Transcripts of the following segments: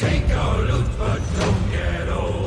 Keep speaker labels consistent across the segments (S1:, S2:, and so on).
S1: take our loot but don't get old.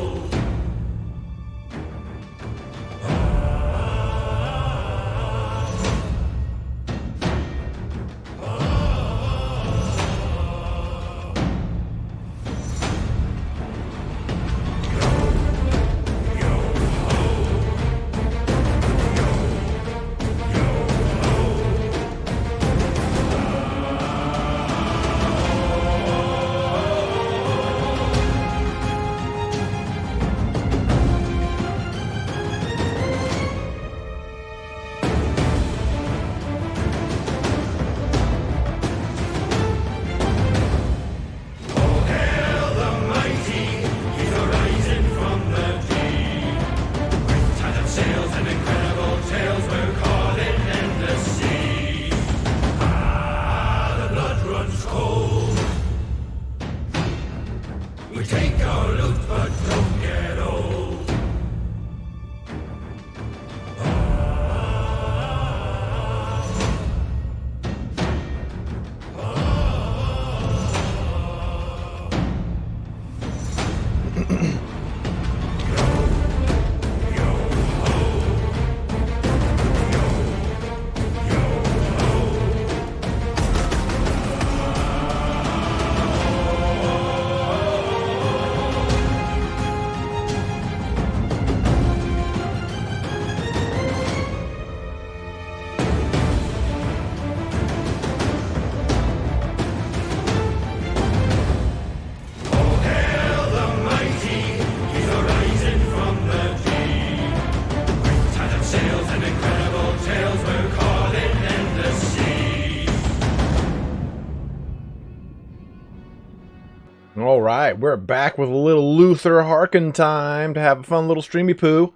S2: Alright, we're back with a little Luthor Harkon time to have a fun little streamy poo.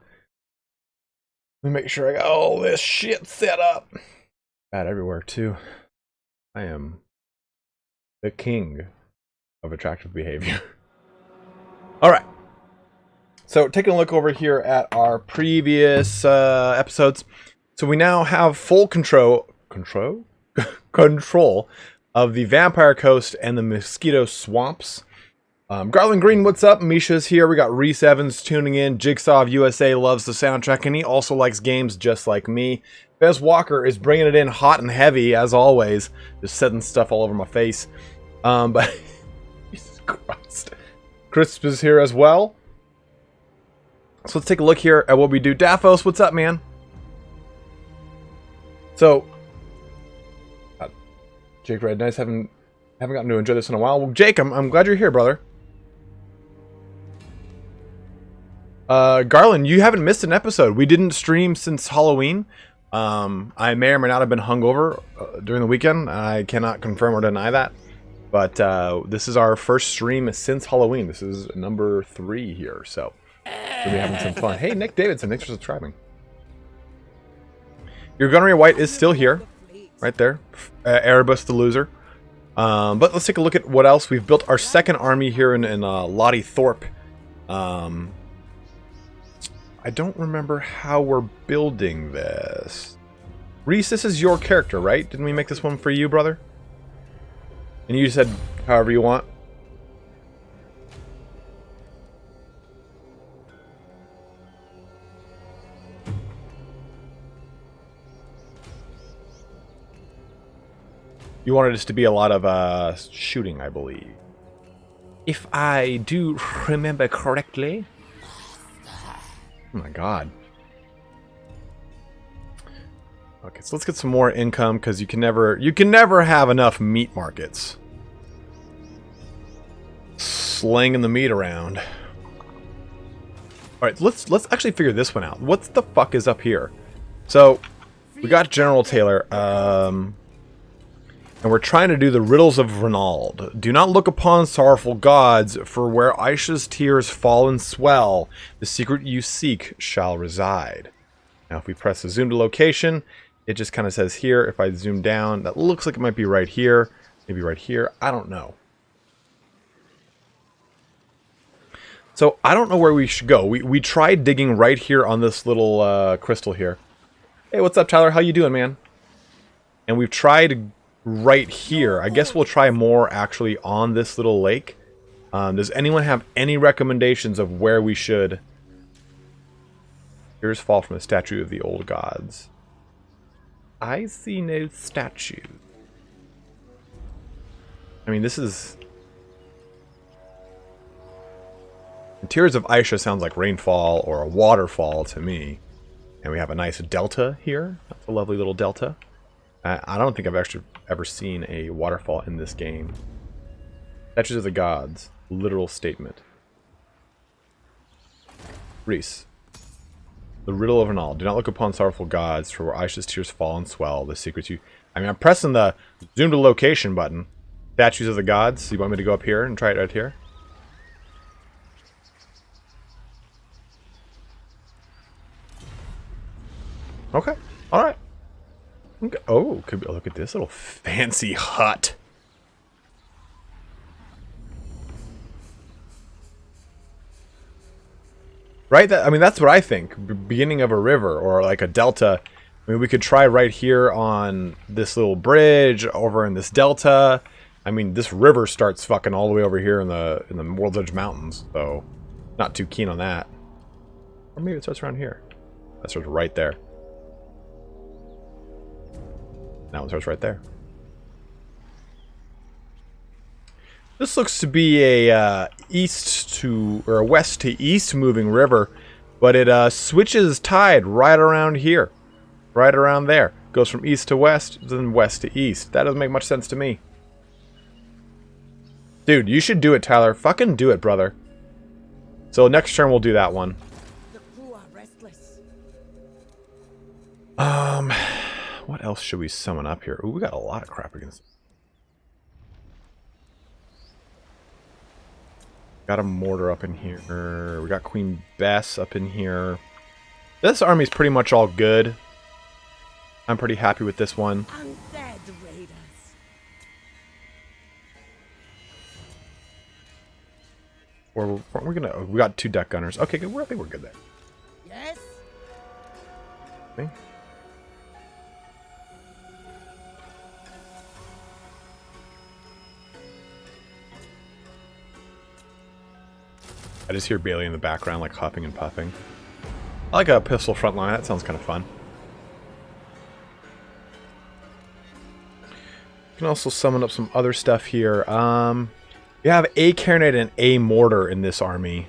S2: Let me make sure I got all this shit set up. Bad everywhere too. I am the king of attractive behavior. Alright. So taking a look over here at our previous episodes. So we now have full control of the Vampire Coast and the Mosquito Swamps. Garland Green, what's up? Misha's here. We got Reese Evans tuning in. Jigsaw of USA loves the soundtrack, and he also likes games just like me. Bez Walker is bringing it in hot and heavy, as always. Just setting stuff all over my face. But Jesus Christ. Crisp is here as well. So let's take a look here at what we do. Daphos, what's up, man? So, Jake Red, nice. Haven't gotten to enjoy this in a while. Well, Jake, I'm glad you're here, brother. Garland, you haven't missed an episode. We didn't stream since Halloween. I may or may not have been hungover during the weekend. I cannot confirm or deny that. But this is our first stream since Halloween. This is number 3 here, so we'll be having some fun. Hey, Nick Davidson, thanks for subscribing. Your Gunnery White is still here, right there. Erebus the loser. But let's take a look at what else. We've built our second army here in Lottie Thorpe. I don't remember how we're building this. Reese, this is your character, right? Didn't we make this one for you, brother? And you said however you want. You wanted this to be a lot of shooting, I believe. If I do remember correctly. Oh my god. Okay, so let's get some more income because you can never have enough meat markets. Slinging the meat around. All right, let's actually figure this one out. What the fuck is up here? So we got General Taylor, and we're trying to do the riddles of Renaud. Do not look upon sorrowful gods, for where Aisha's tears fall and swell, the secret you seek shall reside. Now, if we press the zoom to location, it just kind of says here. If I zoom down, that looks like it might be right here, maybe right here. I don't know. So I don't know where we should go. We tried digging right here on this little crystal here. Hey, what's up, Tyler? How you doing, man? And we've tried right here. I guess we'll try more actually on this little lake. Does anyone have any recommendations of where we should... Tears fall from the statue of the old gods. I see no statue. I mean, this is... Tears of Aisha sounds like rainfall or a waterfall to me. And we have a nice delta here. That's a lovely little delta. I don't think I've actually ever seen a waterfall in this game. Statues of the gods. Literal statement. Reese. The riddle of an all. Do not look upon sorrowful gods, for where Aisha's tears fall and swell, the secrets you... I mean, I'm pressing the zoom to location button. Statues of the gods. You want me to go up here and try it right here? Okay. Alright. Okay. Oh, could be, look at this little fancy hut. Right? I mean, that's what I think. Beginning of a river or like a delta. I mean, we could try right here on this little bridge over in this delta. I mean, this river starts fucking all the way over here in the World's Edge Mountains. So, not too keen on that. Or maybe it starts around here. That starts right there. That one starts right there. This looks to be a east to or a west to east moving river, but it switches tide right around here, right around there. Goes from east to west, then west to east. That doesn't make much sense to me. Dude, you should do it, Tyler. Fucking do it, brother. So next turn we'll do that one.
S3: The crew are restless.
S2: What else should we summon up here? Ooh, we got a lot of crap against. Got a mortar up in here. We got Queen Bess up in here. This army's pretty much all good. I'm pretty happy with this one.
S3: Undead raiders.
S2: Or we're gonna. We got 2 deck gunners. Okay, good. I think we're good there.
S3: Yes.
S2: Okay. I just hear Bailey in the background, like huffing and puffing. I like a pistol frontline. That sounds kind of fun. You can also summon up some other stuff here. You have a carronade and a mortar in this army.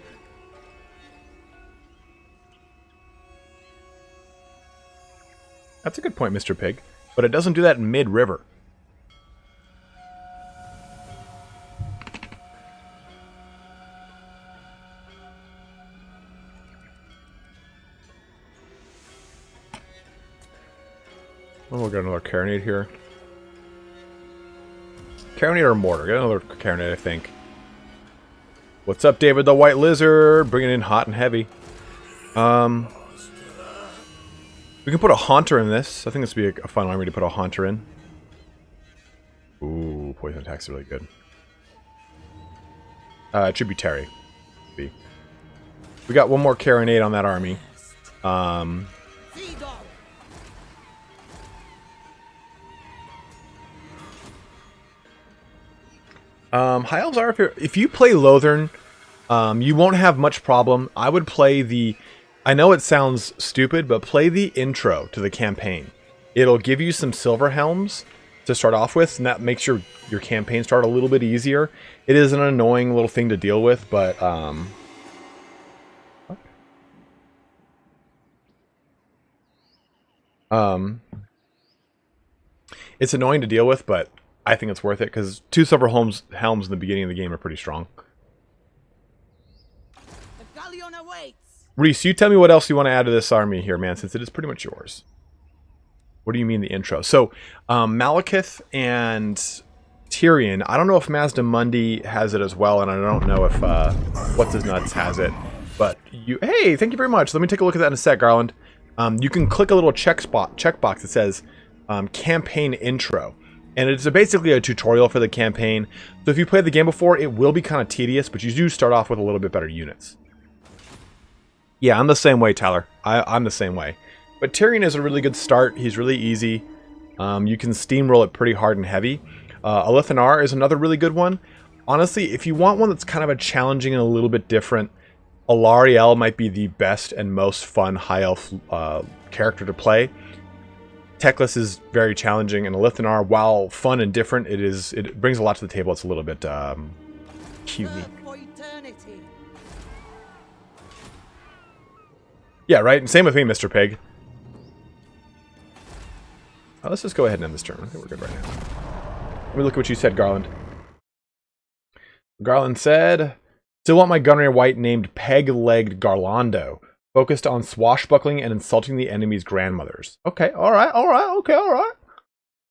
S2: That's a good point, Mr. Pig. But it doesn't do that in mid-river. Oh, we'll get another carronade here. Carronade or mortar? Get another carronade, I think. What's up, David the White Lizard? Bringing in hot and heavy. We can put a Haunter in this. I think this would be a fun army to put a Haunter in. Ooh, poison attack's really good. It should be Terry. We got one more carronade on that army. High Elves are if you play Lothern, you won't have much problem. I would play the... I know it sounds stupid, but play the intro to the campaign. It'll give you some silver helms to start off with, and that makes your campaign start a little bit easier. It is an annoying little thing to deal with, but it's annoying to deal with, but I think it's worth it because 2 silver helms in the beginning of the game are pretty strong.
S3: The galleon awaits.
S2: Reese, you tell me what else you want to add to this army here, man, since it is pretty much yours. What do you mean the intro? So, Malekith and Tyrion. I don't know if Mazda Mundi has it as well, and I don't know if What's His Nuts has it. But you, hey, thank you very much. Let me take a look at that in a sec, Garland. You can click a little checkbox that says campaign intro. And it's basically a tutorial for the campaign. So if you played the game before, it will be kind of tedious, but you do start off with a little bit better units. Yeah, I'm the same way, Tyler. I'm the same way. But Tyrion is a really good start. He's really easy. You can steamroll it pretty hard and heavy. LUTHOR'S is another really good one. Honestly, if you want one that's kind of a challenging and a little bit different, Alariel might be the best and most fun high elf character to play. Teclis is very challenging, and Lithonar, while fun and different, it brings a lot to the table. It's a little bit unique.
S3: For eternity.
S2: Yeah, right? And same with me, Mr. Pig. Let's just go ahead and end this turn. I think we're good right now. Let me look at what you said, Garland. Garland said, still want my gunnery white named Peg-Legged Garlando. Focused on swashbuckling and insulting the enemy's grandmothers. Okay, alright, okay, alright.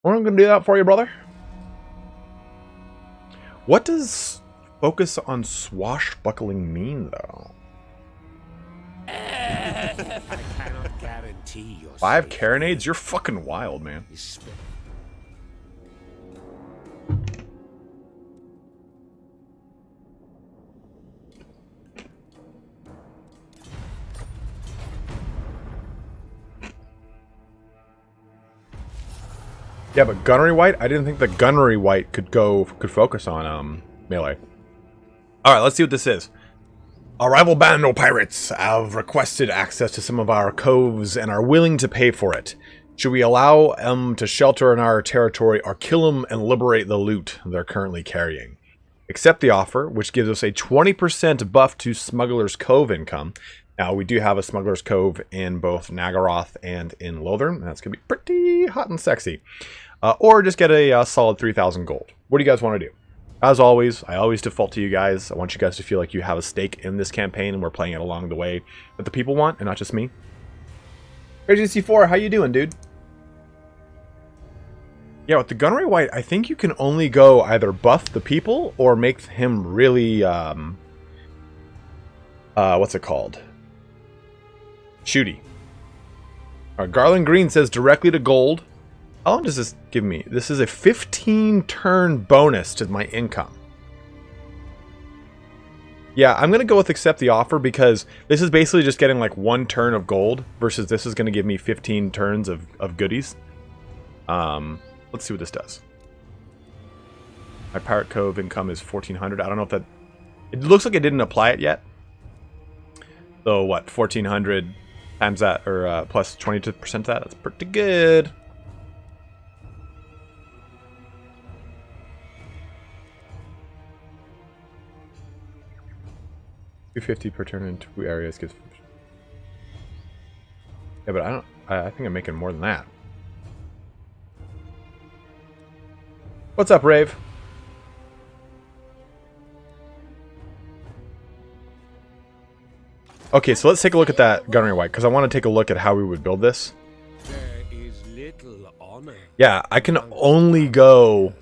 S2: I'm gonna do that for you, brother. What does focus on swashbuckling mean, though?
S1: I cannot guarantee your
S2: 5
S1: safety.
S2: carronades? You're fucking wild, man. Yeah, but gunnery white? I didn't think the gunnery white could focus on melee. Alright, let's see what this is. Our rival band of pirates have requested access to some of our coves and are willing to pay for it. Should we allow them to shelter in our territory or kill them and liberate the loot they're currently carrying? Accept the offer, which gives us a 20% buff to Smuggler's Cove income. Now, we do have a Smuggler's Cove in both Nagaroth and in Lothern. That's going to be pretty hot and sexy. Or just get a solid 3,000 gold. What do you guys want to do? As always, I always default to you guys. I want you guys to feel like you have a stake in this campaign and we're playing it along the way that the people want and not just me. AGC4, how you doing, dude? Yeah, with the gunnery white, I think you can only go either buff the people or make him really, what's it called? Shooty. Garland Green says directly to gold. How long does this give me? This is a 15 turn bonus to my income. Yeah, I'm going to go with accept the offer because this is basically just getting like 1 turn of gold versus this is going to give me 15 turns of goodies. Let's see what this does. My Pirate Cove income is 1,400. I don't know if that... It looks like it didn't apply it yet. So what, 1,400 times that, or plus 22% of that? That's pretty good. $250 per turn in 2 areas gives... Yeah, but I think I'm making more than that. What's up, Rave? Okay, so let's take a look at that gunnery white, because I want to take a look at how we would build this.
S1: There is little honor.
S2: Yeah, I can only go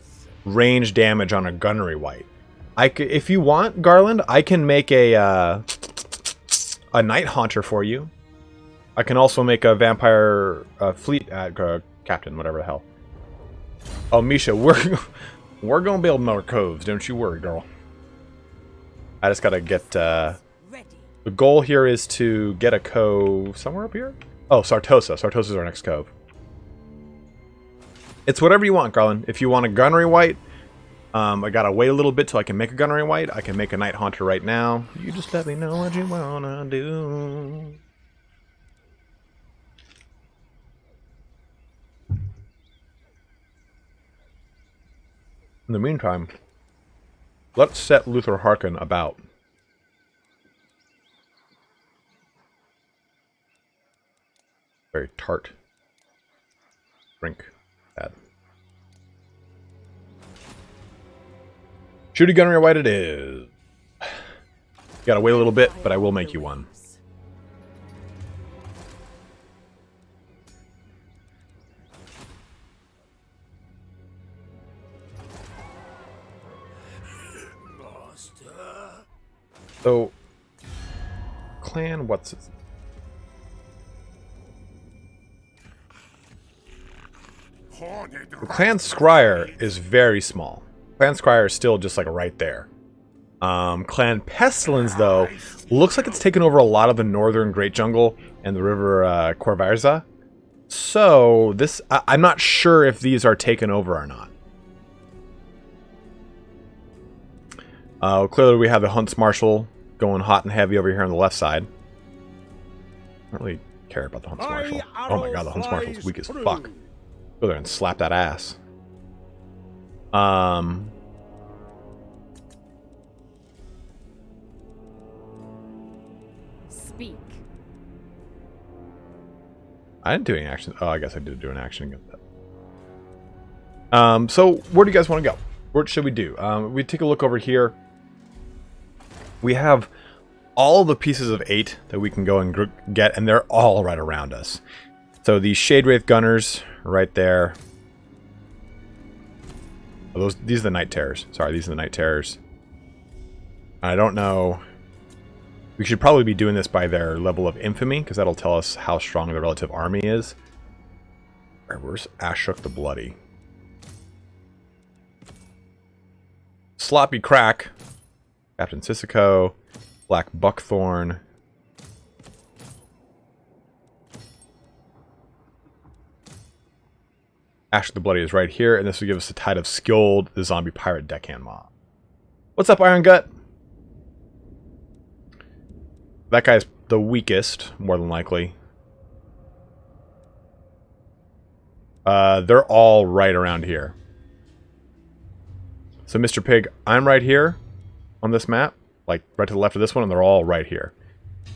S2: range damage on a gunnery white. If you want, Garland, I can make a Night Haunter for you. I can also make a Vampire Fleet Captain, whatever the hell. Oh, Misha, we're gonna build more coves, don't you worry, girl. I just gotta get... the goal here is to get a cove somewhere up here? Oh, Sartosa. Sartosa's our next cove. It's whatever you want, Garland. If you want a gunnery white, I gotta wait a little bit till I can make a gunnery white. I can make a Night Haunter right now. You just let me know what you wanna do. In the meantime, let's set Luthor Harkon about. Very tart drink. Bad. Shooty gunnery white it is. Gotta wait a little bit, but I will make you one. So, clan, what's it? The clan Scryer is very small. Clan Scryer is still just like right there. Clan Pestilence, though, looks like it's taken over a lot of the northern Great Jungle and the river Corvarza. So, this, I'm not sure if these are taken over or not. Clearly we have the Hunts Marshal going hot and heavy over here on the left side. I don't really care about the Hunts Marshal. Oh my god, the Hunts Marshal's weak as fuck. Go there and slap that ass.
S4: Speak.
S2: I didn't do any action. Oh, I guess I did do an action against that. So where do you guys want to go? What should we do? We take a look over here. We have all the pieces of 8 that we can go and get, and they're all right around us. So these Shade Wraith Gunners right there. Oh, these are the Night Terrors. Sorry, these are the Night Terrors. I don't know. We should probably be doing this by their level of infamy, because that'll tell us how strong the relative army is. Alright, where's Ashok the Bloody? Sloppy Crack. Captain Sissoko. Black Buckthorn. Ashok the Bloody is right here, and this will give us the Tide of Skilled, the Zombie Pirate Deckhand Mob. What's up, Iron Gut? That guy's the weakest, more than likely. They're all right around here. So, Mr. Pig, I'm right here on this map. Like, right to the left of this one, and they're all right here.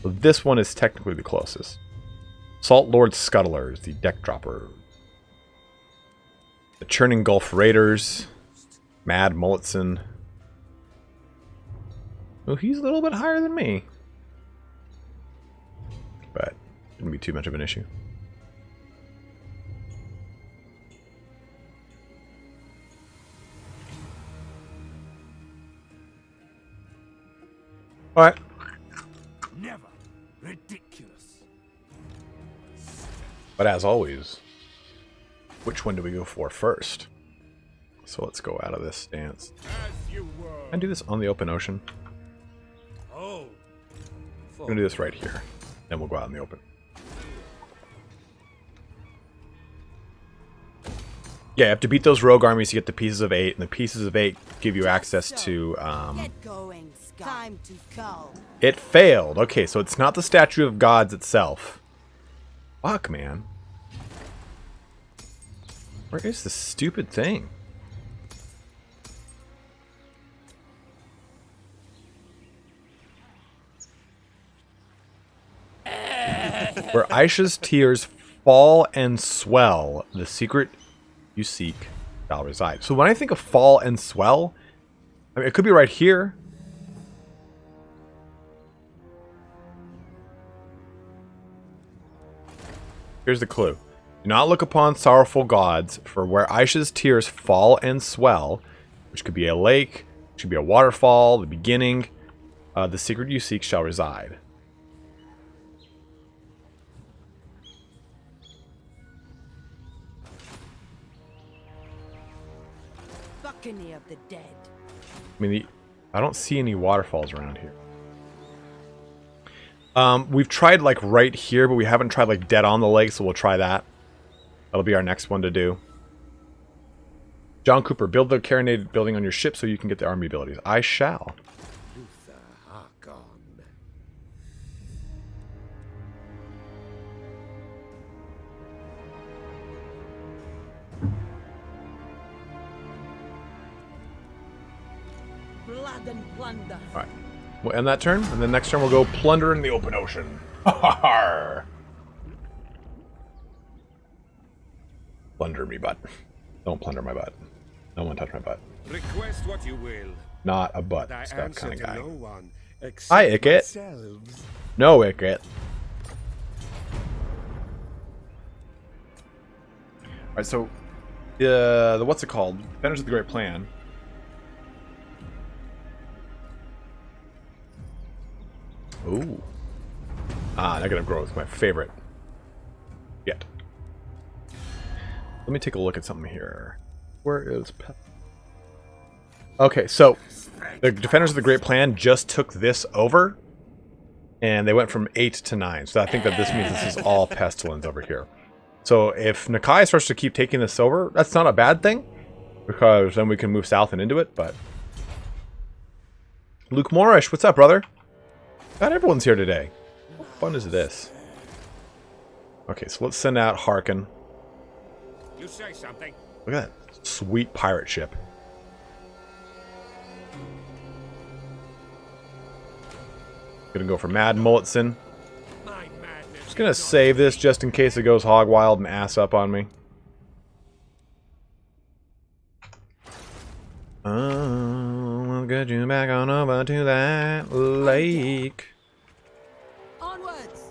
S2: So this one is technically the closest. Salt Lord Scuttlers, the Deck Dropper. The Churning Gulf Raiders. Mad Mulletson. Oh, he's a little bit higher than me. But shouldn't be too much of an issue. Alright.
S1: Never. Ridiculous.
S2: But as always, which one do we go for first? So let's go out of this stance.
S1: As you were.
S2: And do this on the open ocean.
S1: Oh.
S2: I'm gonna do this right here. Then we'll go out in the open. Yeah, you have to beat those rogue armies to get the pieces of 8, and the pieces of 8 give you access to
S3: Get going, Scott. Time to go.
S2: It failed. Okay, so it's not the Statue of Gods itself. Fuck, man. Where is this stupid thing? Where Aisha's tears fall and swell, the secret you seek shall reside. So when I think of fall and swell, I mean, it could be right here. Here's the clue. Do not look upon sorrowful gods, for where Aisha's tears fall and swell, which could be a lake, which could be a waterfall, the beginning, the secret you seek shall reside.
S3: Buccaneer of the dead.
S2: I mean, I don't see any waterfalls around here. We've tried like right here, but we haven't tried like dead on the lake, so we'll try that. That'll be our next one to do. John Cooper, build the carronade building on your ship so you can get the army abilities. I shall.
S1: Luther Harkon.
S3: Blood and plunder.
S2: Alright. We'll end that turn, and then next turn we'll go plunder in the open ocean. Plunder me butt. Don't plunder my butt. No one touch my butt.
S1: Request what you will.
S2: Not a butt
S1: But I
S2: stuff
S1: answer
S2: kind of
S1: to
S2: guy.
S1: no one except
S2: Hi, Icket.
S1: myself.
S2: No, Icket. Alright, so the what's it called? Defenders of the Great Plan. Ooh. Negative growth, my favorite. Yet. Let me take a look at something here. Where is Pep? Okay, so the Defenders of the Great Plan just took this over, and they went from 8 to 9. So I think that this means this is all Pestilence over here. So if Nakai starts to keep taking this over, that's not a bad thing, because then we can move south and into it, but Luke Morrish, what's up, brother? God, everyone's here today. How fun is this? Okay, so let's send out Harkon.
S1: You say something.
S2: Look at that sweet pirate ship. Gonna go for Mad Mulletson.
S1: My madness.
S2: Just gonna save this just in case it goes hog wild and ass up on me. I'll get you back on over to that lake.
S3: Onwards.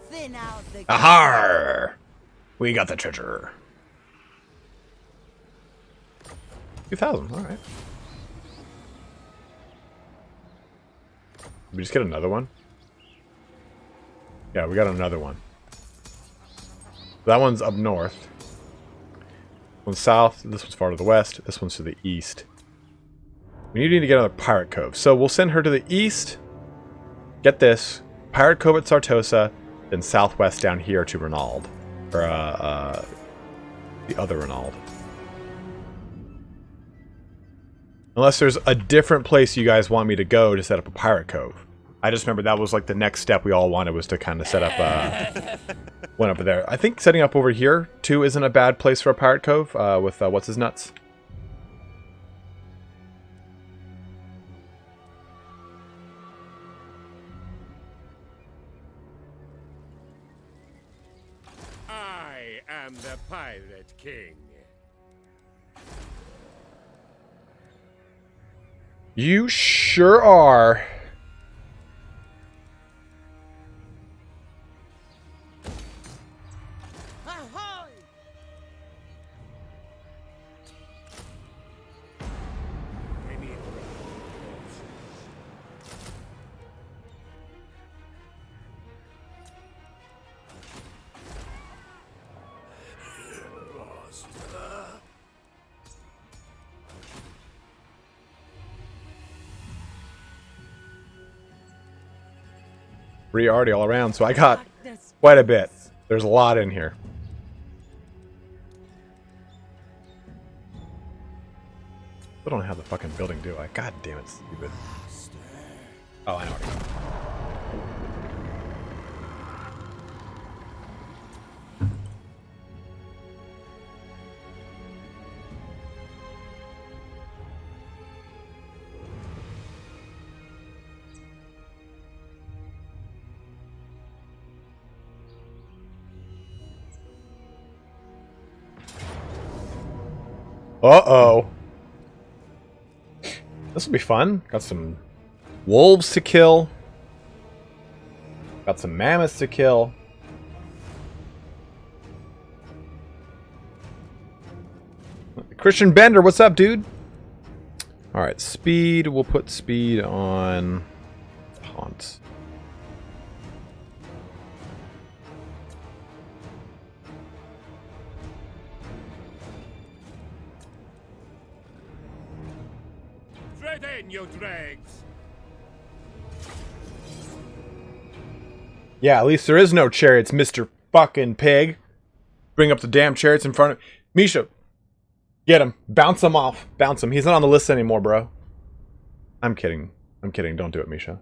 S3: Thin out the.
S2: Ahar! We got the treasure. 2,000, alright. Did we just get another one? Yeah, we got another one. That one's up north. One's south, this one's far to the west, this one's to the east. We need to get another Pirate Cove. So we'll send her to the east. Get this. Pirate Cove at Sartosa, then southwest down here to Renald. Or, the other Renald. Unless there's a different place you guys want me to go to set up a Pirate Cove. I just remember that was like the next step we all wanted was to kind of set up one over there. I think setting up over here, too, isn't a bad place for a Pirate Cove with what's his nuts.
S1: I am the Pirate King.
S2: You sure are.
S3: Ahoy!
S1: Maybe it
S2: Free already all around, so I got quite a bit. There's a lot in here. I don't have the fucking building, do I? God damn it, stupid. Oh, I know already. Uh-oh. This will be fun. Got some wolves to kill. Got some mammoths to kill. Christian Bender, what's up, dude? Alright, speed. We'll put speed on Haunt.
S1: in, you dregs.
S2: Yeah, at least there is no chariots, Mr. Fucking Pig. Bring up the damn chariots in front of... Misha, get him. Bounce him off. Bounce him. He's not on the list anymore, bro. I'm kidding. I'm kidding. Don't do it, Misha.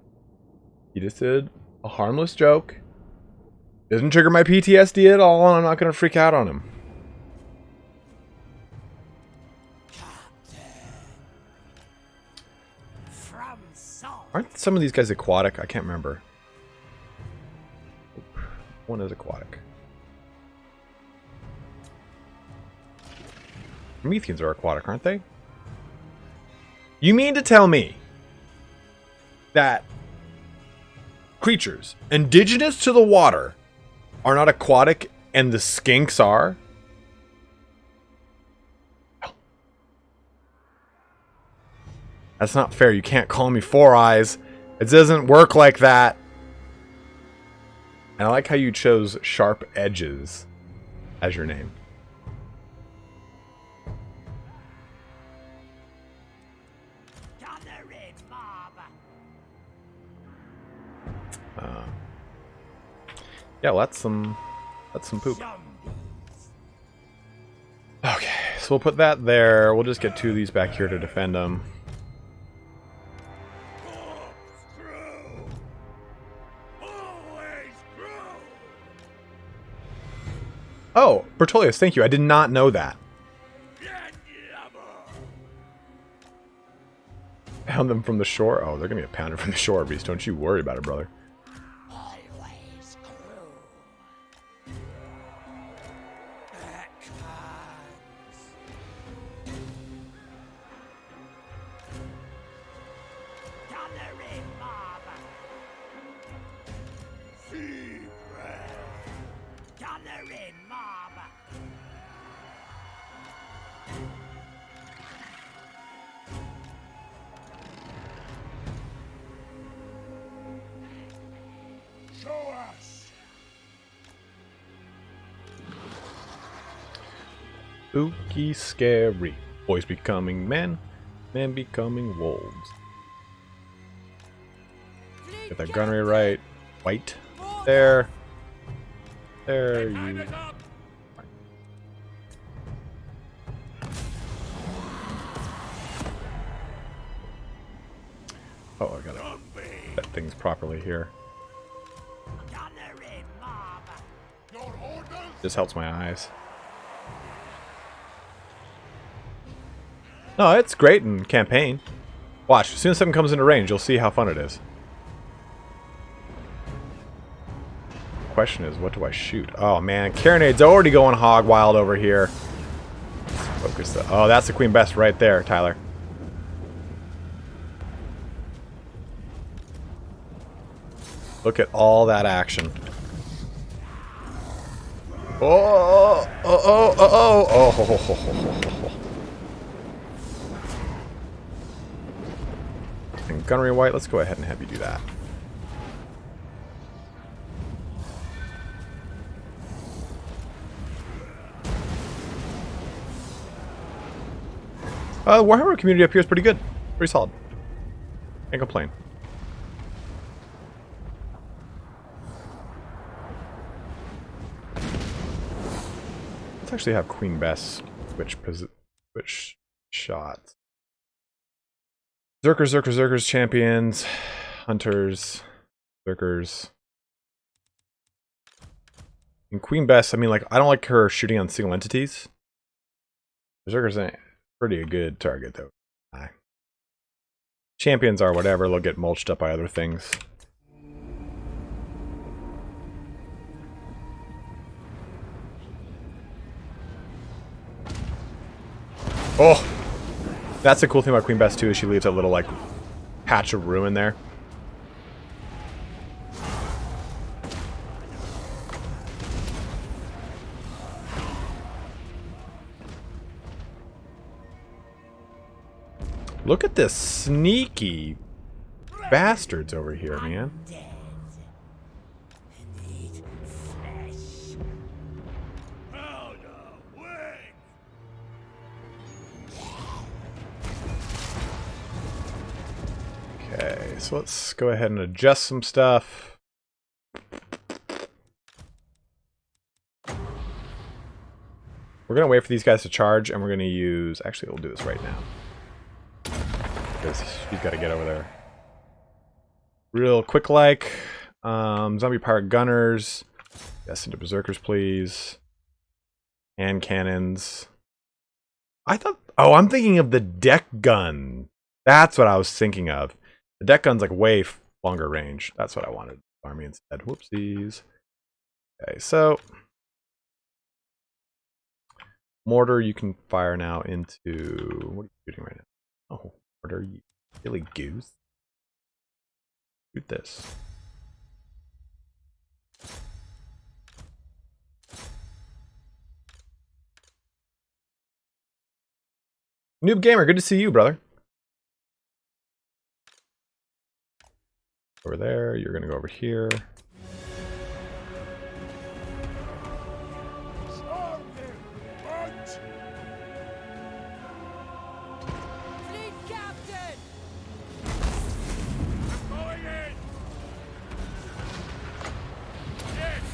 S2: He just did a harmless joke. Doesn't trigger my PTSD at all, and I'm not going to freak out on him. Aren't some of these guys aquatic? I can't remember. One is aquatic. Prometheans are aquatic, aren't they? You mean to tell me that creatures indigenous to the water are not aquatic and the skinks are? That's not fair. You can't call me Four Eyes. It doesn't work like that. And I like how you chose Sharp Edges as your name. Yeah, well, that's some poop. Okay, so we'll put that there. We'll just get two of these back here to defend them. Oh, Bertolius, thank you. I did not know that. Pound them from the shore. Oh, they're gonna get pounded from the shore, Beast. Don't you worry about it, brother.
S3: Always crew. Back comes. Gathering mob. Gathering mob.
S1: Show us.
S2: Spooky, scary. Boys becoming men, men becoming wolves. Get that gunnery right. White. There. There
S1: Time
S2: you.
S1: is up.
S2: Oh, I gotta set things properly here.
S3: Gathering mob.
S1: Your orders.
S2: This helps my eyes. No, it's great in campaign. Watch, as soon as something comes into range, you'll see how fun it is. Question is, what do I shoot? Oh man, Carronade's already going hog wild over here. Let's focus. Oh, that's the Queen Best right there, Tyler. Look at all that action. Oh, oh, oh, oh, oh, oh. And gunnery white, let's go ahead and have you do that. The Warhammer community up here is pretty good. Pretty solid. Can't complain. Let's actually have Queen Bess switch shots. Zerkers, champions, hunters, Zerkers. And Queen Bess, I mean, like, I don't like her shooting on single entities. Zerkers ain't pretty a good target, though. Champions are whatever, they'll get mulched up by other things. Oh! That's the cool thing about Queen Bess too, is she leaves a little, like, patch of ruin there. Look at this sneaky bastards over here, man.
S3: Dead. Need flesh.
S1: Powder, wing.
S2: Okay, so let's go ahead and adjust some stuff. We're gonna wait for these guys to charge, and we're gonna use. Actually, we'll do this right now. Because he's got to get over there. Real quick, like zombie pirate gunners. Yes, into berserkers, please. Hand cannons. I thought. Oh, I'm thinking of the deck gun. That's what I was thinking of. The deck gun's like way longer range. That's what I wanted. Army instead. Whoopsies. Okay, so mortar you can fire now into. What are you shooting right now? Oh. What are you, silly goose? Shoot this. Noob Gamer, good to see you, brother. Over there, you're gonna go over here.
S3: Fleet captain.
S1: Going in. Yes.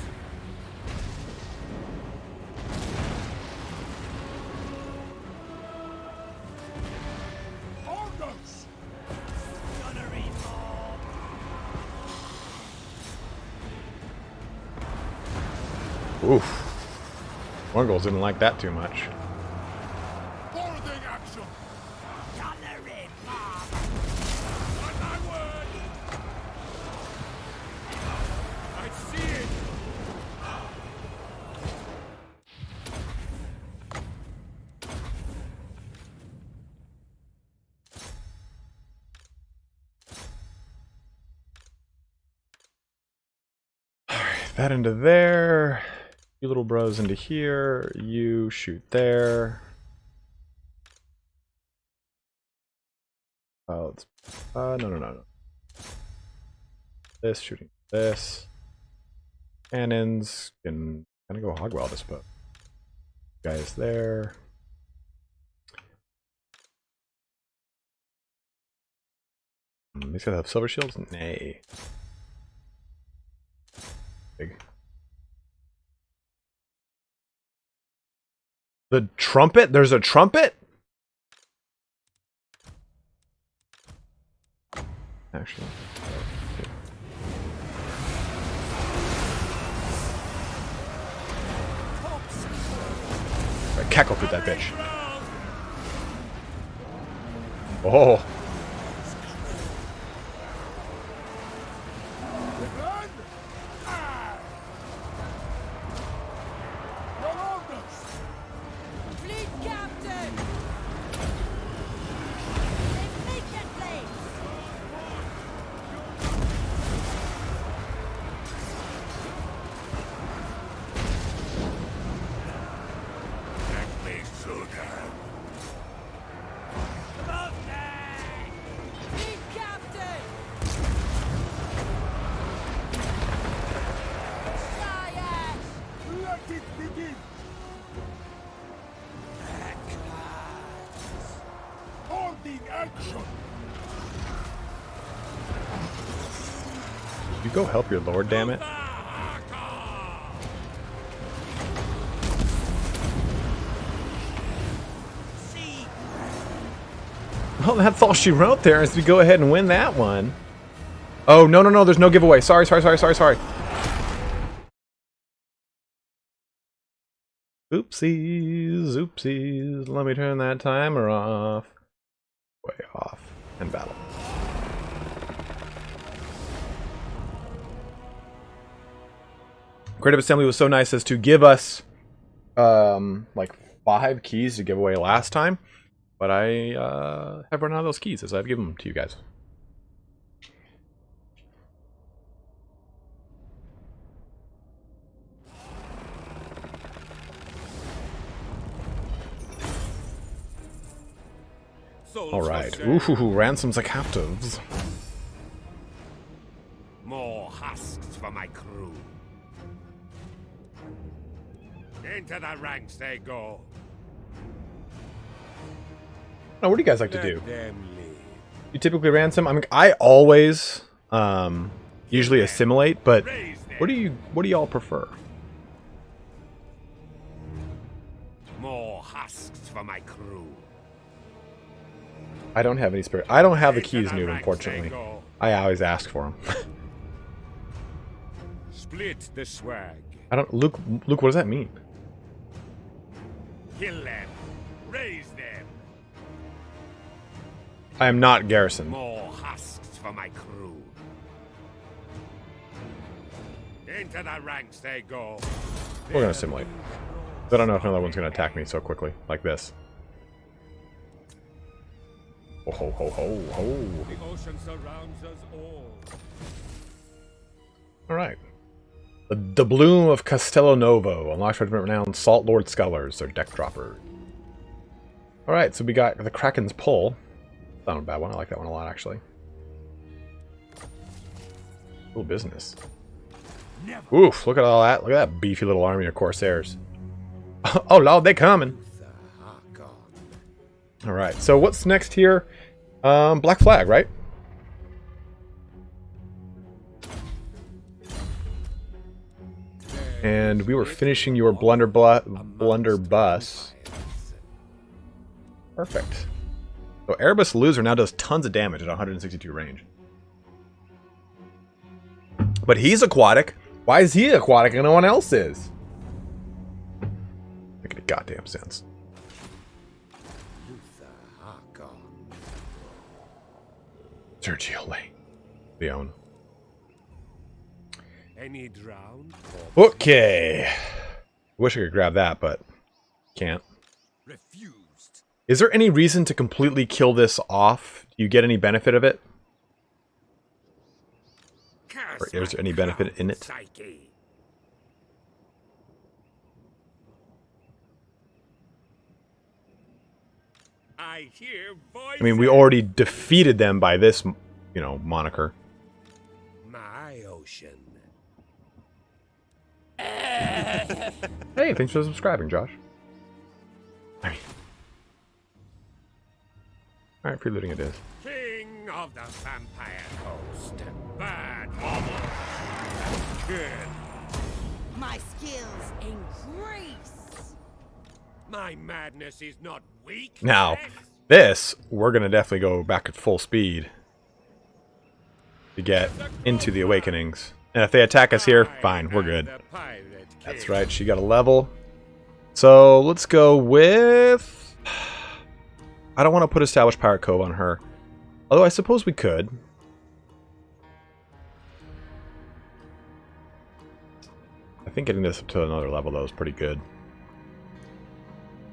S1: Orders.
S3: Gunnery mob.
S2: Oof. Mongols didn't like that too much.
S1: Boarding action.
S3: Gunnery bomb.
S1: On my word. I see it.
S2: That into there. You little bros into here. You shoot there. Let's, no. This shooting this. Cannons can kind of go hog wild, I suppose. Guys there. These guys have silver shields? Nay. Big. The trumpet? There's a trumpet? Actually. Right, cackle through that bitch. Oh.
S1: Run. Ah. Your orders.
S3: Fleet captain. Immediately.
S1: That makes so damn.
S3: Fleet captain. Science.
S1: Let it begin. Holding action.
S2: You go help your lord, damn it.
S3: See.
S2: Well, that's all she wrote there is we go ahead and win that one. Oh, no, there's no giveaway. Sorry. Oopsies. Let me turn that timer off. Way off. And battle. Creative Assembly was so nice as to give us like 5 keys to give away last time. But I have run out of those keys as I've given them to you guys. All right. Ooh, ransoms of captives.
S1: More husks for my crew. Into the ranks they go.
S2: Now, what do you guys like to do?
S1: Let them live.
S2: You typically ransom. I mean, I always usually assimilate, but
S1: Raise them.
S2: what do y'all prefer?
S1: More husks for my crew.
S2: I don't have any spirit. I don't have the
S1: Into
S2: keys
S1: the
S2: new,
S1: ranks
S2: unfortunately.
S1: they go.
S2: I always ask for them.
S1: Split the swag.
S2: I don't. Luke, what does that mean?
S1: Kill them. Raise them.
S2: I am not garrison.
S1: More husks for my crew. Into the ranks they go.
S2: We're gonna assimilate. I don't know if another one's gonna attack me so quickly, like this. Oh, ho, ho, ho, ho.
S1: The ocean surrounds us all.
S2: All right. The Bloom of Castello Novo. Unlocks regiment renowned Salt Lord Scholars. They're deck droppers. All right, so we got the Kraken's Pull. Not a bad one. I like that one a lot, actually. Cool business.
S1: Never.
S2: Oof, look at all that. Look at that beefy little army of Corsairs. Oh, Lord, they coming.
S1: Harkon.
S2: All right, so what's next here? Black Flag, right? And we were finishing your blunderbuss. Perfect. So Erebus Loser now does tons of damage at 162 range. But he's aquatic. Why is he aquatic and no one else is? goddamn sense.
S1: Luther Harkon.
S2: Sergio Leone.
S1: Any drowned?
S2: Okay. Wish I could grab that, but can't.
S1: Refused.
S2: Is there any reason to completely kill this off? Do you get any benefit of it? Or is there any benefit in it?
S1: Psyche. I hear voices.
S2: I mean, we already defeated them by this, you know, moniker.
S1: My ocean.
S2: Hey, thanks for subscribing, Josh. I mean, all right, free looting it is.
S1: King of the vampire coast. Bad almost. Good.
S3: My skills increase.
S1: My madness is not weak.
S2: Now, this, we're going to definitely go back at full speed to get into the Awakenings. And if they attack us here, fine, we're good. That's right, she got a level. So, let's go with... I don't want to put Established Pirate Cove on her. Although I suppose we could. I think getting this up to another level, though, is pretty good.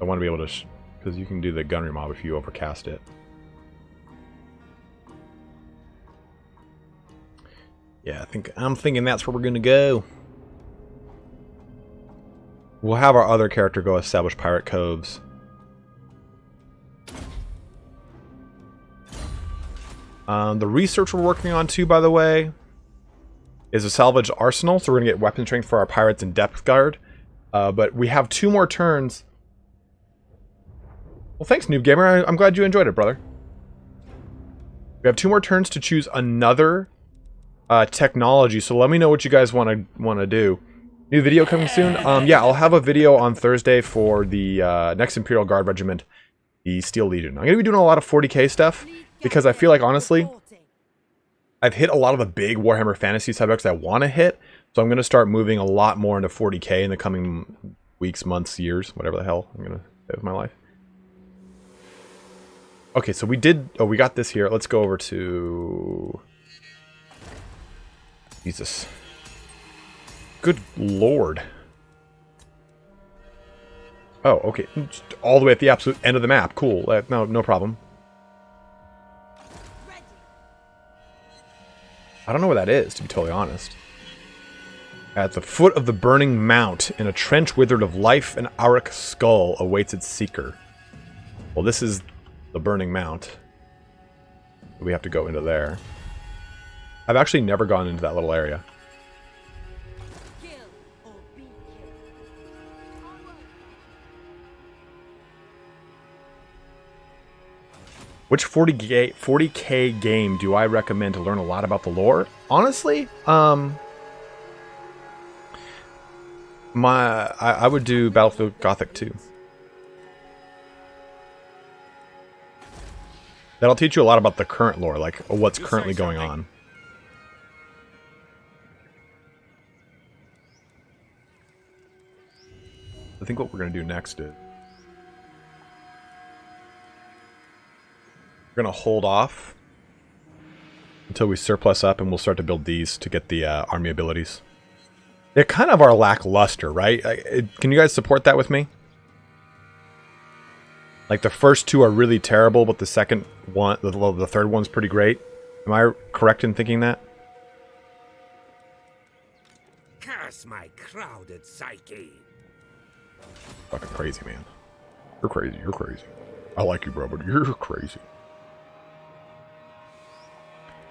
S2: I want to be able to... because you can do the gunnery mob if you overcast it. Yeah, I'm thinking that's where we're going to go. We'll have our other character go establish pirate coves. The research we're working on too, by the way, is a salvage arsenal. So we're going to get weapon strength for our pirates and depth guard. But we have 2 more turns. Well, thanks, Noob Gamer. I'm glad you enjoyed it, brother. We have 2 more turns to choose another technology. So let me know what you guys want to do. New video coming soon? Yeah, I'll have a video on Thursday for the next Imperial Guard Regiment, the Steel Legion. I'm going to be doing a lot of 40k stuff because I feel like, honestly, I've hit a lot of the big Warhammer Fantasy subjects I want to hit. So I'm going to start moving a lot more into 40k in the coming weeks, months, years, whatever the hell I'm going to do with my life. Okay, so we did... oh, we got this here. Let's go over to... Jesus. Good lord. Oh, okay. Just all the way at the absolute end of the map. Cool. No problem. I don't know where that is, to be totally honest. At the foot of the burning mount, in a trench withered of life, an auric skull awaits its seeker. Well, this is the burning mount. We have to go into there. I've actually never gone into that little area.
S3: Kill or be killed.
S2: Which 40k game do I recommend to learn a lot about the lore? Honestly, I would do Battlefield Gothic 2. That'll teach you a lot about the current lore, like what's currently going on. I think what we're going to do next is we're going to hold off until we surplus up, and we'll start to build these to get the army abilities. They kind of are lackluster, right? Can you guys support that with me? Like the first 2 are really terrible, but the second one, the third one's pretty great. Am I correct in thinking that?
S1: Curse my crowded psyche.
S2: Fucking crazy, man. You're crazy. You're crazy. I like you, bro, but you're crazy.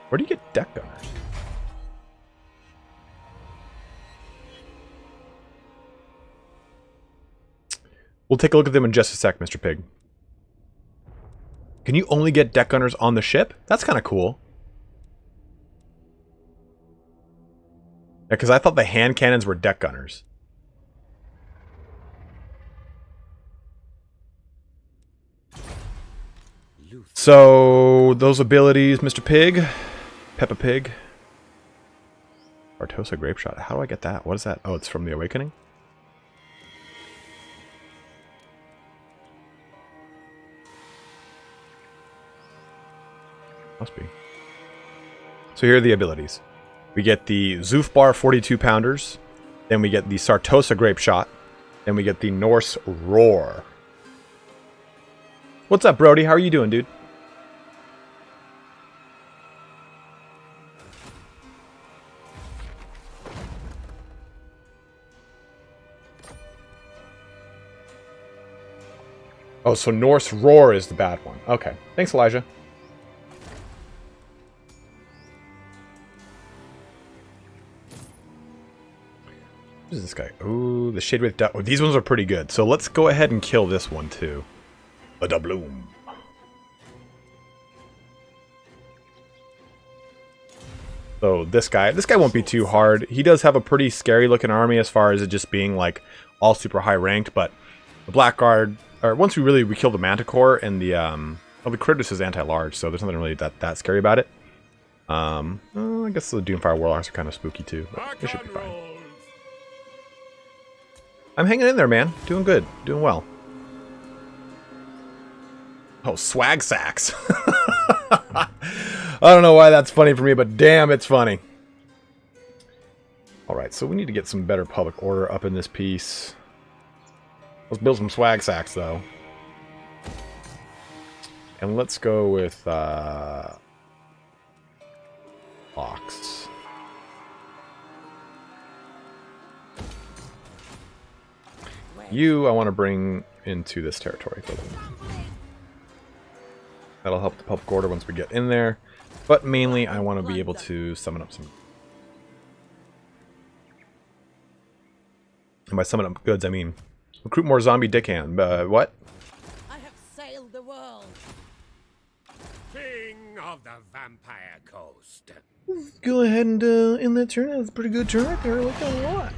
S2: Where do you get deck gunners? We'll take a look at them in just a sec, Mr. Pig. Can you only get deck gunners on the ship? That's kind of cool. Yeah, because I thought the hand cannons were deck gunners. So, those abilities, Mr. Pig, Peppa Pig, Bartosa Grape Shot. How do I get that? What is that? Oh, it's from the Awakening? Must be. So here are the abilities. We get the Zufbar 42 pounders. Then we get the Sartosa grape shot. Then we get the Norse roar. What's up, Brody? How are you doing, dude? Oh, so Norse roar is the bad one. Okay. Thanks, Elijah. What is this guy? Ooh, the Shade Wraith. Oh, these ones are pretty good. So let's go ahead and kill this one too. A doubloon. So this guy won't be too hard. He does have a pretty scary looking army as far as it just being like all super high ranked, but the Blackguard, or once we kill the Manticore and the the Critus is anti-large, so there's nothing really that scary about it. I guess the Doomfire Warlocks are kind of spooky too, but they should be fine. I'm hanging in there, man. Doing good. Doing well. Oh, swag sacks. I don't know why that's funny for me, but damn, it's funny. Alright, so we need to get some better public order up in this piece. Let's build some swag sacks, though. And let's go with, locks. You, I want to bring into this territory. That'll help the public order once we get in there. But mainly, I want to be able to summon up some... And by summon up goods, I mean recruit more zombie dickhand. What?
S3: I have sailed the world.
S1: King of the Vampire Coast.
S2: Go ahead and end that turn. That's a pretty good turn right there. I like that a lot.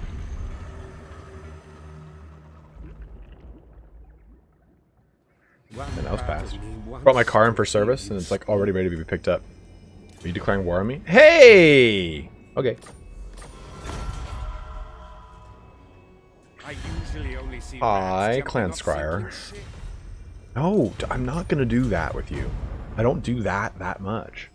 S2: And that was fast. Brought my car in for service, and it's like already ready to be picked up. Are you declaring war on me? Hey! Okay. Hi, Clan Scryer. No, I'm not gonna do that with you. I don't do that much.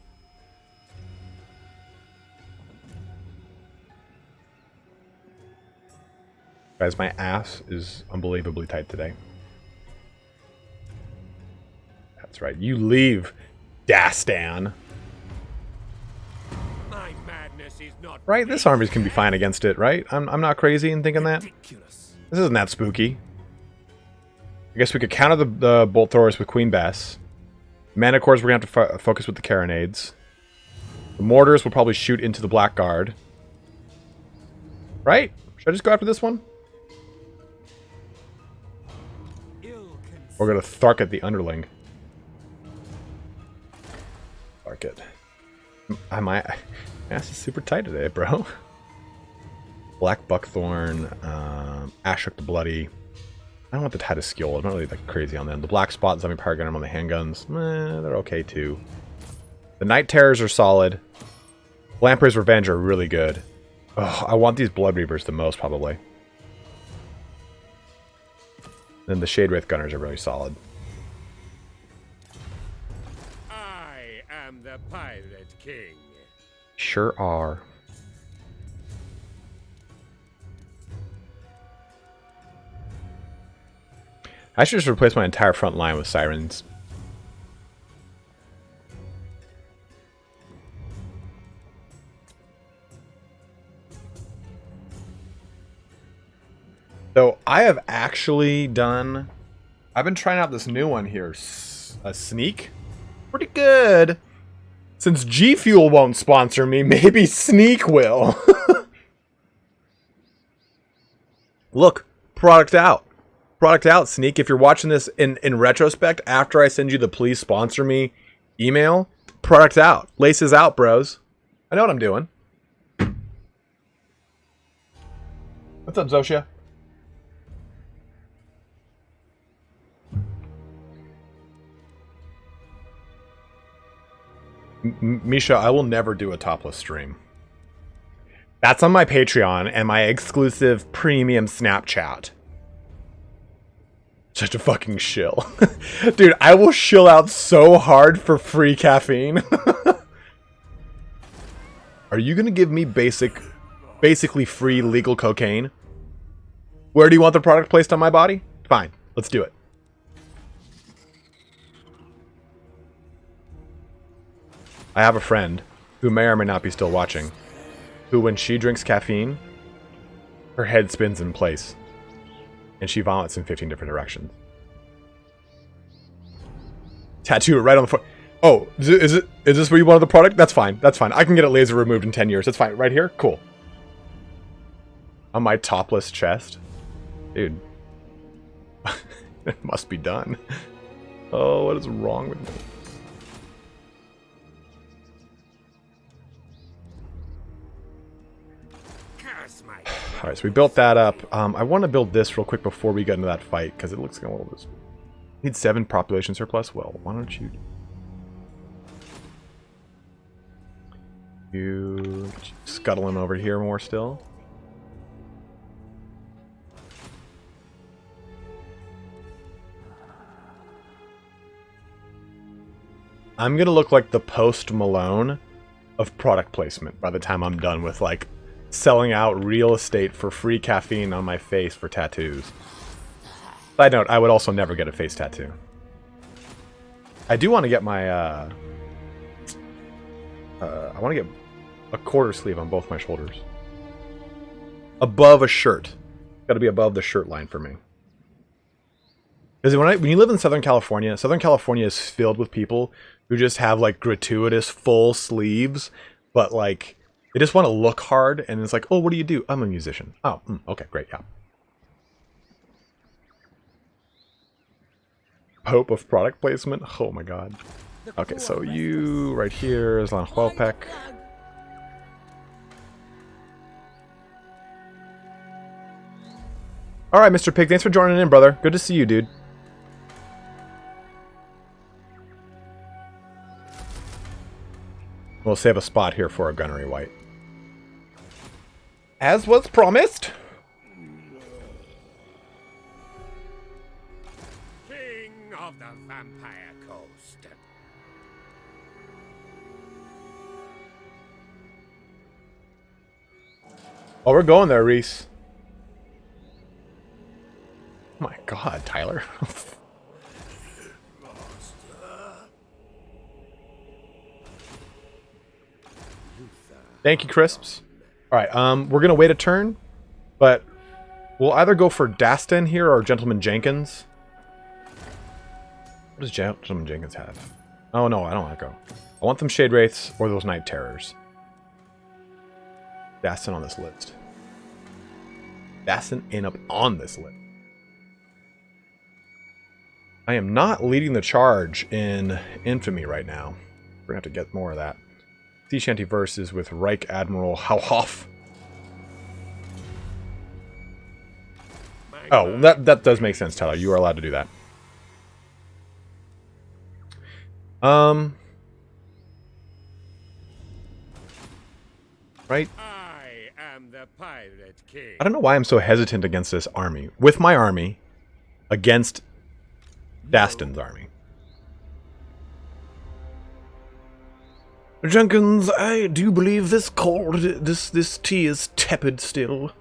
S2: Guys, my ass is unbelievably tight today. That's right. You leave, Dastan.
S1: My madness is not
S2: Right? This army can be fine against it, right? I'm not crazy in thinking that. This isn't that spooky. I guess we could counter the Bolt Throwers with Queen Bess. Manticores we're going to have to focus with the Carronades. The Mortars will probably shoot into the Blackguard. Right? Should I just go after this one? We're going to Tharket the Underling. Tharket. My ass is super tight today, bro. Black Buckthorn, Ashok the Bloody. I don't want the Titus Skill. I'm not really that crazy on them. The Black Spot, Zombie Power Gunner on the handguns. They're okay too. The Night Terrors are solid. Lamprey's Revenge are really good. Oh, I want these Blood Reapers the most, probably. Then the Shade Wraith Gunners are really solid.
S1: I am the Pirate King.
S2: Sure are. I should just replace my entire front line with Sirens. So I have actually done... I've been trying out this new one here. A Sneak. Pretty good. Since G Fuel won't sponsor me, maybe Sneak will. Look, product out. Product out, Sneak. If you're watching this in retrospect, after I send you the please sponsor me email, product out. Laces out, bros. I know what I'm doing. What's up, Zosia? Misha, I will never do a topless stream. That's on my Patreon and my exclusive premium Snapchat. Such a fucking shill. Dude, I will shill out so hard for free caffeine. Are you going to give me basically free legal cocaine? Where do you want the product placed on my body? Fine, let's do it. I have a friend who may or may not be still watching, who when she drinks caffeine, her head spins in place, and she vomits in 15 different directions. Tattoo it right on the front. Oh, is this where you wanted the product? That's fine. That's fine. I can get it laser removed in 10 years. That's fine. Right here? Cool. On my topless chest? Dude. It must be done. Oh, what is wrong with me? Alright, so we built that up. I want to build this real quick before we get into that fight, because it looks like a little bit... Need 7 population surplus? Well, why don't you... You scuttling over here more still. I'm gonna look like the Post Malone of product placement by the time I'm done with like selling out real estate for free caffeine on my face for tattoos. Side note, I would also never get a face tattoo. I do want to get my I want to get a quarter sleeve on both my shoulders. Above a shirt. Got to be above the shirt line for me. Because when you live in Southern California is filled with people who just have like gratuitous full sleeves, but like they just want to look hard, and it's like, oh, what do you do? I'm a musician. Oh, okay, great, yeah. Hope of product placement. Oh my god. Okay, so you right here is on Huelpec. Alright, Mr. Pig, thanks for joining in, brother. Good to see you, dude. We'll save a spot here for a gunnery white. As was promised.
S1: King of the Vampire Coast.
S2: Oh, we're going there, Reese. Oh my god, Tyler. Thank you, Crisps. Alright, we're gonna wait a turn, but we'll either go for Dastan here or Gentleman Jenkins. What does Gentleman Jenkins have? Oh no, I don't want to go. I want them Shade Wraiths or those Night Terrors. Dastan on this list. Dastan ain't up on this list. I am not leading the charge in Infamy right now. We're gonna have to get more of that. Sea Shanty versus with Reich Admiral Hauhoff. Oh, that does make sense, Tyler. You are allowed to do that. Right?
S1: I am the Pirate King.
S2: I don't know why I'm so hesitant against this army. With my army, against Dastan's army. Jenkins, I do believe this cold, this tea is tepid still.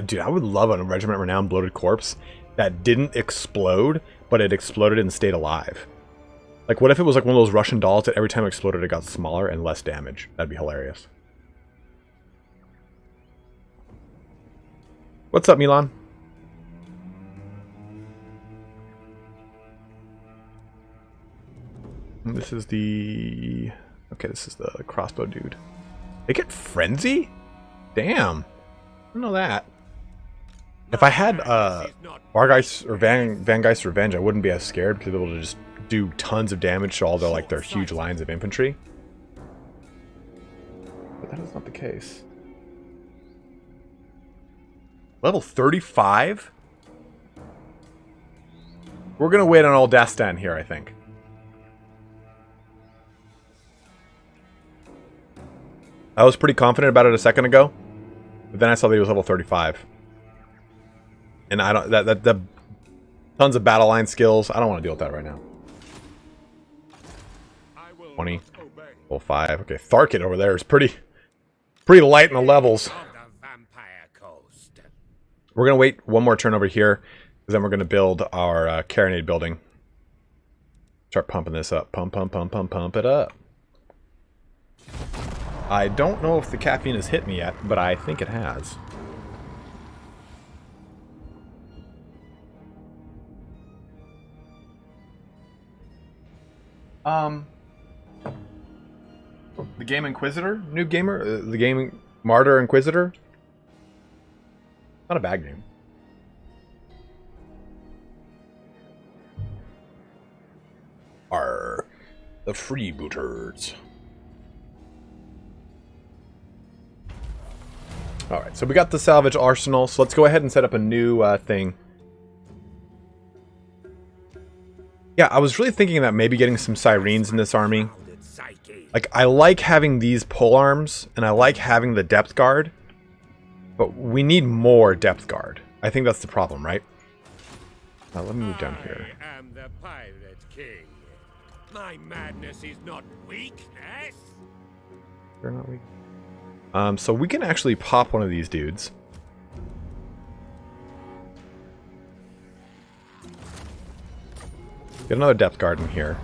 S2: Dude, I would love a Regiment Renowned Bloated Corpse that didn't explode, but it exploded and stayed alive. Like, what if it was like one of those Russian dolls that every time it exploded it got smaller and less damage? That'd be hilarious. What's up, Milan? This is the... Okay, this is the crossbow dude. They get Frenzy? Damn. I don't know that. If I had Vargeist or Vangeist Revenge, I wouldn't be as scared because they'll be able to just do tons of damage to all their like their huge lines of infantry. But that is not the case. Level 35? We're gonna wait on old Dastan here, I think. I was pretty confident about it a second ago, but then I saw that he was level 35. And I don't that Tons of battle line skills. I don't want to deal with that right now.
S1: I will
S2: 20.
S1: not obey.
S2: Level 5. Okay, Tharkit over there is pretty light in the levels.
S1: Of the vampire coast.
S2: We're going to wait one more turn over here, because then we're going to build our carronade building. Start pumping this up. Pump it up. I don't know if the caffeine has hit me yet, but I think it has. The Game Inquisitor? Noob Gamer? The Game Martyr Inquisitor? Not a bad game. Are the freebooters. Alright, so we got the salvage arsenal, so let's go ahead and set up a new thing. Yeah, I was really thinking about maybe getting some sirens in this army. Like, I like having these polearms, and I like having the depth guard, but we need more depth guard. I think that's the problem, right? Now, let me move down here.
S1: I am the pirate king. My madness is not weakness.
S2: They're not weak. So we can actually pop one of these dudes. Get another depth guard in here.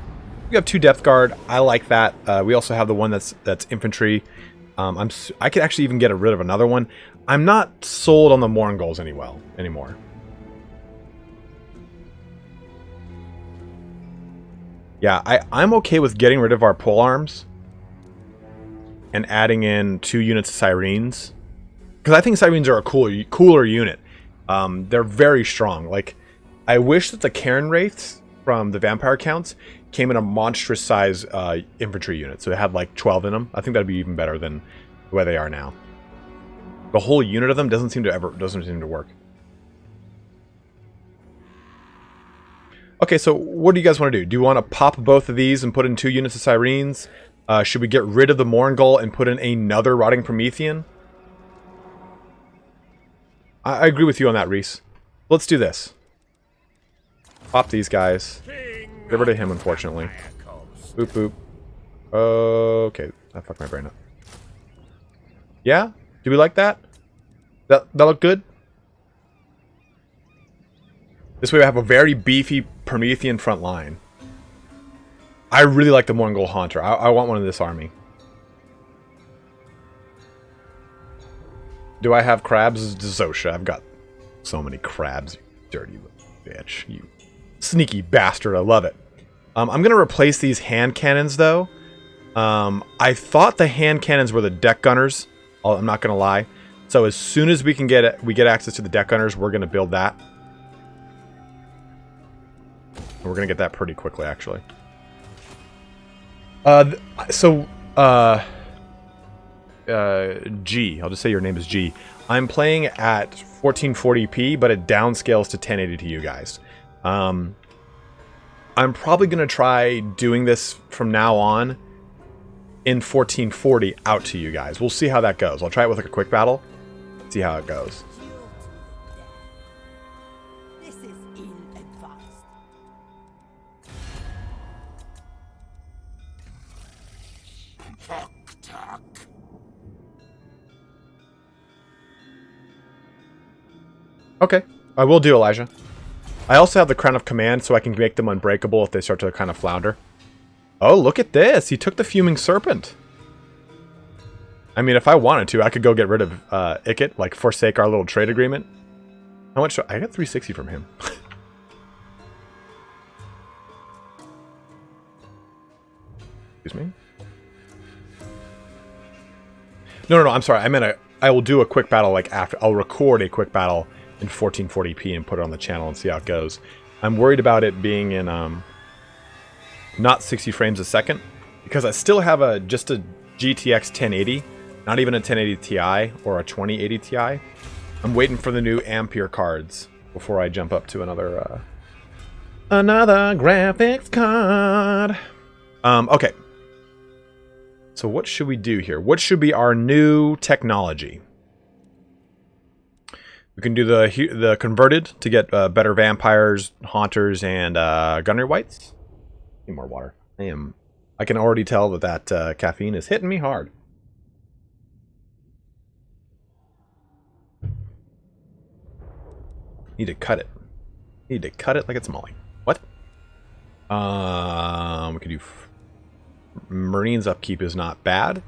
S2: We have 2 depth guard. I like that. We also have the one that's infantry. I could actually even get rid of another one. I'm not sold on the Mournguls anymore. Yeah, I'm okay with getting rid of our polearms and adding in 2 units of sirens, because I think sirens are a cooler unit. They're very strong. Like, I wish that the Cairn Wraiths from the Vampire Counts came in a monstrous size infantry unit, so they had like 12 in them. I think that'd be even better than the way they are now. The whole unit of them doesn't seem to work. Okay, so what do you guys want to do? Do you want to pop both of these and put in 2 units of sirens? Should we get rid of the Mourngul and put in another Rotting Promethean? I agree with you on that, Reese. Let's do this. Pop these guys. Get rid of him, unfortunately. Boop, boop. Okay, I fucked my brain up. Yeah? Do we like that? That look good? This way we have a very beefy Promethean front line. I really like the Mourngul Haunter. I want one in this army. Do I have crabs? Zosha, I've got so many crabs. You dirty little bitch. You sneaky bastard. I love it. I'm going to replace these hand cannons, though. I thought the hand cannons were the deck gunners. I'm not going to lie. So as soon as we get access to the deck gunners, we're going to build that. And we're going to get that pretty quickly, actually. G. I'll just say your name is G. I'm playing at 1440p, but it downscales to 1080 to you guys. I'm probably going to try doing this from now on in 1440 out to you guys. We'll see how that goes. I'll try it with like a quick battle. See how it goes.
S3: This is ill-advised.
S2: Okay, I will do, Elijah. I also have the Crown of Command, so I can make them unbreakable if they start to kind of flounder. Oh, look at this! He took the Fuming Serpent! I mean, if I wanted to, I could go get rid of Ikit, like forsake our little trade agreement. How much? I got 360 from him. Excuse me? No, I'm sorry. I meant I will do a quick battle like after. I'll record a quick battle in 1440p and put it on the channel and see how it goes. I'm worried about it being in not 60 frames a second, because I still have just a GTX 1080, not even a 1080 Ti or a 2080 Ti. I'm waiting for the new Ampere cards before I jump up to another graphics card. Okay. So what should we do here? What should be our new technology? We can do the converted to get better vampires, haunters, and gunnery whites. Need more water. I can already tell that caffeine is hitting me hard. Need to cut it. Need to cut it like it's Molly. What? We can do Marines upkeep is not bad.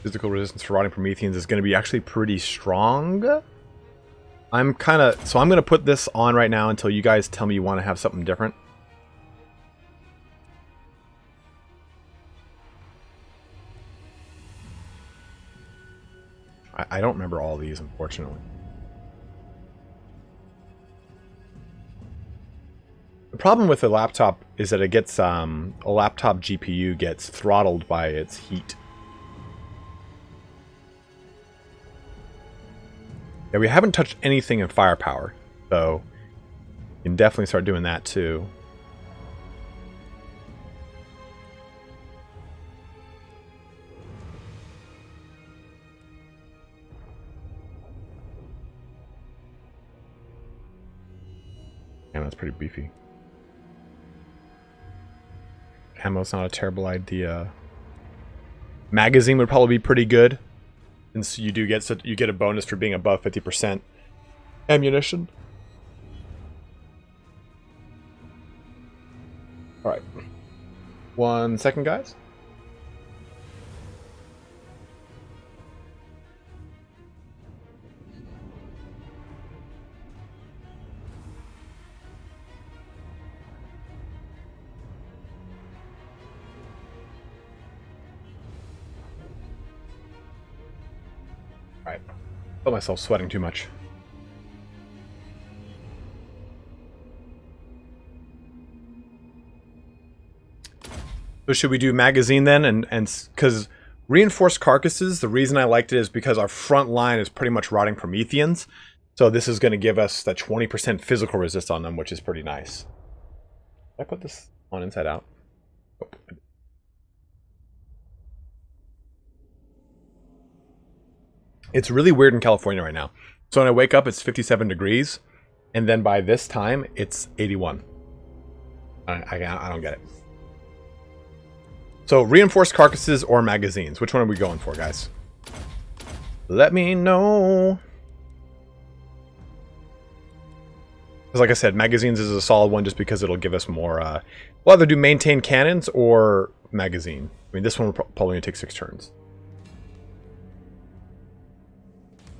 S2: Physical resistance for rotting Prometheans is going to be actually pretty strong. I'm going to put this on right now until you guys tell me you want to have something different. I don't remember all these, unfortunately. The problem with a laptop is that it gets a laptop GPU gets throttled by its heat. Yeah, we haven't touched anything in firepower, so you can definitely start doing that too. Yeah, that's pretty beefy. Ammo's not a terrible idea. Magazine would probably be pretty good, since you do get a bonus for being above 50% ammunition. All right, 1 second, guys. Alright. I feel myself sweating too much. So should we do magazine then? And because reinforced carcasses, the reason I liked it is because our front line is pretty much rotting Prometheans. So this is going to give us that 20% physical resist on them, which is pretty nice. Did I put this on inside out? Oh. It's really weird in California right now. So when I wake up, it's 57 degrees. And then by this time, it's 81. I don't get it. So reinforced carcasses or magazines. Which one are we going for, guys? Let me know. Because like I said, magazines is a solid one just because it'll give us more... we'll either do maintain cannons or magazine. I mean, this one will probably only take 6 turns.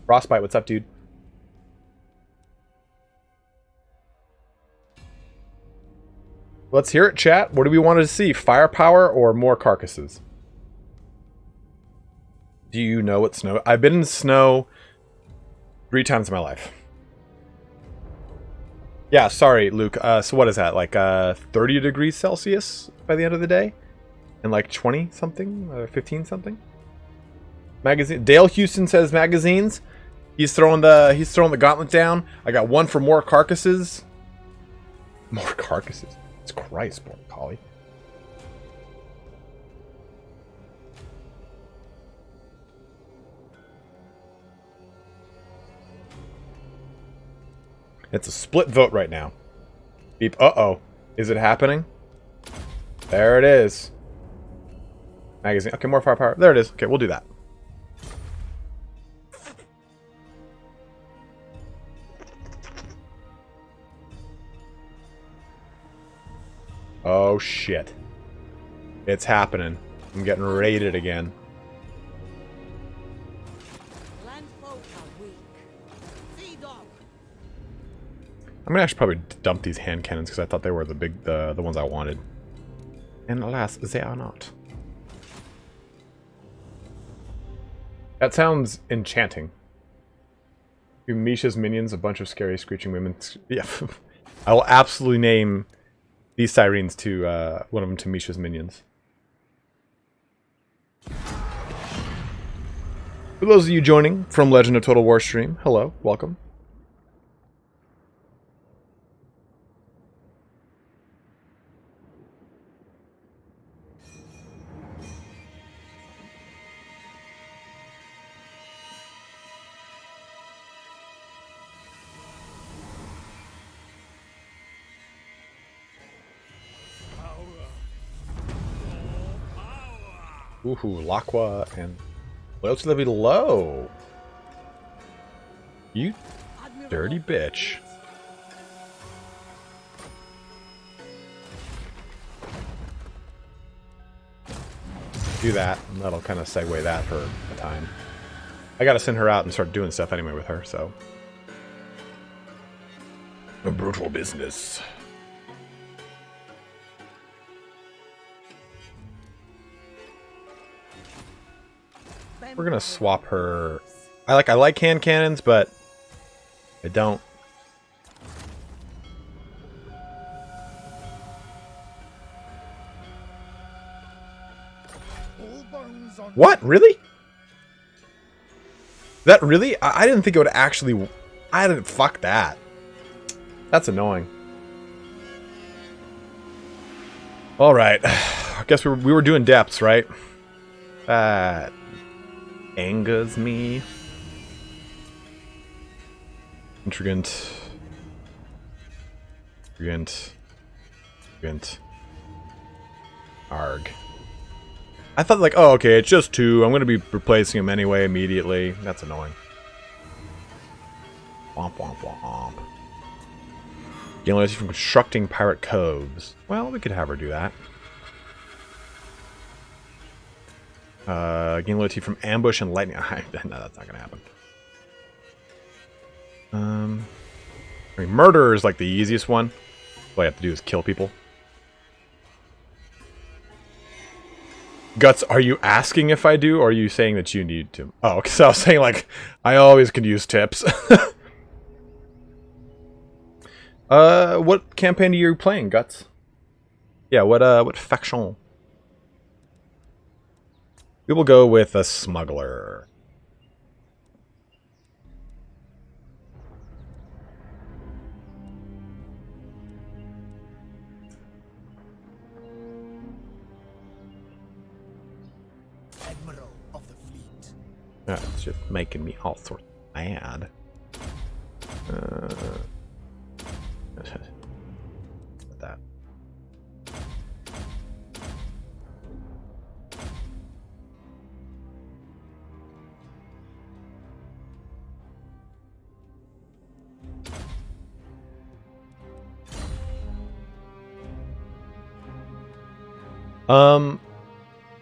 S2: Frostbite, what's up, dude? Let's hear it, chat. What do we want to see? Firepower or more carcasses? Do you know what snow... I've been in snow 3 times in my life. Yeah, sorry, Luke. So what is that? Like 30 degrees Celsius by the end of the day? And like 20 something? 15 something? Magazine. Dale Houston says magazines. He's throwing the gauntlet down. I got 1 for more carcasses. More carcasses. It's Christ, boy, Collie. It's a split vote right now. Beep. Uh-oh. Is it happening? There it is. Magazine. Okay, more firepower. There it is. Okay, we'll do that. Oh shit. It's happening. I'm getting raided again. I'm gonna actually probably dump these hand cannons because I thought they were the ones I wanted. And alas, they are not. That sounds enchanting. Give Misha's minions a bunch of scary screeching women. Yeah. I will absolutely name these sirens to one of them to Misha's minions. For those of you joining from Legend of Total War stream, hello, welcome. Ooh, Laqua and loyalty level low. You dirty bitch. Do that, and that'll kind of segue that for a time. I gotta send her out and start doing stuff anyway with her, so. A brutal business. We're gonna swap her. I like hand cannons, but I don't. What? Really? That really? I didn't think it would actually. I didn't. Fuck that. That's annoying. All right. I guess we were doing depths, right? That angers me. Intrigant. Arg. I thought like, oh, okay, it's just 2. I'm going to be replacing him anyway immediately. That's annoying. Womp, womp, womp. Gain loyalty from constructing pirate coves. Well, we could have her do that. Gain loyalty from ambush and lightning. No, that's not going to happen. I mean, murder is like the easiest one. All I have to do is kill people. Guts, are you asking if I do, or are you saying that you need to? Oh, because I was saying, like, I always could use tips. What campaign are you playing, Guts? Yeah, what faction? We will go with a smuggler. Yeah, it's just making me all sorts mad. That.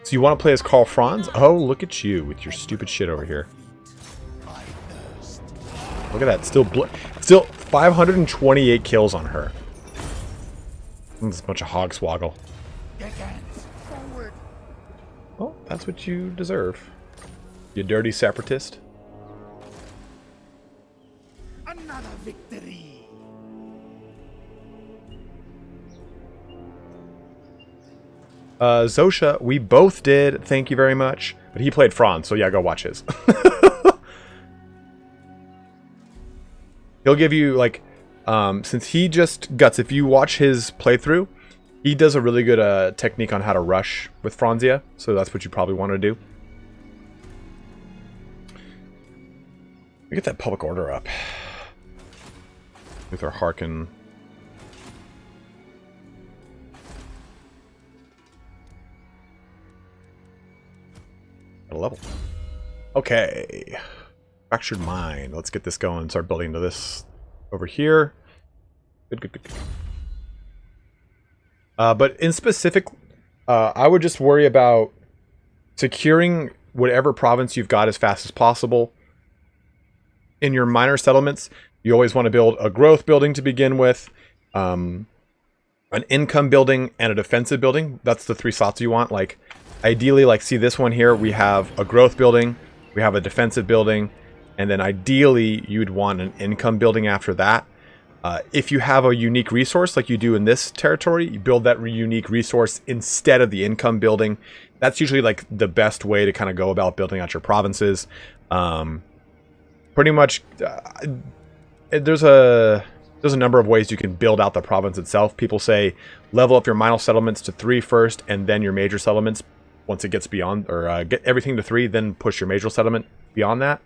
S2: So you want to play as Karl Franz? Oh, look at you with your stupid shit over here. Look at that. Still 528 kills on her. It's a bunch of hogswoggle. Well, that's what you deserve. You dirty separatist.
S3: Another victory.
S2: Zosha, we both did. Thank you very much. But he played Franz, so yeah, go watch his. He'll give you, like, since he just guts, if you watch his playthrough, he does a really good technique on how to rush with Franzia, so that's what you probably want to do. Get that public order up. With our Harkon. At a level. Okay. Fractured mind. Let's get this going. Start building into this over here. Good. But in specific, I would just worry about securing whatever province you've got as fast as possible. In your minor settlements, you always want to build a growth building to begin with, an income building, and a defensive building. That's the 3 slots you want. Like, ideally, like, see this one here, we have a growth building, we have a defensive building, and then ideally, you'd want an income building after that. If you have a unique resource, like you do in this territory, you build that unique resource instead of the income building. That's usually, like, the best way to kind of go about building out your provinces. Pretty much, there's a number of ways you can build out the province itself. People say level up your minor settlements to 3 first, and then your major settlements once it gets beyond, or get everything to 3, then push your major settlement beyond that.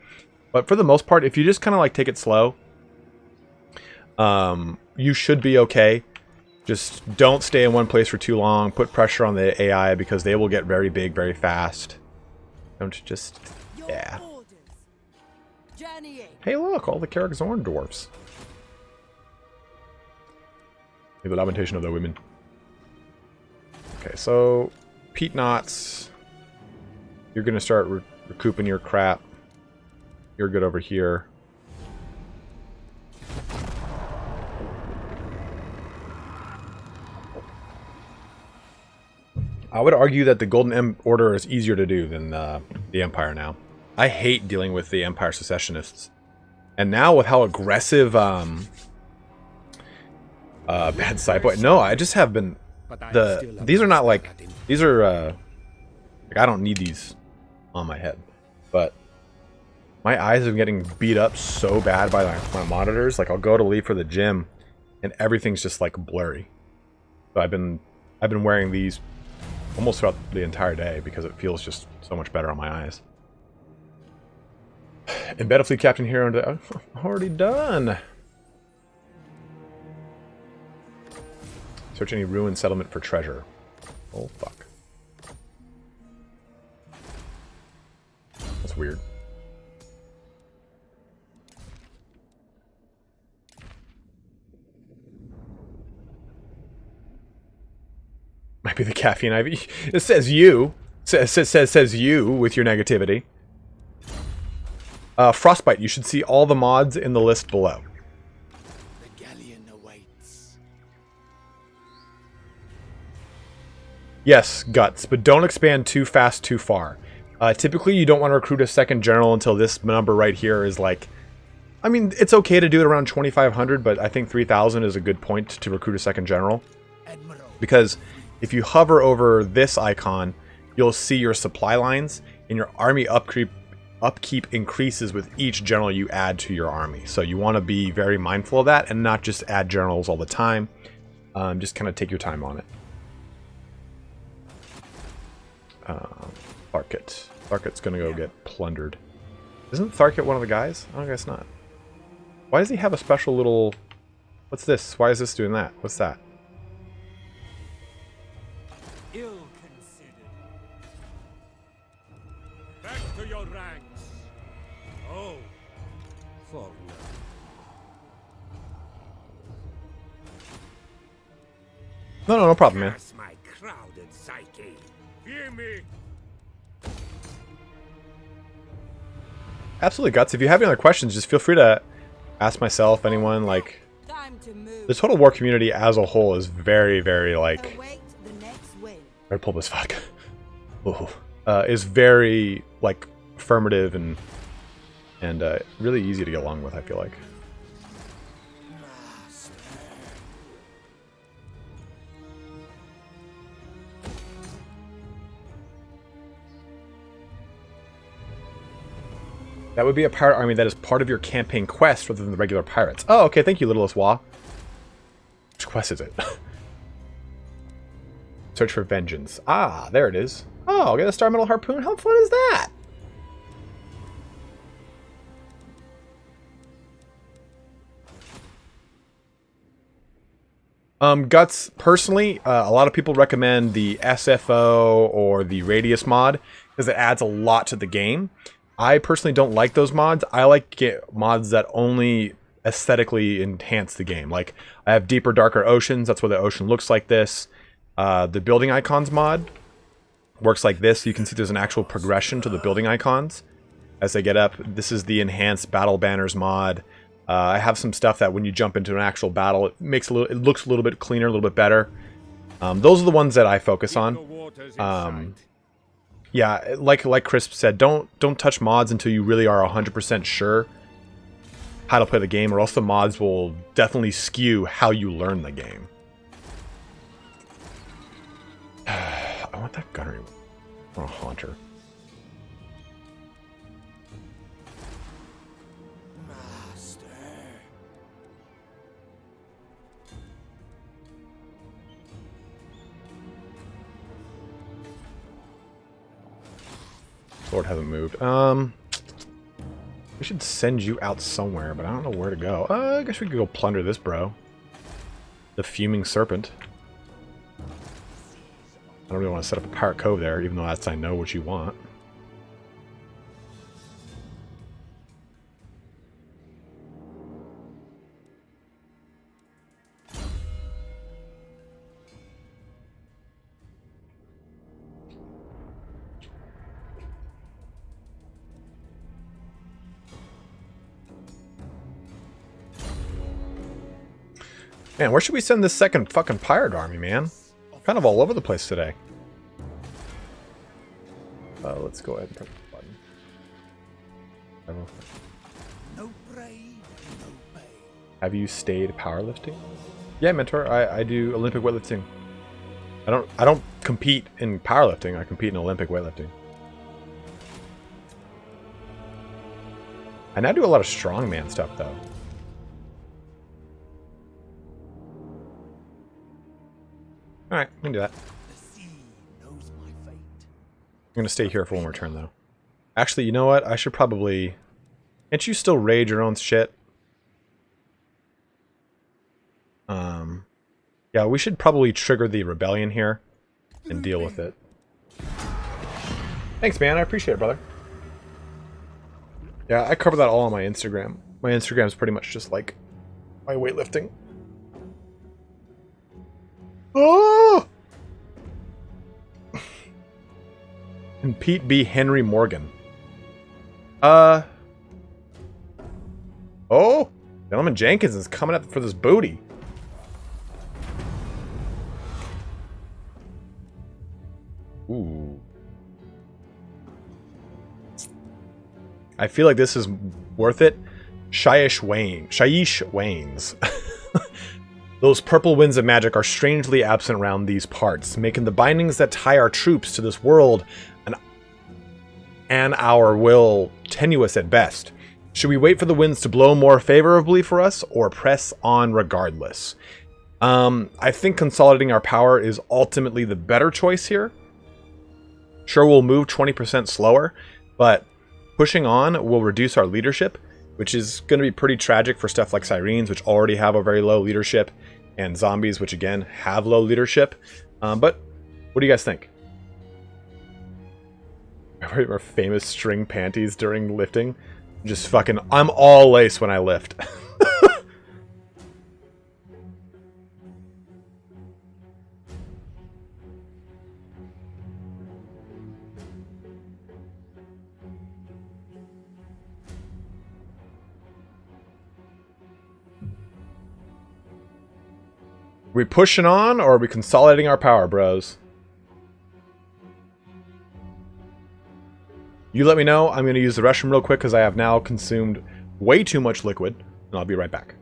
S2: But for the most part, if you just kind of like take it slow, you should be okay. Just don't stay in one place for too long. Put pressure on the AI because they will get very big very fast. Don't just... yeah. Hey look, all the Karakazorn dwarfs. The lamentation of the women. Okay, so... Pete Knots. You're gonna start recouping your crap. You're good over here. I would argue that the Golden Order is easier to do than the Empire now. I hate dealing with the Empire secessionists. And now with how aggressive bad sideboy. No, I just have been these are not like these are like I don't need these on my head. But my eyes have been getting beat up so bad by my monitors. Like I'll go to leave for the gym and everything's just like blurry. So I've been wearing these almost throughout the entire day because it feels just so much better on my eyes. And Battlefleet Captain Hero already done. Search any ruined settlement for treasure. Oh fuck. That's weird. Might be the caffeine IV. It says you. Says you with your negativity. Frostbite. You should see all the mods in the list below.
S3: The galleon awaits.
S2: Yes, Guts, but don't expand too fast too far. Typically, you don't want to recruit a second general until this number right here is like... I mean, it's okay to do it around 2,500, but I think 3,000 is a good point to recruit a second general. Because if you hover over this icon, you'll see your supply lines, and your army upkeep increases with each general you add to your army. So you want to be very mindful of that and not just add generals all the time. Just kind of take your time on it. Tharkit. Tharkit's going to go get plundered. Isn't Tharkit one of the guys? I guess not. Why does he have a special little... What's this? Why is this doing that? What's that?
S1: Ill considered. Back to your ranks. Oh, for now.
S2: No problem, man.
S1: Curse my crowded psyche. Hear me.
S2: Absolutely, Guts. If you have any other questions, just feel free to ask myself, anyone. Like, the Total War community as a whole is very, very, like... Red Pulpus vodka. Is very, like, affirmative and really easy to get along with, I feel like. That would be a pirate army that is part of your campaign quest rather than the regular pirates. Oh, okay, thank you, Littlest Wah. Which quest is it? Search for vengeance. Ah, there it is. Oh, get a Star Metal Harpoon? How fun is that? Guts, personally, a lot of people recommend the SFO or the Radius mod because it adds a lot to the game. I personally don't like those mods. I like mods that only aesthetically enhance the game. Like, I have Deeper, Darker Oceans. That's where the ocean looks like this. The Building Icons mod works like this. You can see there's an actual progression to the building icons as they get up. This is the Enhanced Battle Banners mod. I have some stuff that when you jump into an actual battle, it looks a little bit cleaner, a little bit better. Those are the ones that I focus on. Yeah, like Crisp said, don't touch mods until you really are 100% sure how to play the game, or else the mods will definitely skew how you learn the game. I want that gunnery. I want a Haunter. Sword hasn't moved. We should send you out somewhere, but I don't know where to go. I guess we could go plunder this bro. The Fuming Serpent. I don't really want to set up a Pirate Cove there, even though that's I know what you want. Man, where should we send this second fucking pirate army, man? Kind of all over the place today. Let's go ahead and press the button.
S3: No brave, no pay.
S2: Have you stayed powerlifting? Yeah, mentor. I do Olympic weightlifting. I don't compete in powerlifting. I compete in Olympic weightlifting. I now do a lot of strongman stuff though. Alright, we can do that.
S3: The sea knows my fate.
S2: I'm going to stay here for one more turn, though. Actually, you know what? I should probably... Can't you still raid your own shit? Yeah, we should probably trigger the rebellion here and deal with it. Thanks, man. I appreciate it, brother. Yeah, I cover that all on my Instagram. My Instagram is pretty much just like my weightlifting. Oh! And Pete B. Henry Morgan. Oh! Gentleman Jenkins is coming up for this booty. Ooh. I feel like this is worth it. Shyish Wains. Those purple winds of magic are strangely absent around these parts, making the bindings that tie our troops to this world and our will tenuous at best. Should we wait for the winds to blow more favorably for us, or press on regardless? I think consolidating our power is ultimately the better choice here. Sure, we'll move 20% slower, but pushing on will reduce our leadership, which is going to be pretty tragic for stuff like Sirens, which already have a very low leadership, and Zombies, which again have low leadership. But what do you guys think? Our famous string panties during lifting. Just fucking, I'm all lace when I lift. We pushing on, or are we consolidating our power, bros? You let me know. I'm going to use the restroom real quick because I have now consumed way too much liquid, and I'll be right back.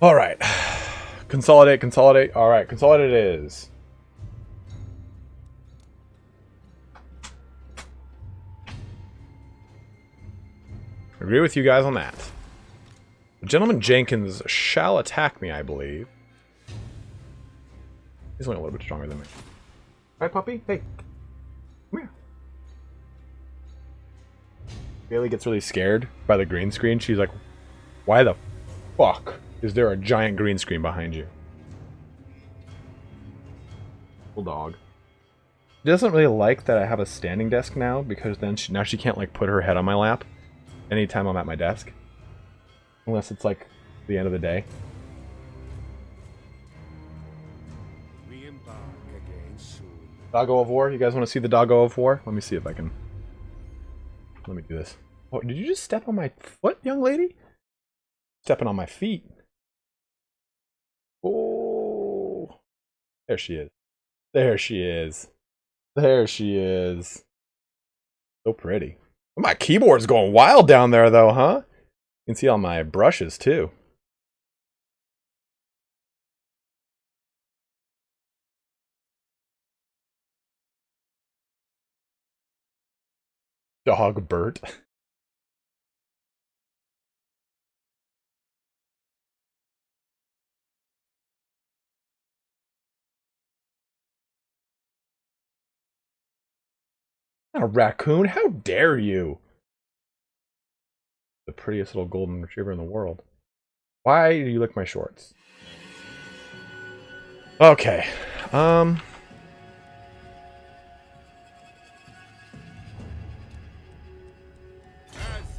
S2: All right. Consolidate, consolidate. All right, consolidate it is. Agree with you guys on that. Gentleman Jenkins shall attack me, I believe. He's only a little bit stronger than me. Right, puppy? Hey. Come here. Bailey gets really scared by the green screen. She's like, why the fuck is there a giant green screen behind you? Little dog. She doesn't really like that I have a standing desk now, because then now she can't like put her head on my lap anytime I'm at my desk. Unless it's like the end of the day.
S1: We embark again soon.
S2: Doggo of War? You guys want to see the Doggo of War? Let me see if I can. Let me do this. Oh, did you just step on my foot, young lady? Stepping on my feet. Oh. There she is. There she is. There she is. So pretty. My keyboard's going wild down there, though, huh? You can see all my brushes, too. Dog Bert. A raccoon? How dare you? The prettiest little golden retriever in the world. Why do you lick my shorts? Okay. As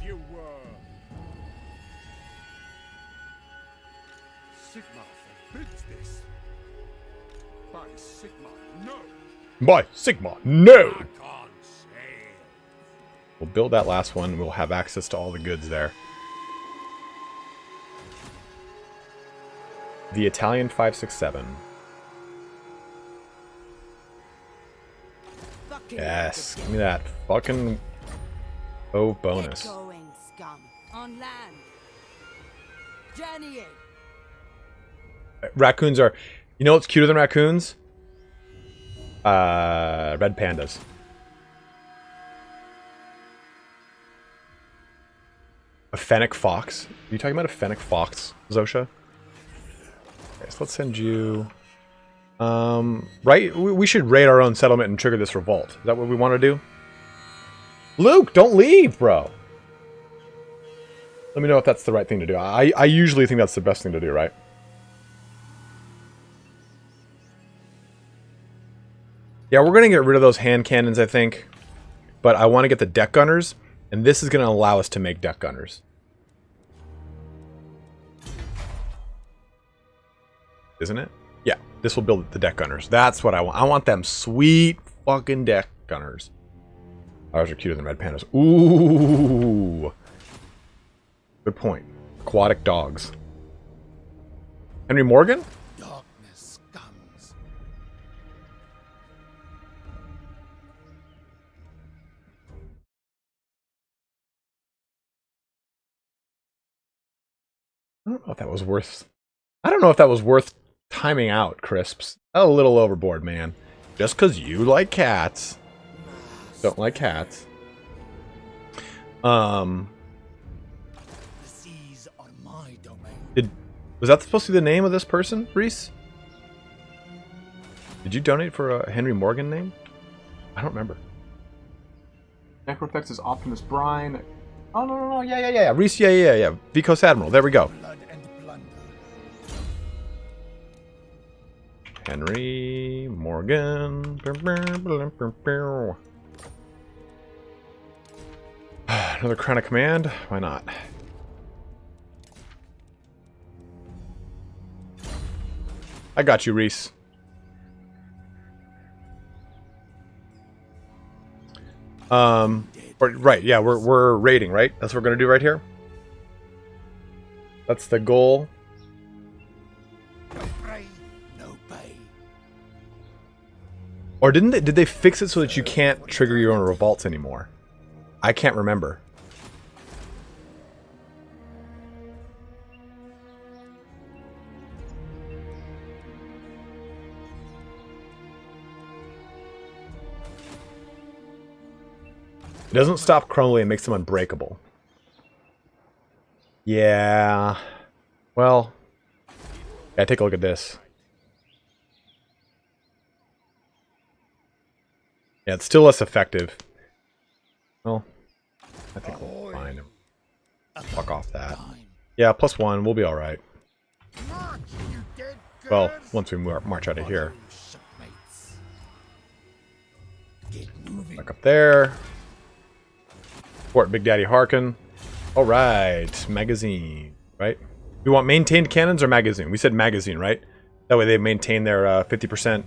S1: you were. Sigma forbids this. By Sigma, no.
S2: By Sigma, no!
S1: Consolidation.
S2: We'll build that last one. We'll have access to all the goods there. The Italian 567. Yes, give me that fucking bonus.
S4: Get going, scum. On land. Journeying.
S2: Raccoons are... You know what's cuter than raccoons? Red pandas. A fennec fox. Are you talking about a fennec fox, Zosha? Okay, so let's send you... right? We should raid our own settlement and trigger this revolt. Is that what we want to do? Luke, don't leave, bro! Let me know if that's the right thing to do. I usually think that's the best thing to do, right? Yeah, we're going to get rid of those hand cannons, I think. But I want to get the deck gunners. And this is going to allow us to make deck gunners. Isn't it? Yeah, this will build the deck gunners. That's what I want. I want them sweet fucking deck gunners. Ours are cuter than red pandas. Ooh. Good point. Aquatic dogs. Henry Morgan?
S3: Darkness comes.
S2: I don't know if that was worth... I don't know if that was worth timing out, Crisps. A little overboard, man. Just because you like cats. Don't like cats.
S3: The seas are my domain.
S2: Was that supposed to be the name of this person, Reese? Did you donate for a Henry Morgan name? I don't remember. Necroplex is Optimus Brine. Oh, no. Yeah. Reese, yeah. Vicos Admiral. There we go.
S3: Blood and plunder.
S2: Henry Morgan. Another Crown of Command? Why not? I got you, Reese. Right, yeah, we're raiding, right? That's what we're gonna do right here. That's the goal.
S3: No prey, no pay.
S2: Or did they fix it so that you can't trigger your own revolts anymore? I can't remember. It doesn't stop crumbling, it makes them unbreakable. Yeah. Well, yeah, take a look at this. Yeah, it's still less effective. Well, I think we'll find him. Fuck off that. Yeah, +1. We'll be alright.
S3: March, you dead
S2: Well,
S3: curs.
S2: once we march out of here.
S3: Shipmates. Get moving.
S2: Back up there. Fort Big Daddy Harkon. Alright. Magazine. Right? We want maintained cannons or magazine? We said magazine, right? That way they maintain their 50%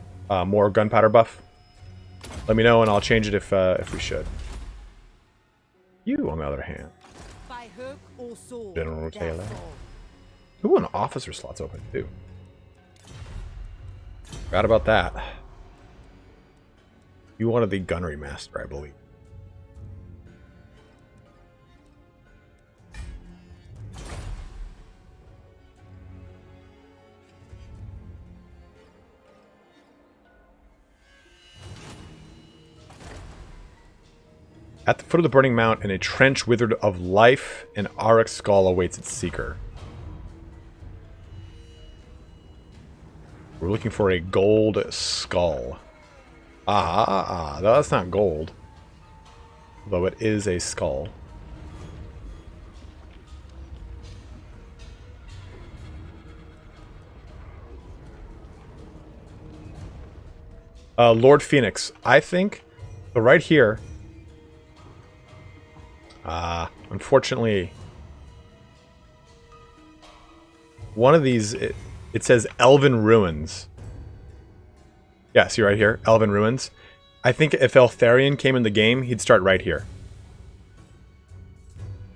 S2: more gunpowder buff. Let me know and I'll change it if we should. You, on the other hand.
S4: By hook or sword.
S2: General Taylor.
S4: therefore.
S2: Ooh, an officer slot's open too. Forgot about that. You wanted the gunnery master, I believe. At the foot of the burning mount, in a trench withered of life, an Auric skull awaits its seeker. We're looking for a gold skull. No, that's not gold. Though it is a skull. Lord Phoenix. I think, so right here. Unfortunately, one of these, it says Elven Ruins. Yeah, see right here, Elven Ruins. I think if Eltharion came in the game, he'd start right here.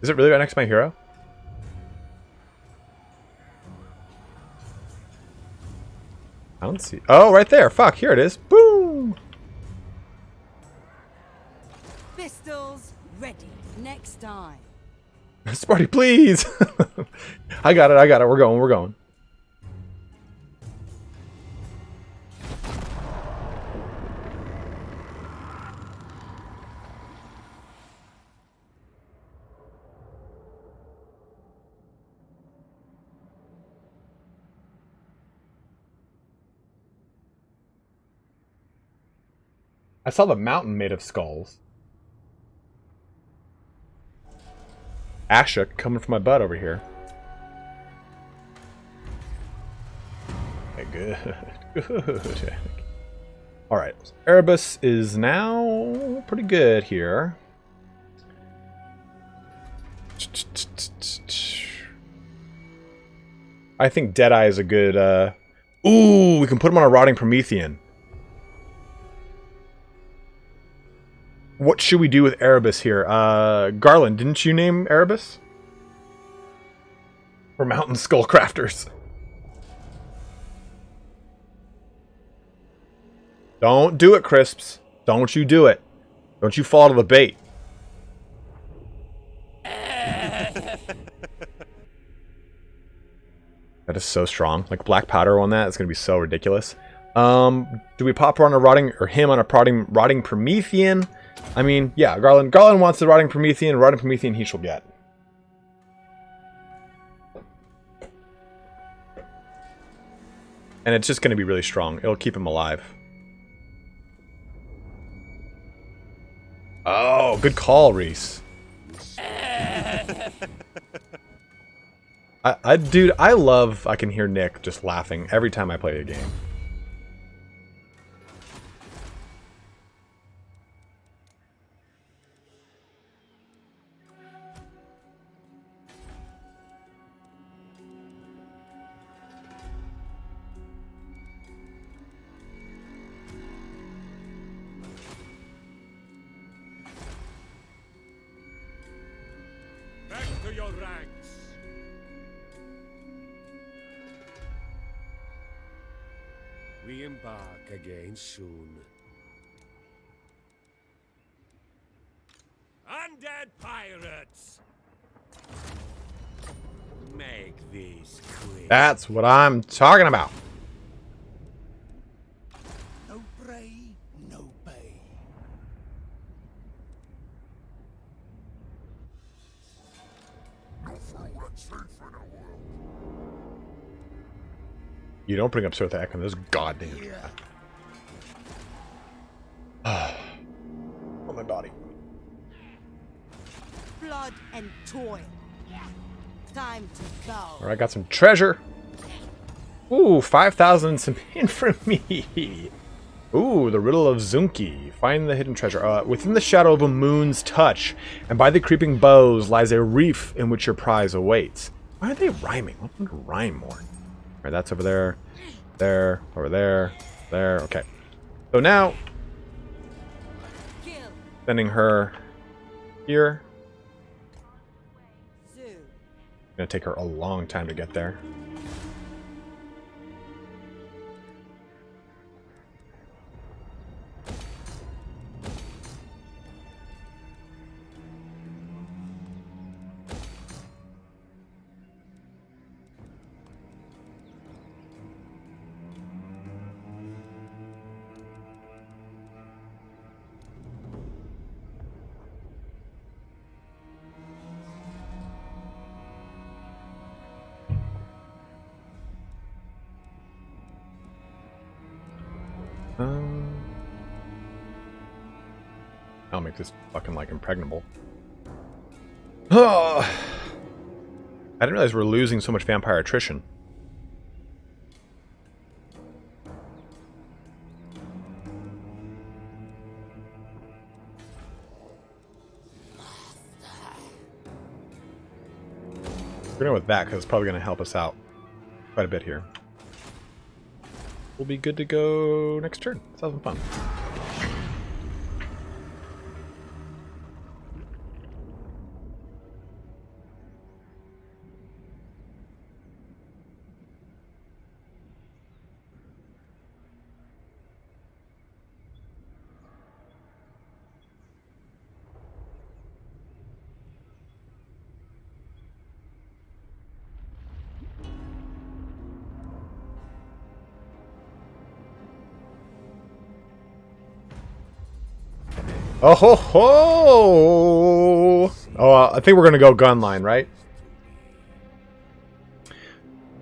S2: Is it really right next to my hero? I don't see. Oh, right there. Fuck, here it is. Boom!
S4: Pistols ready. Next time.
S2: Sparty, please! I got it. We're going. I saw the mountain made of skulls. Asha coming from my butt over here. Okay, good. Alright, Erebus is now pretty good here. I think Deadeye is a good... Ooh, we can put him on a Rotting Promethean. What should we do with Erebus here? Garland, didn't you name Erebus? For Mountain Skull Crafters. Don't do it, Crisps. Don't you do it. Don't you fall to the bait. That is so strong. Like black powder on that is going to be so ridiculous. Do we pop her on a rotting, or him on a rotting Promethean? I mean, yeah, Garland wants the rotting Promethean he shall get. And it's just going to be really strong. It'll keep him alive. Oh, good call, Reese. Dude, I can hear Nick just laughing every time I play a game.
S1: Back to your ranks. We embark again soon. Undead pirates! Make this quick.
S2: That's what I'm talking about.
S3: No bray, no bay.
S2: You don't bring up Sir Thak on this goddamn. Oh, my body.
S4: Blood and toil. Time to go.
S2: All right, got some treasure. Ooh, 5,000 some infamy. Ooh, the riddle of Zunki. Find the hidden treasure. Within the shadow of a moon's touch, and by the creeping boughs lies a reef in which your prize awaits. Why are they rhyming? I want them to rhyme more. All right, that's over there, there, over there, there. Okay. So now, sending her here. Gonna take her a long time to get there. I'll make this fucking like impregnable. Oh, I didn't realize we're losing so much vampire attrition. We're going with that because it's probably going to help us out quite a bit here. We'll be good to go next turn. Let's have some fun. Oh ho ho! Oh, I think we're gonna go gun line, right?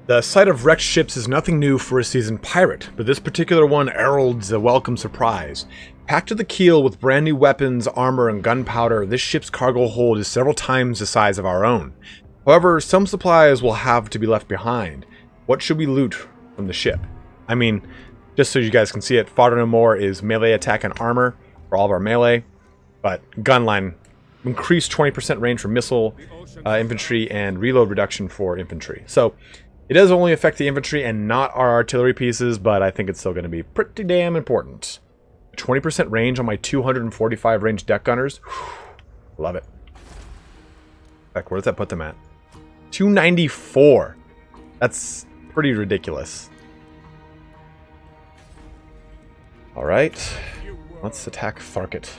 S2: The sight of wrecked ships is nothing new for a seasoned pirate, but this particular one heralds a welcome surprise. Packed to the keel with brand new weapons, armor, and gunpowder, this ship's cargo hold is several times the size of our own. However, some supplies will have to be left behind. What should we loot from the ship? I mean, just so you guys can see it, Fodder No More is melee attack and armor for all of our melee, but gunline, increased 20% range for missile infantry and reload reduction for infantry. So it does only affect the infantry and not our artillery pieces, but I think it's still going to be pretty damn important. 20% range on my 245 range deck gunners. Love it. Heck, where does that put them at? 294. That's pretty ridiculous. All right, let's attack Tharket.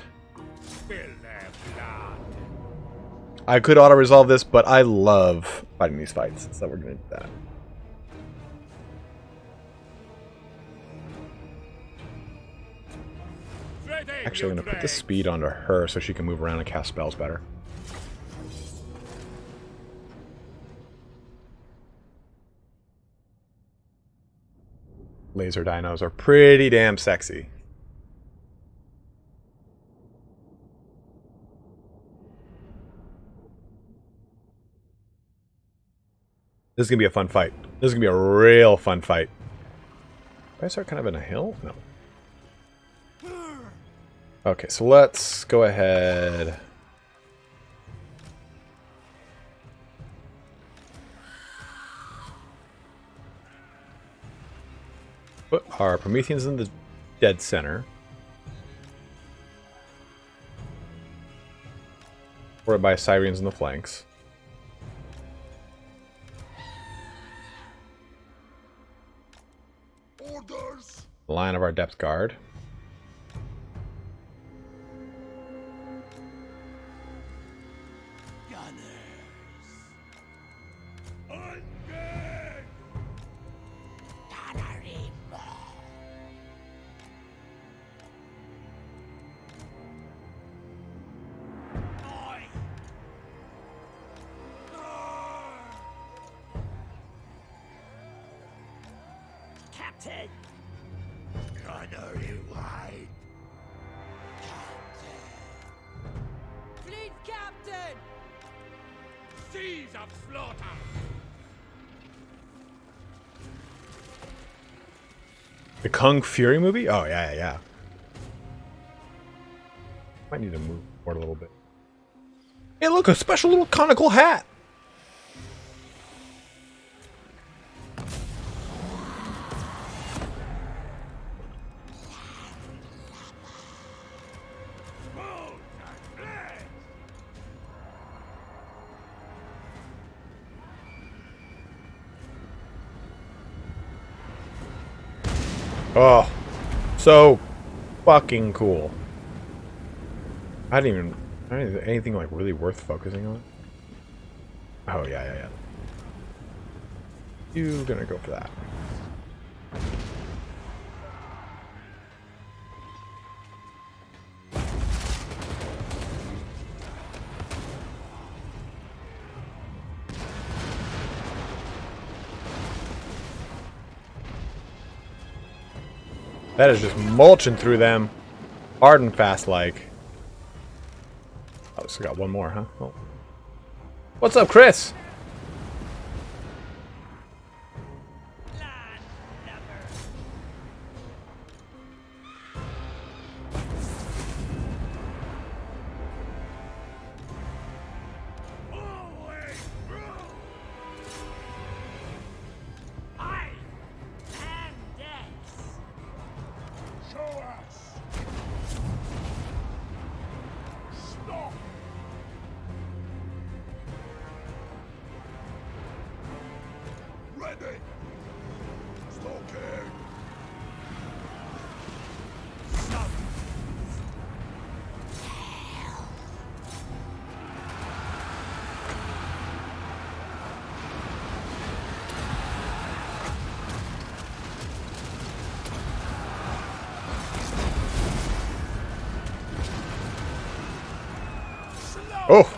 S2: I could auto-resolve this, but I love fighting these fights, so we're going to do that. Actually, I'm going to put the speed onto her so she can move around and cast spells better. Laser dinos are pretty damn sexy. This is going to be a fun fight. This is going to be a real fun fight. Did I start kind of in a hill? No. Okay, so let's go ahead. Put our Prometheans in the dead center. Supported by Syrians in the flanks. The line of our depth guard.
S3: Captain. Honor you wide. Captain.
S4: Fleet captain!
S1: Seas of slaughter!
S2: The Kung Fury movie? Oh, yeah, yeah. Might need to move forward a little bit. Hey, look, a special little conical hat! Oh, so fucking cool. I didn't even anything like really worth focusing on. Oh yeah, yeah, yeah. You're gonna go for that. That is just mulching through them. Hard and fast like. Oh, so got one more, huh? Oh. What's up, Chris? Oh,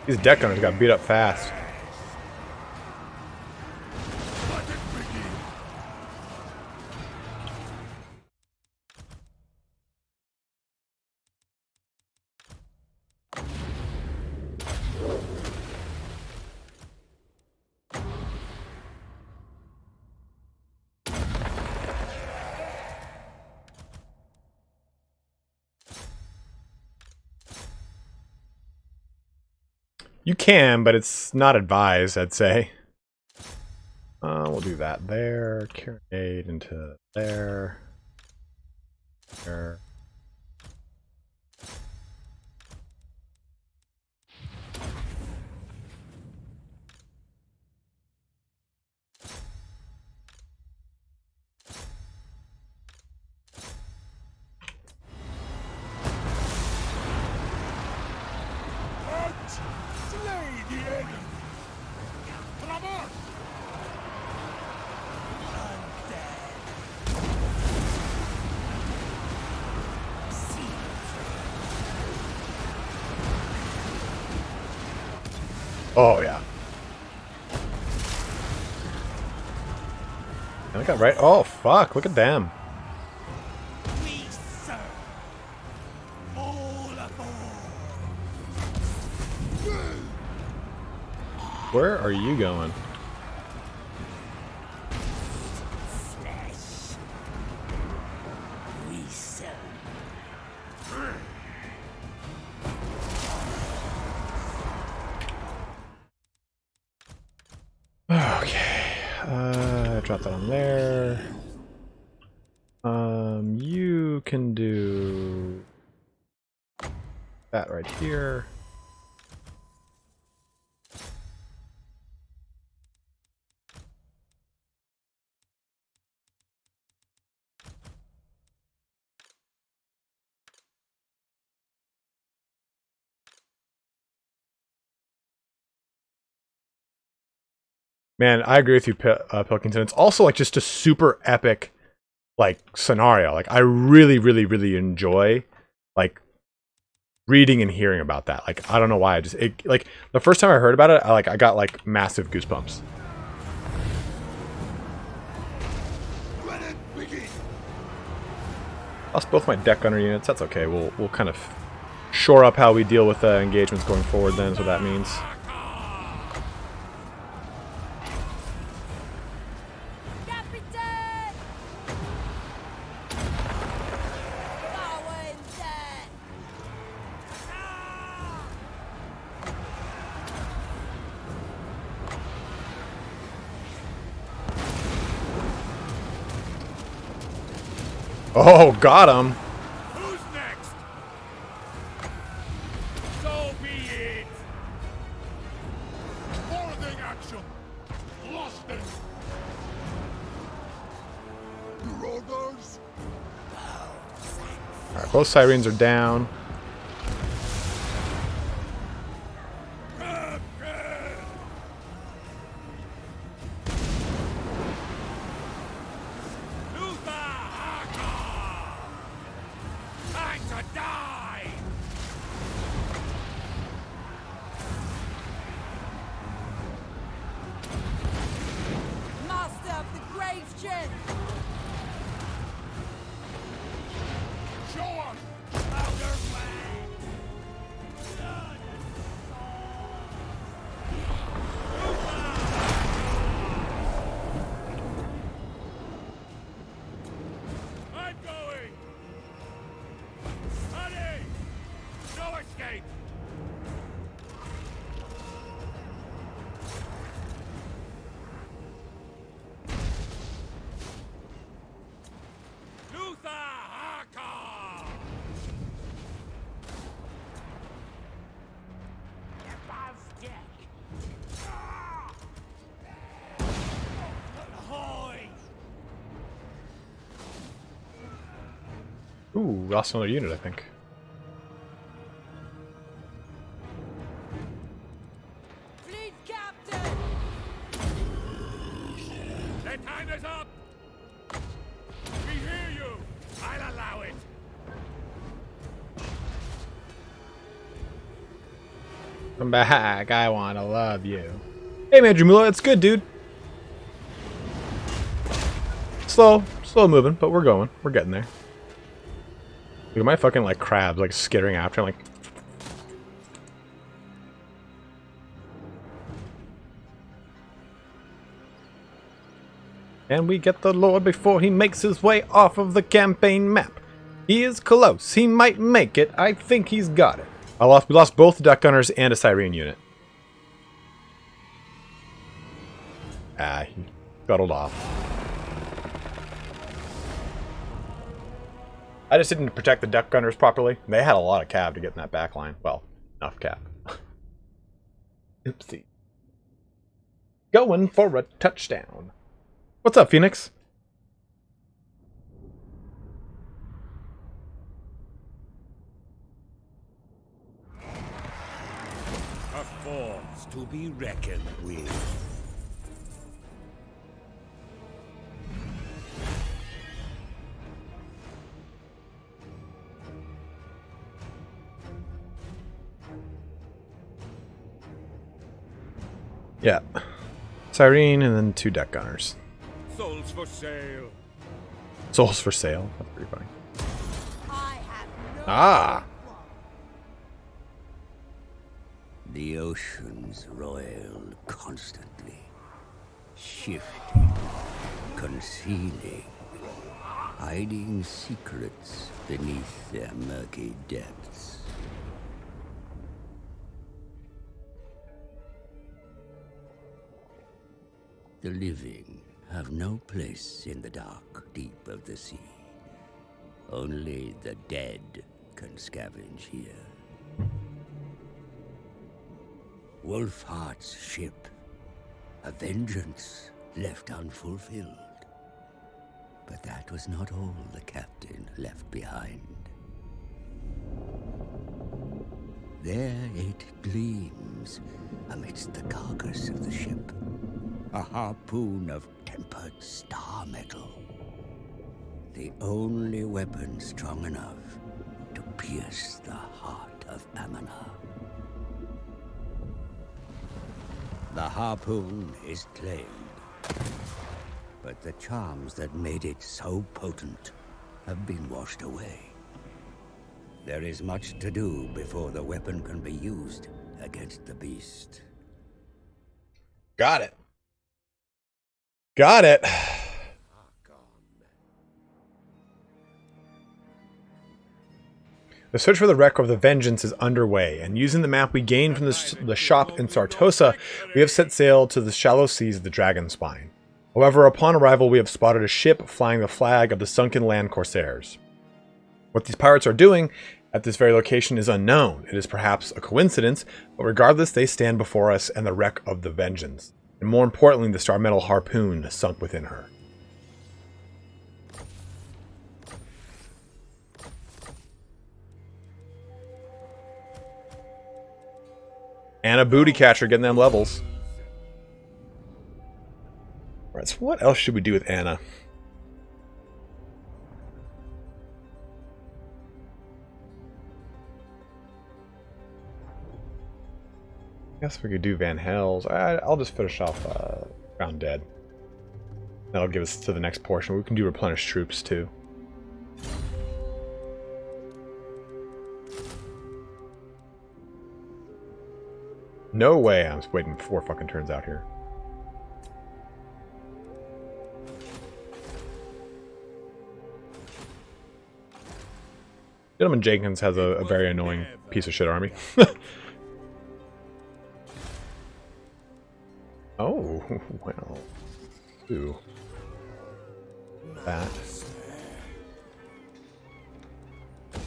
S2: these deck gunners got beat up fast. You can, but it's not advised, I'd say. We'll do that there. Carronade into there. There. Oh, yeah. I got right. Oh, fuck. Look at them.
S3: We serve. All aboard.
S2: Where are you going?
S3: Flesh. We serve.
S2: Okay. Drop that on there. You can do that right here. Man, I agree with you, Pilkington. It's also like just a super epic like scenario. Like I really, really, really enjoy like reading and hearing about that. Like I don't know why. Like the first time I heard about it, I got like massive goosebumps. Lost both my deck gunner units. That's okay. We'll kind of shore up how we deal with engagements going forward. Then is what that means. Oh, got him.
S1: Who's next? So be it.
S3: Boarding action. Lost it. Your orders?
S2: Alright, both sirens are down. Ooh, lost another unit, I think.
S4: Fleet captain!
S1: The time is up! We hear you! I'll allow it!
S2: Come back, I wanna love you. Hey, Mandramula, it's good, dude. Slow moving, but we're going. We're getting there. Look at my fucking, like, crabs, like, skittering after, like... And we get the Lord before he makes his way off of the campaign map. He is close. He might make it. I think he's got it. We lost both the duck gunners and a siren unit. Ah, he scuttled off. I just didn't protect the duck gunners properly. They had a lot of cab to get in that back line. Well, enough cab. Oopsie. Going for a touchdown. What's up, Phoenix?
S1: A force to be reckoned with.
S2: Yeah. Siren and then 2 deck gunners.
S1: Souls for sale.
S2: Souls for sale. That's pretty funny.
S4: I have no
S2: Ah!
S5: The oceans roil constantly, shifting, concealing, hiding secrets beneath their murky depths. The living have no place in the dark deep of the sea. Only the dead can scavenge here. Wolfheart's ship, a vengeance left unfulfilled. But that was not all the captain left behind. There it gleams amidst the carcass of the ship. A harpoon of tempered star metal. The only weapon strong enough to pierce the heart of Amana. The harpoon is claimed, but the charms that made it so potent have been washed away. There is much to do before the weapon can be used against the beast.
S2: Got it. Got it. The search for the wreck of the Vengeance is underway, and using the map we gained from the shop in Sartosa, we have set sail to the shallow seas of the Dragon Spine. However, upon arrival, we have spotted a ship flying the flag of the sunken land Corsairs. What these pirates are doing at this very location is unknown. It is perhaps a coincidence, but regardless, they stand before us and the wreck of the Vengeance, and more importantly, the star metal harpoon sunk within her. And a booty catcher getting them levels. Alright, so what else should we do with Anna? I guess we could do Van Hels. I'll just finish off Found Dead. That'll give us to the next portion. We can do Replenish Troops too. No way I'm waiting 4 fucking turns out here. Gentleman Jenkins has a very annoying piece of shit army. Oh, well. Ooh. That.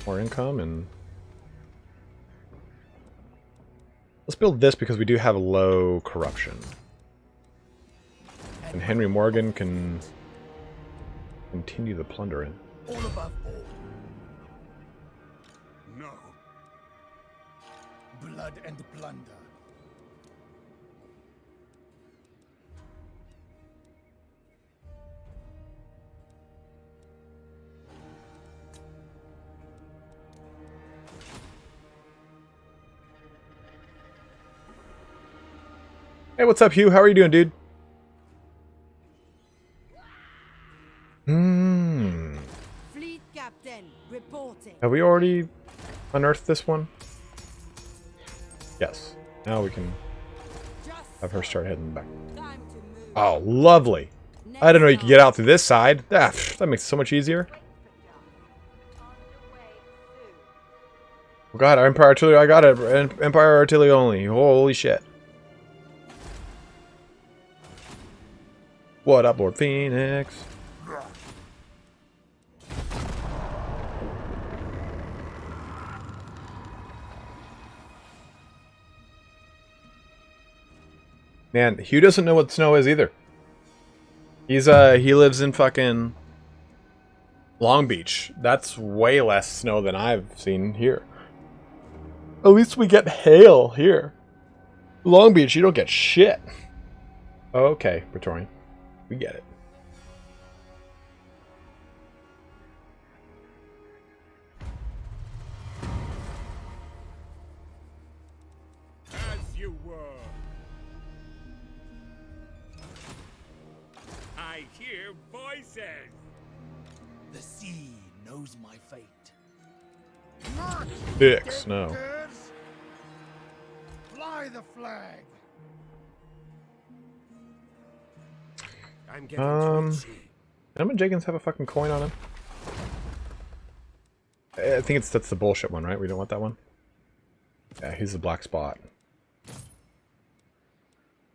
S2: More income and... Let's build this because we do have low corruption. And Henry Morgan can continue the plundering.
S3: All above all. No. Blood and plunder.
S2: Hey, what's up, Hugh? How are you doing, dude?
S4: Fleet captain reporting.
S2: Have we already unearthed this one? Yes. Now we can have her start heading back.
S4: Time to move.
S2: Oh, lovely. I didn't know you could get out through this side. That makes it so much easier. Oh god, Empire Artillery, I got it. Empire Artillery only. Holy shit. What up, Lord Phoenix? Man, Hugh doesn't know what snow is either. He lives in fucking Long Beach. That's way less snow than I've seen here. At least we get hail here. Long Beach, you don't get shit. Okay, Praetorian. We get it.
S1: As you were. I hear voices.
S3: The sea knows my fate.
S2: Thick snow.
S3: Deckers! Fly the flag.
S1: I'm getting twitchy.
S2: Gentleman Jenkins have a fucking coin on him? I think that's the bullshit one, right? We don't want that one? Yeah, he's the black spot.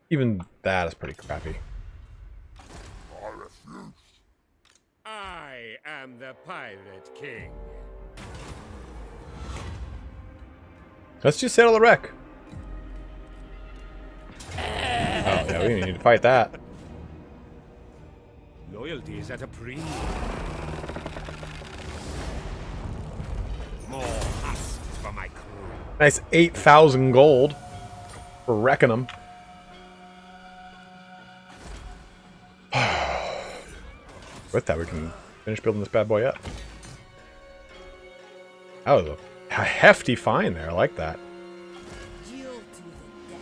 S2: Even that is pretty crappy.
S3: I refuse.
S1: I am the Pirate King.
S2: Let's just settle the wreck. Oh, yeah, we need to fight that.
S1: Loyalty is at a premium. More husks for my crew.
S2: Nice 8,000 gold for wrecking them. With that, we can finish building this bad boy up. That was a hefty find there. I like that.
S4: Duel to the death.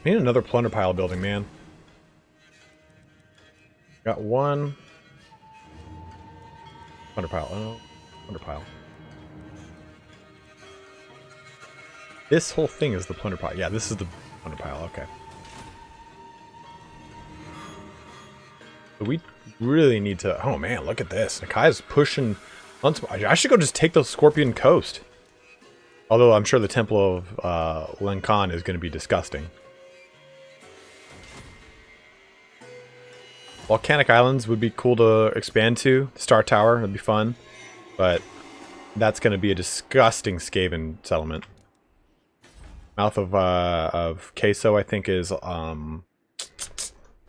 S2: I need another plunder pile building, man. Got one. Plunder pile. Oh, plunder pile. This whole thing is the plunder pile. Yeah, this is the plunder pile. Okay. But we really need to... Oh, man, look at this. Nakai's pushing... I should go just take the Scorpion Coast. Although I'm sure the Temple of Lenkan is going to be disgusting. Volcanic Islands would be cool to expand to. Star Tower would be fun. But that's going to be a disgusting Skaven settlement. Mouth of Queso, I think, is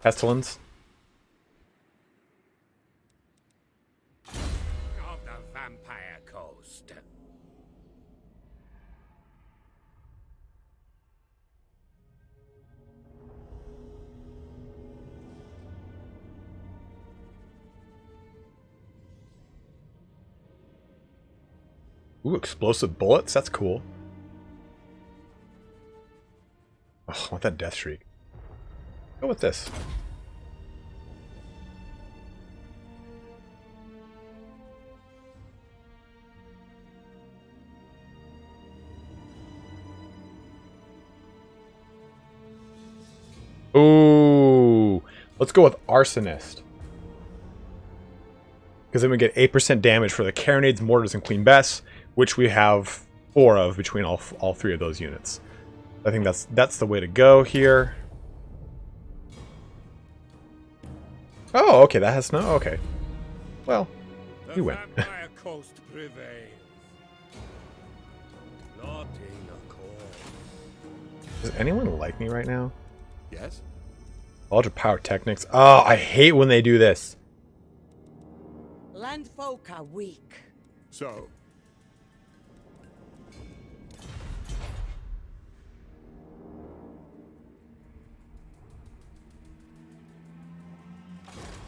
S2: Pestilence.
S1: Of the Vampire Coast.
S2: Ooh, explosive bullets? That's cool. Oh, I want that Death Shriek. Go with this. Ooh. Let's go with Arsonist. Because then we get 8% damage for the Carronades, Mortars, and Queen Bess, which we have 4 of between all 3 of those units. I think that's the way to go here. Oh, okay, that has no... Okay. Well, you win.
S1: Vampire Coast prevails. Plotting a course.
S2: Does anyone like me right now?
S3: Yes?
S2: Ultra Pyrotechnics. Oh, I hate when they do this.
S4: Landfolk are weak.
S3: So,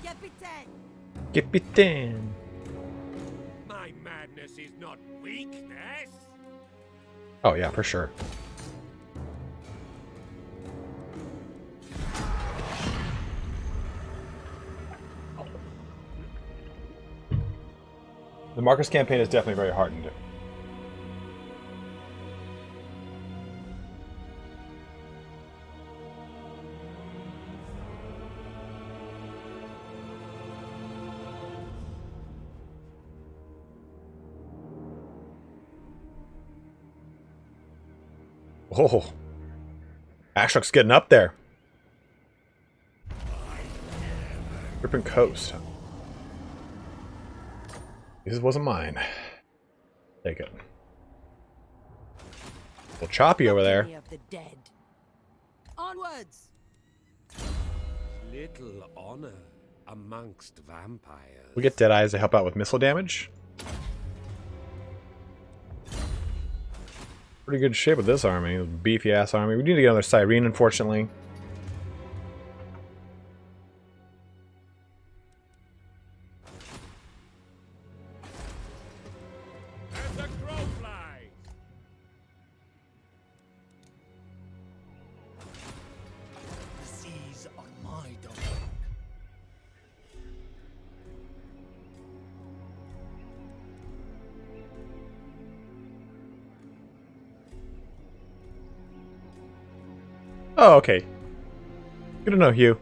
S4: Captain!
S2: Captain.
S1: My madness is not weakness.
S2: Oh, yeah, for sure. The Marcus campaign is definitely very hardened. Oh, Ashok's getting up there. Ripping Coast. This wasn't mine. Take it. A little choppy over there.
S4: Of the dead. Onwards!
S1: Little honor amongst vampires.
S2: We get Deadeyes to help out with missile damage. Pretty good shape with this army. Beefy ass army. We need to get another Cyrene, unfortunately.
S1: As the crow flies.
S3: the seas are my domain.
S2: Oh, okay. Good to know, Hugh.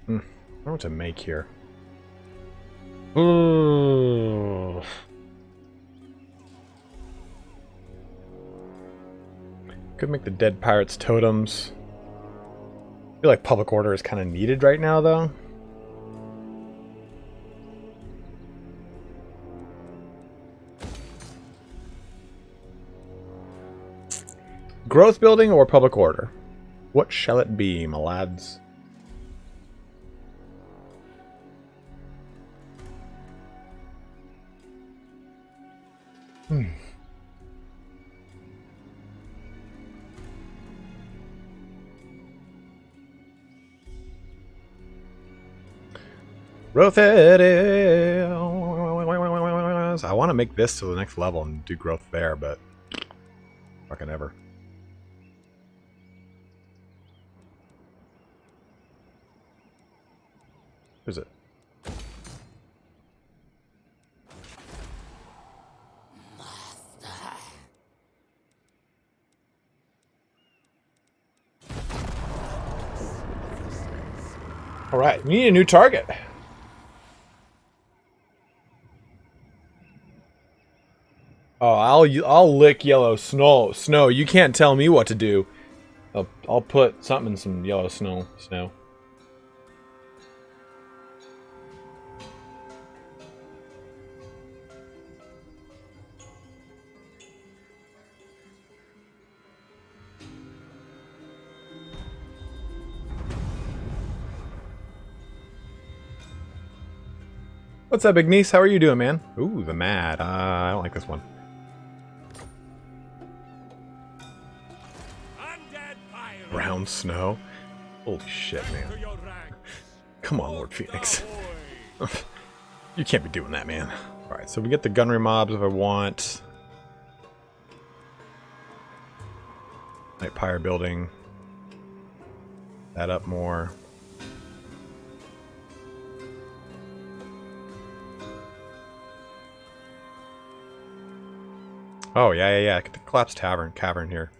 S2: I don't know what to make here. Ooh. Could make the dead pirates totems. I feel like public order is kind of needed right now, though. Growth building or public order? What shall it be, my lads? Growth it is. I want to make this to the next level and do growth there, but fucking ever. Where's it? All right, we need a new target. Oh, I'll lick yellow snow. Snow, you can't tell me what to do. I'll put something in some yellow snow. What's up, Big Niece? How are you doing, man? Ooh, the mad. I don't like this one. Brown snow? Holy shit, man. Come on, Lord Phoenix. You can't be doing that, man. Alright, so we get the gunnery mobs if I want. Night Pyre building. That up more. Oh, yeah. Get the collapsed cavern here.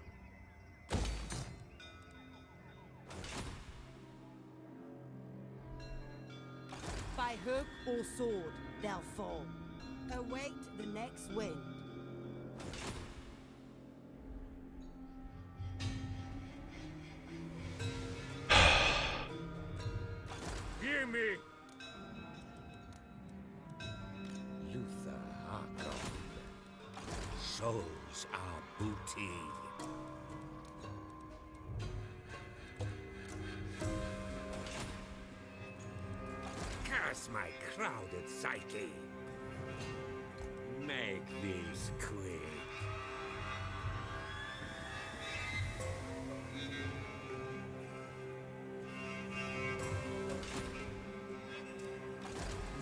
S4: By hook or sword, they'll fall. Await the next wind.
S1: Hear me.
S3: Luther Harkon. Souls our booty. Curse my crowded psyche. Make these quick.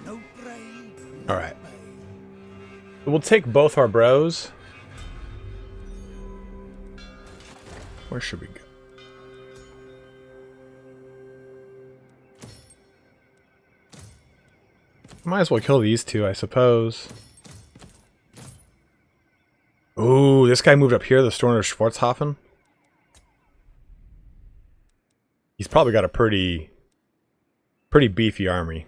S5: No brave.
S2: All right. We'll take both our bros. Where should we go? Might as well kill these two, I suppose. Ooh, this guy moved up here, the Storner Schwarzhofen. He's probably got a pretty beefy army.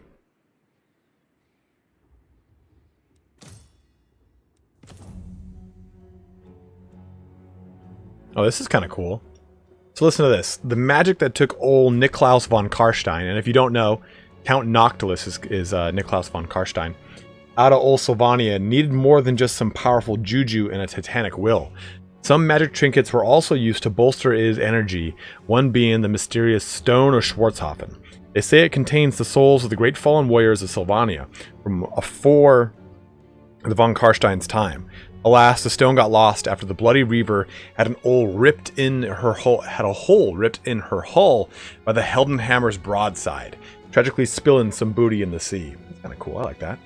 S2: Oh, this is kind of cool. So listen to this. The magic that took old Niklaus von Karstein, and if you don't know, Count Noctilus is Niklaus von Karstein, out of old Sylvania, needed more than just some powerful juju and a titanic will. Some magic trinkets were also used to bolster his energy, one being the mysterious Stone of Schwarzhofen. They say it contains the souls of the great fallen warriors of Sylvania from afore the von Karstein's time. Alas, the stone got lost after the Bloody Reaver had a hole ripped in her hull by the Heldenhammer's broadside, tragically spilling some booty in the sea. That's kind of cool. I like that.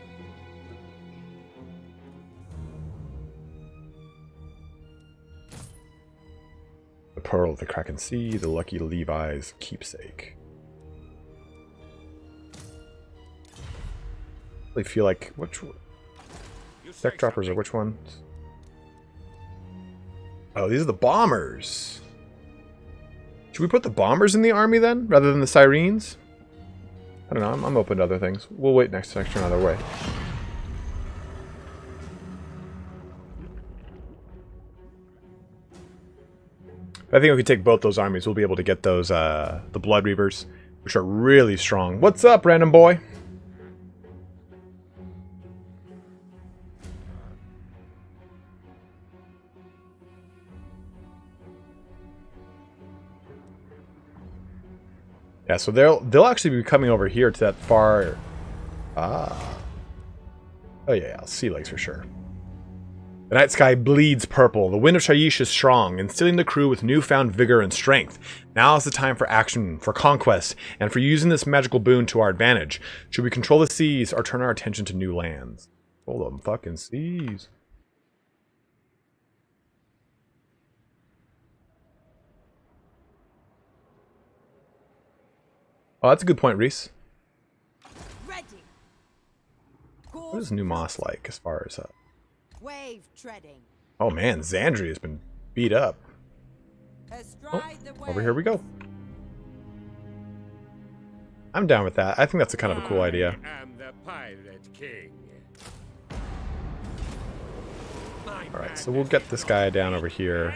S2: The Pearl of the Kraken Sea, the Lucky Levi's keepsake. I really feel like which deck droppers are which ones? Oh, these are the bombers. Should we put the bombers in the army then, rather than the sirens? I don't know. I'm open to other things. We'll wait next turn another way. I think if we take both those armies, we'll be able to get those the Blood Reavers, which are really strong. What's up, random boy? Yeah, so they'll actually be coming over here to that far. Oh yeah, Sea Legs for sure. The night sky bleeds purple. The wind of Shyish is strong, instilling the crew with newfound vigor and strength. Now is the time for action, for conquest, and for using this magical boon to our advantage. Should we control the seas or turn our attention to new lands? Control them fucking seas. Oh, that's a good point, Reese.
S4: Ready.
S2: What is New Moss like as far as...
S4: Wave treading.
S2: Oh man, Xandria has been beat up.
S4: Astride the
S2: Over here we go. I'm down with that. I think that's a kind of a cool idea.
S1: I am the Pirate King.
S2: Alright, so we'll get this guy down over here.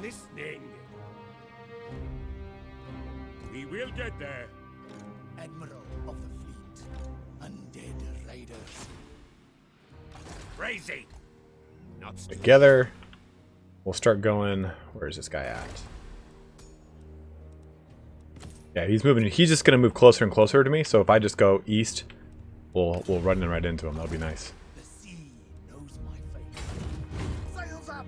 S1: Listening. We will get there.
S3: Admiral of the fleet, undead raiders.
S1: Crazy. Not stupid.
S2: Together, we'll start going. Where's this guy at? Yeah, he's moving. He's just gonna move closer and closer to me. So if I just go east, we'll run right into him. That'll be nice.
S3: The sea knows my fate. Sails up!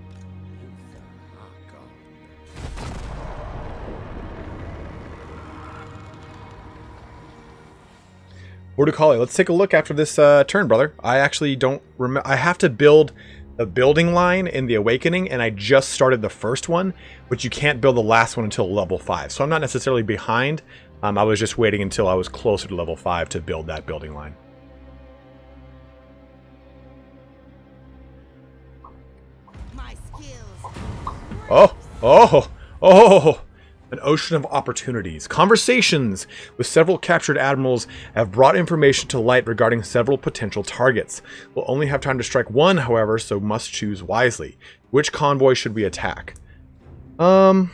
S2: Horticali, let's take a look after this turn, brother. I actually don't remember. I have to build the building line in the Awakening, and I just started the first one, but you can't build the last one until level 5. So I'm not necessarily behind. I was just waiting until I was closer to level 5 to build that building line.
S4: My skills.
S2: Oh, oh, oh! An ocean of opportunities. Conversations with several captured admirals have brought information to light regarding several potential targets. We'll only have time to strike one, however, so must choose wisely. Which convoy should we attack? These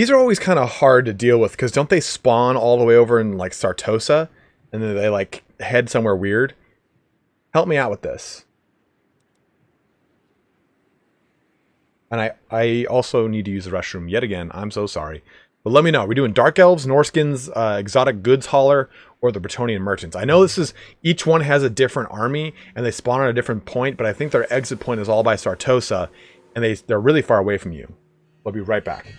S2: are always kind of hard to deal with, because don't they spawn all the way over in, like, Sartosa? And then they, like, head somewhere weird? Help me out with this. And I also need to use the restroom yet again. I'm so sorry. But let me know. Are we doing Dark Elves, Norskins, Exotic Goods Hauler, or the Bretonian Merchants? I know this is... Each one has a different army, and they spawn at a different point, but I think their exit point is all by Sartosa, and they're really far away from you. We'll be right back.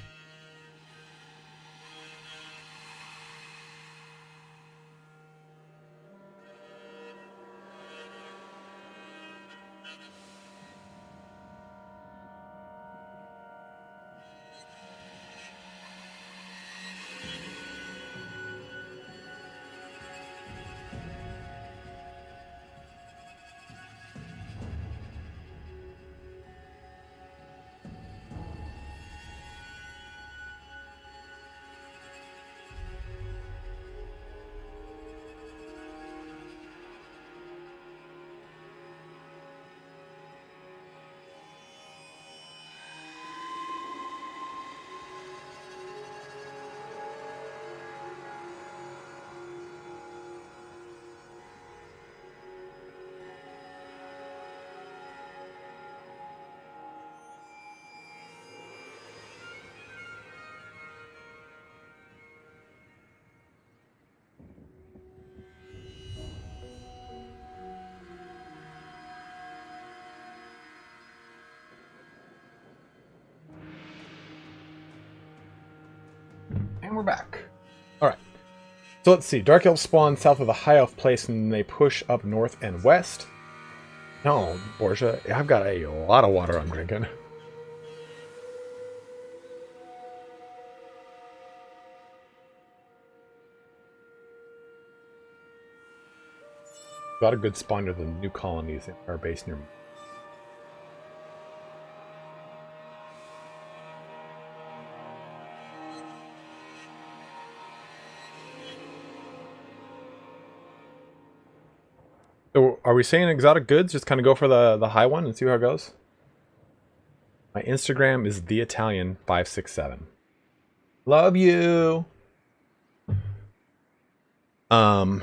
S2: And we're back. Alright. So let's see. Dark Elves spawn south of the High Elf place, and they push up north and west. No, Borgia. I've got a lot of water I'm drinking. Got a good spawn to the new colonies in our base near me. So are we saying exotic goods? Just kind of go for the high one and see how it goes? My Instagram is theitalian567. Love you! So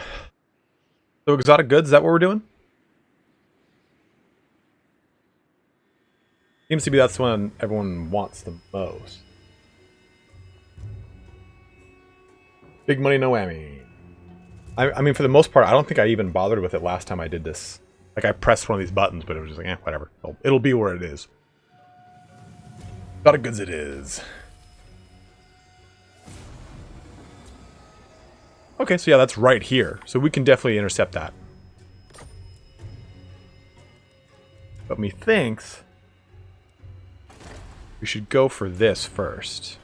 S2: exotic goods, is that what we're doing? Seems to be that's the one everyone wants the most. Big money, no whammy. I mean, for the most part, I don't think I even bothered with it last time I did this. Like, I pressed one of these buttons, but it was just like, whatever. It'll be where it is. Exotic goods it is. Okay, so yeah, that's right here. So we can definitely intercept that. But methinks we should go for this first.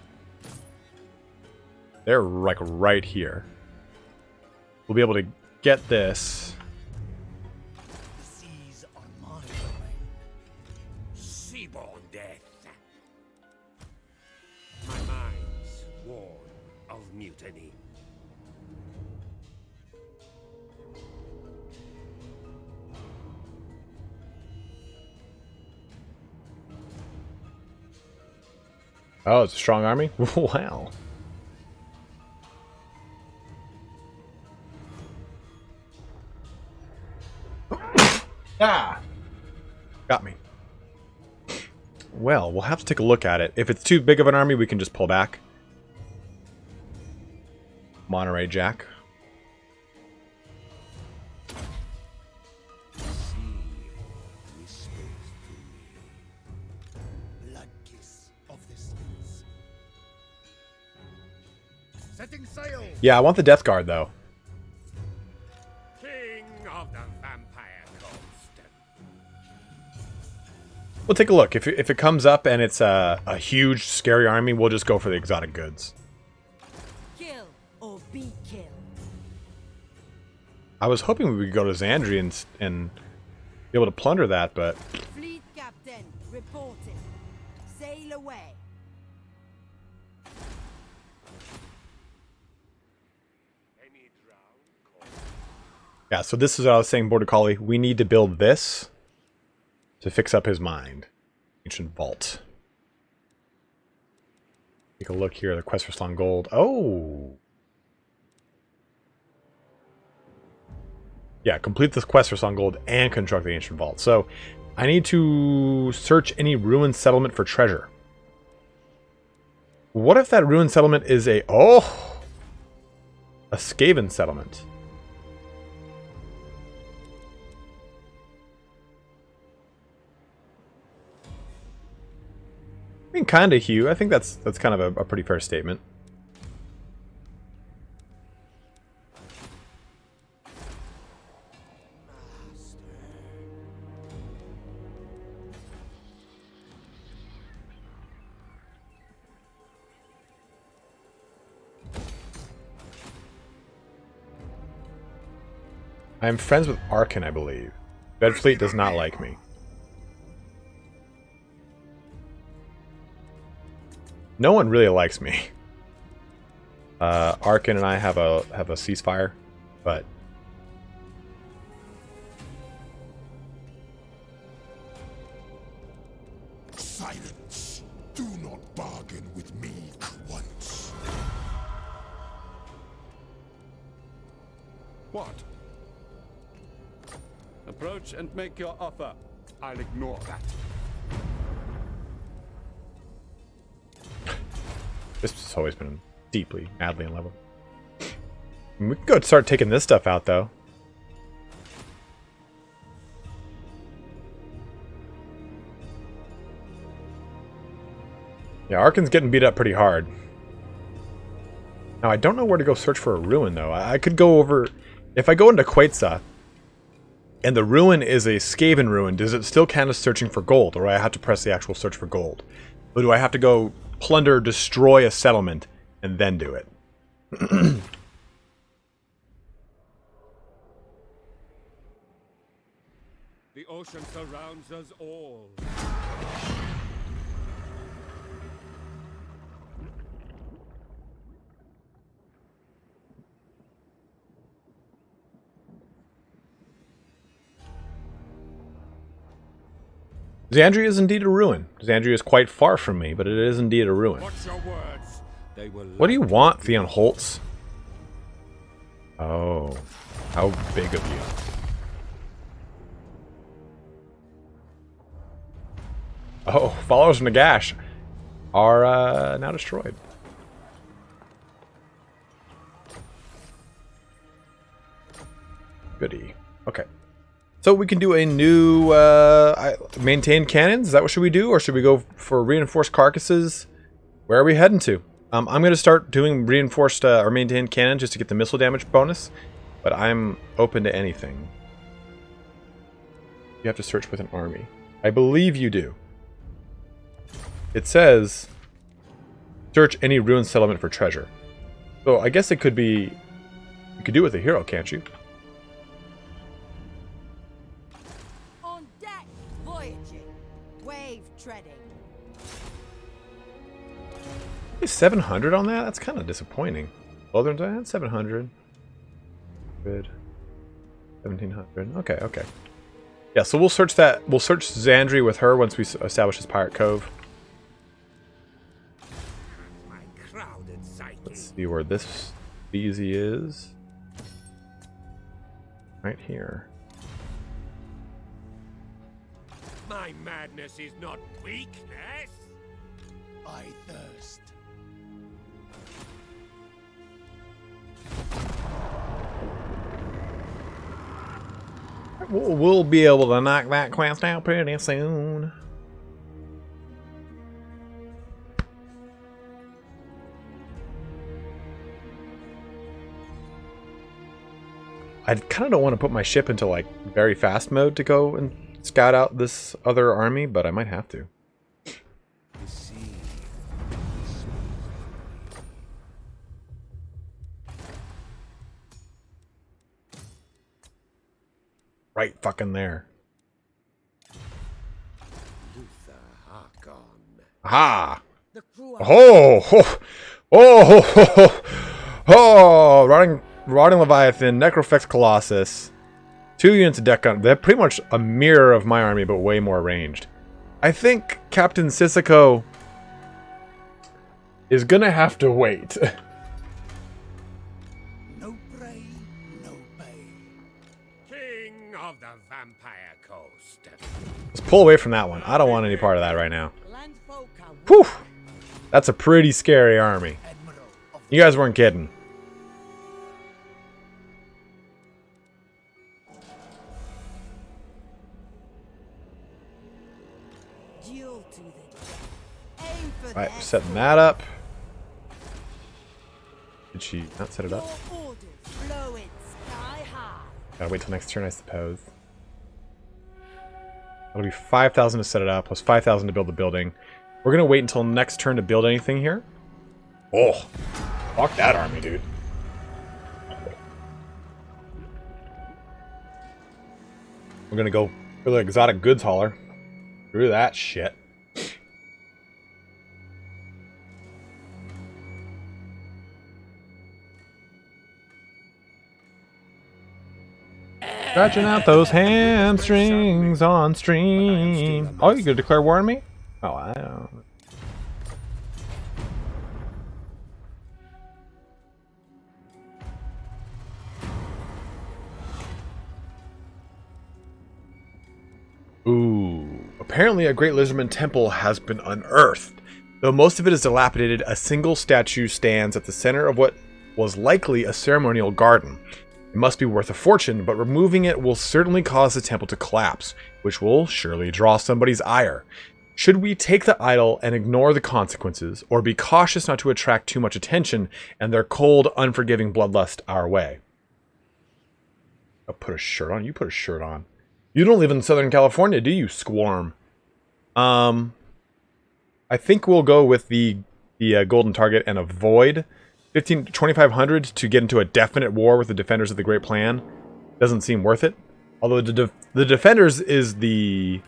S2: They're like right here. We'll be able to get this.
S3: The seas are my domain.
S1: Seaborn death. My mind's worn of mutiny.
S2: Oh, it's a strong army? Wow. Ah! Got me. Well, we'll have to take a look at it. If it's too big of an army, we can just pull back. Monterey Jack.
S3: Blood kiss of the seas. Setting sail.
S2: Yeah, I want the Death Guard, though.
S1: King of the Vampire Coast.
S2: We'll take a look. If it comes up and it's a huge, scary army, we'll just go for the exotic goods.
S4: Kill or be killed.
S2: I was hoping we could go to Xandria and be able to plunder that, but...
S4: Fleet captain, reporting. Sail away.
S1: Any drown call.
S2: Yeah, so this is what I was saying, Border Collie. We need to build this to fix up his mind. Ancient Vault. Take a look here. The quest for Slung Gold. Oh! Yeah, complete this quest for Slung Gold and construct the Ancient Vault. So, I need to search any ruined settlement for treasure. What if that ruined settlement is a... Oh! A Skaven settlement. I mean, kind of, Hugh. I think that's kind of a pretty fair statement. I am friends with Harkon, I believe. Bedfleet does not like me. No one really likes me. Harkon and I have a ceasefire, but
S6: Silence. Do not bargain with me once.
S1: What? Approach and make your offer. I'll ignore that.
S2: this has always been deeply, madly in love with. We can go start taking this stuff out, though. Yeah, Harkon's getting beat up pretty hard. Now, I don't know where to go search for a ruin, though. I could go over... If I go into Quetzal, and the ruin is a Skaven ruin, does it still count as searching for gold? Or do I have to press the actual search for gold? Or do I have to go plunder, destroy a settlement, and then do it?
S1: The ocean surrounds us all.
S2: Xandria is indeed a ruin. Xandria is quite far from me, but it is indeed a ruin.
S1: Watch your words. They will.
S2: What do you want, Theon Holtz? Oh, how big of you. Oh, followers of Nagash are now destroyed. Goody. Okay. So we can do a new maintain cannons. Is that what should we do? Or should we go for reinforced carcasses? Where are we heading to? I'm going to start doing reinforced or maintained cannon just to get the missile damage bonus. But I'm open to anything. You have to search with an army. I believe you do. It says, search any ruined settlement for treasure. So I guess it could be, you could do it with a hero, can't you?
S4: On deck, voyaging, wave treading.
S2: 700 on that? That's kind of disappointing. Well, then 700. Good. 1700. Okay, okay. Yeah, so we'll search that. We'll search Xandri with her once we establish his Pirate Cove. Let's see where this easy is. Right here.
S1: My madness is not weakness.
S3: I thirst.
S2: We'll be able to knock that quest out pretty soon. I kind of don't want to put my ship into like very fast mode to go and scout out this other army, but I might have to. Right fucking there.
S1: Luther Harkon.
S2: Aha!
S4: The crew are
S2: Oh! Oh! Rotting Leviathan, Necrofex Colossus. 2 units of deck gun. They're pretty much a mirror of my army, but way more ranged. I think Captain Sissoko is gonna have to wait.
S3: No prey, no pay.
S1: King of the Vampire Coast.
S2: Let's pull away from that one. I don't want any part of that right now.
S4: landfolk are
S2: Whew! That's a pretty scary army.
S3: Admiral of
S2: You guys weren't kidding.
S4: duel to the death. Aim for
S2: Alright,
S4: their
S2: setting that up. Did she not set it up?
S4: Your orders blow it sky high.
S2: Gotta wait till next turn, I suppose. That'll be 5,000 to set it up, plus 5,000 to build the building. We're gonna wait until next turn to build anything here. Oh, fuck that army, dude. We're gonna go for the exotic goods hauler. Screw that shit. Stretching out those hamstrings on stream. Oh, you gonna declare war on me? Oh, I don't. Ooh. Apparently a Great Lizardman temple has been unearthed. Though most of it is dilapidated, a single statue stands at the center of what was likely a ceremonial garden. It must be worth a fortune, but removing it will certainly cause the temple to collapse, which will surely draw somebody's ire. Should we take the idol and ignore the consequences, or be cautious not to attract too much attention and their cold, unforgiving bloodlust our way? I'll put a shirt on. You put a shirt on. You don't live in Southern California, do you, Squarm? I think we'll go with the golden target and avoid 2,500 to get into a definite war with the Defenders of the Great Plan. Doesn't seem worth it. Although the Defenders is the...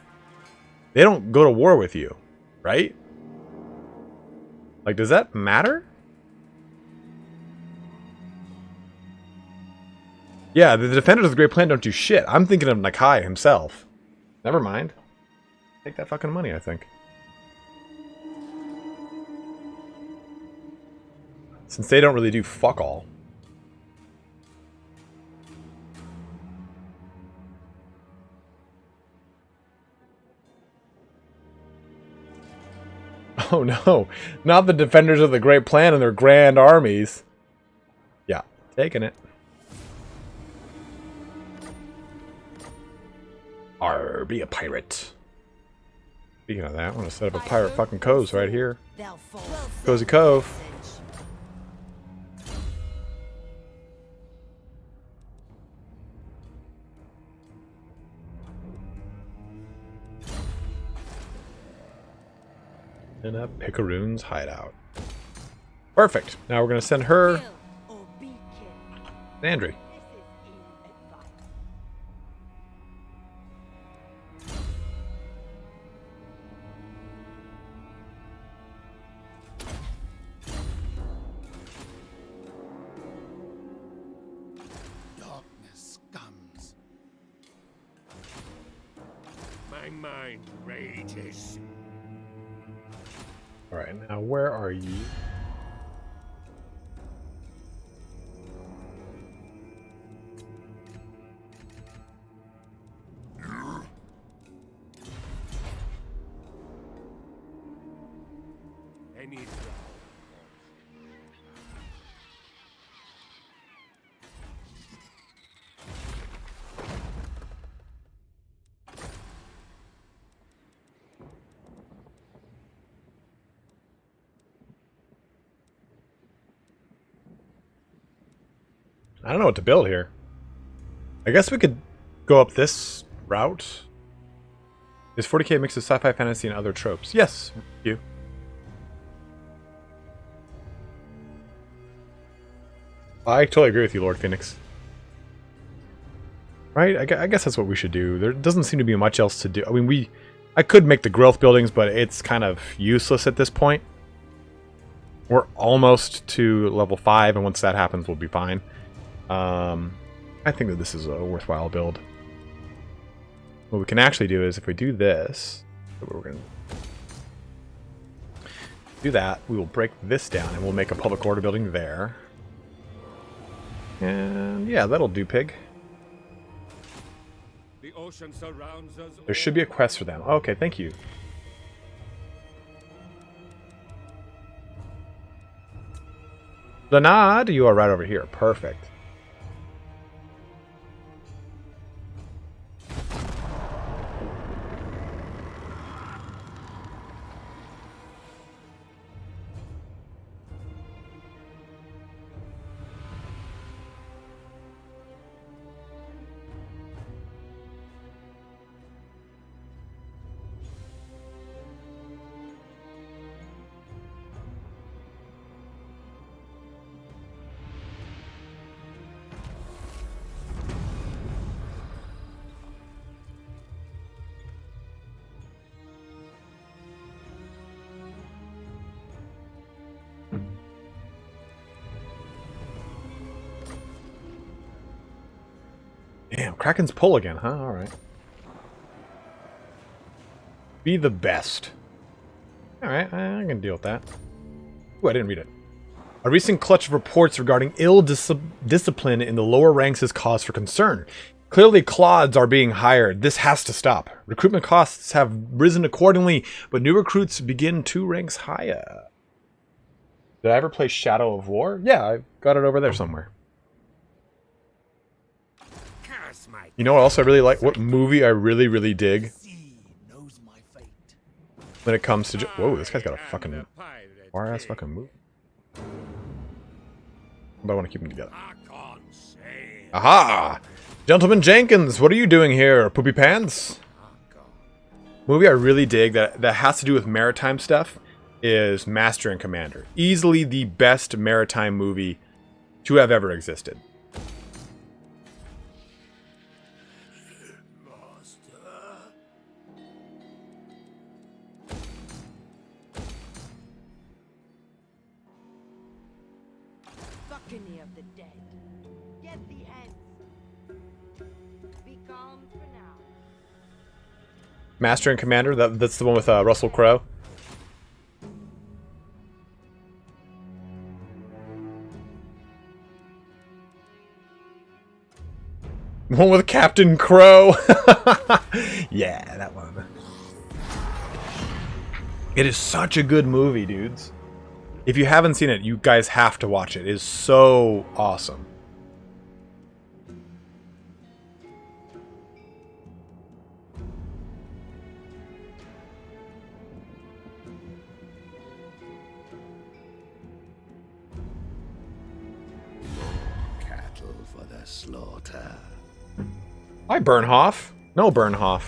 S2: They don't go to war with you, right? Like, does that matter? Yeah, the Defenders of the Great Plan don't do shit. I'm thinking of Nakai himself. Never mind. Take that fucking money, I think. Since they don't really do fuck all. Oh no, not the defenders of the Great Plan and their grand armies. Yeah, taking it. Arr, be a pirate. Speaking of that, I want to set up a pirate fucking cove right here.
S4: They'll fall.
S2: Cozy Cove. In a Picaroon's hideout. Perfect. Now we're going to send her
S4: Kill or be killed.
S2: Andrew.
S4: This is ill-advised.
S3: Darkness comes.
S1: My mind rages.
S2: All right, now where are you?
S1: Any drow.
S2: I don't know what to build here. I guess we could go up this route. Is 40k mix of sci-fi, fantasy, and other tropes? Yes, you. I totally agree with you, Lord Phoenix. Right? I guess that's what we should do. There doesn't seem to be much else to do. I mean, I could make the growth buildings, but it's kind of useless at this point. We're almost to level 5, and once that happens, we'll be fine. I think that this is a worthwhile build. What we can actually do is if we do this, we're going to do that, we will break this down and we'll make a public order building there. And yeah, that'll do, pig.
S1: The ocean surrounds us.
S2: There should be a quest for them. Okay, thank you. Lanad, you are right over here. Perfect. Damn, Kraken's pull again, huh? Alright. Be the best. Alright, I can deal with that. Ooh, I didn't read it. A recent clutch of reports regarding ill discipline in the lower ranks is cause for concern. Clearly, clods are being hired. This has to stop. Recruitment costs have risen accordingly, but new recruits begin 2 ranks higher. Did I ever play Shadow of War? Yeah, I got it over there somewhere. You know what else I really like? What movie I really, really dig?
S3: Knows my fate.
S2: When it comes to... Whoa, this guy's got a fucking... far-ass fucking move. But I want to keep them together.
S1: Harkon, say.
S2: Aha! Gentleman Jenkins, what are you doing here? Poopy pants? Movie I really dig that has to do with maritime stuff is Master and Commander. Easily the best maritime movie to have ever existed.
S4: Buccaneer of the dead. Get the hens. Be calm for now.
S2: Master and Commander, that's the one with Russell Crowe. One with Captain Crow. Yeah, that one. It is such a good movie, dudes. If you haven't seen it, you guys have to watch it. It is so awesome.
S3: Cattle for the slaughter.
S2: Hi, Bernhoff. No, Bernhoff.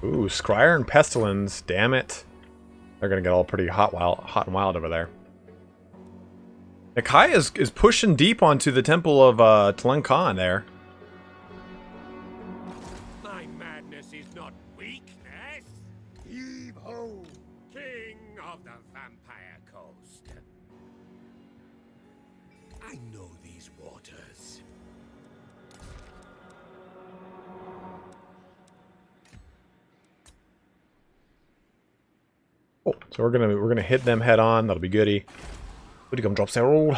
S2: Ooh, Scryer and Pestilence. Damn it. They're gonna get all pretty hot and wild over there. Nakai is pushing deep onto the Temple of Tlenkan there.
S1: My madness is not weakness.
S3: Heave ho!
S1: King of the Vampire Coast.
S3: I know these waters.
S2: Oh, so we're gonna hit them head on. That'll be goody. Goody gum drop several.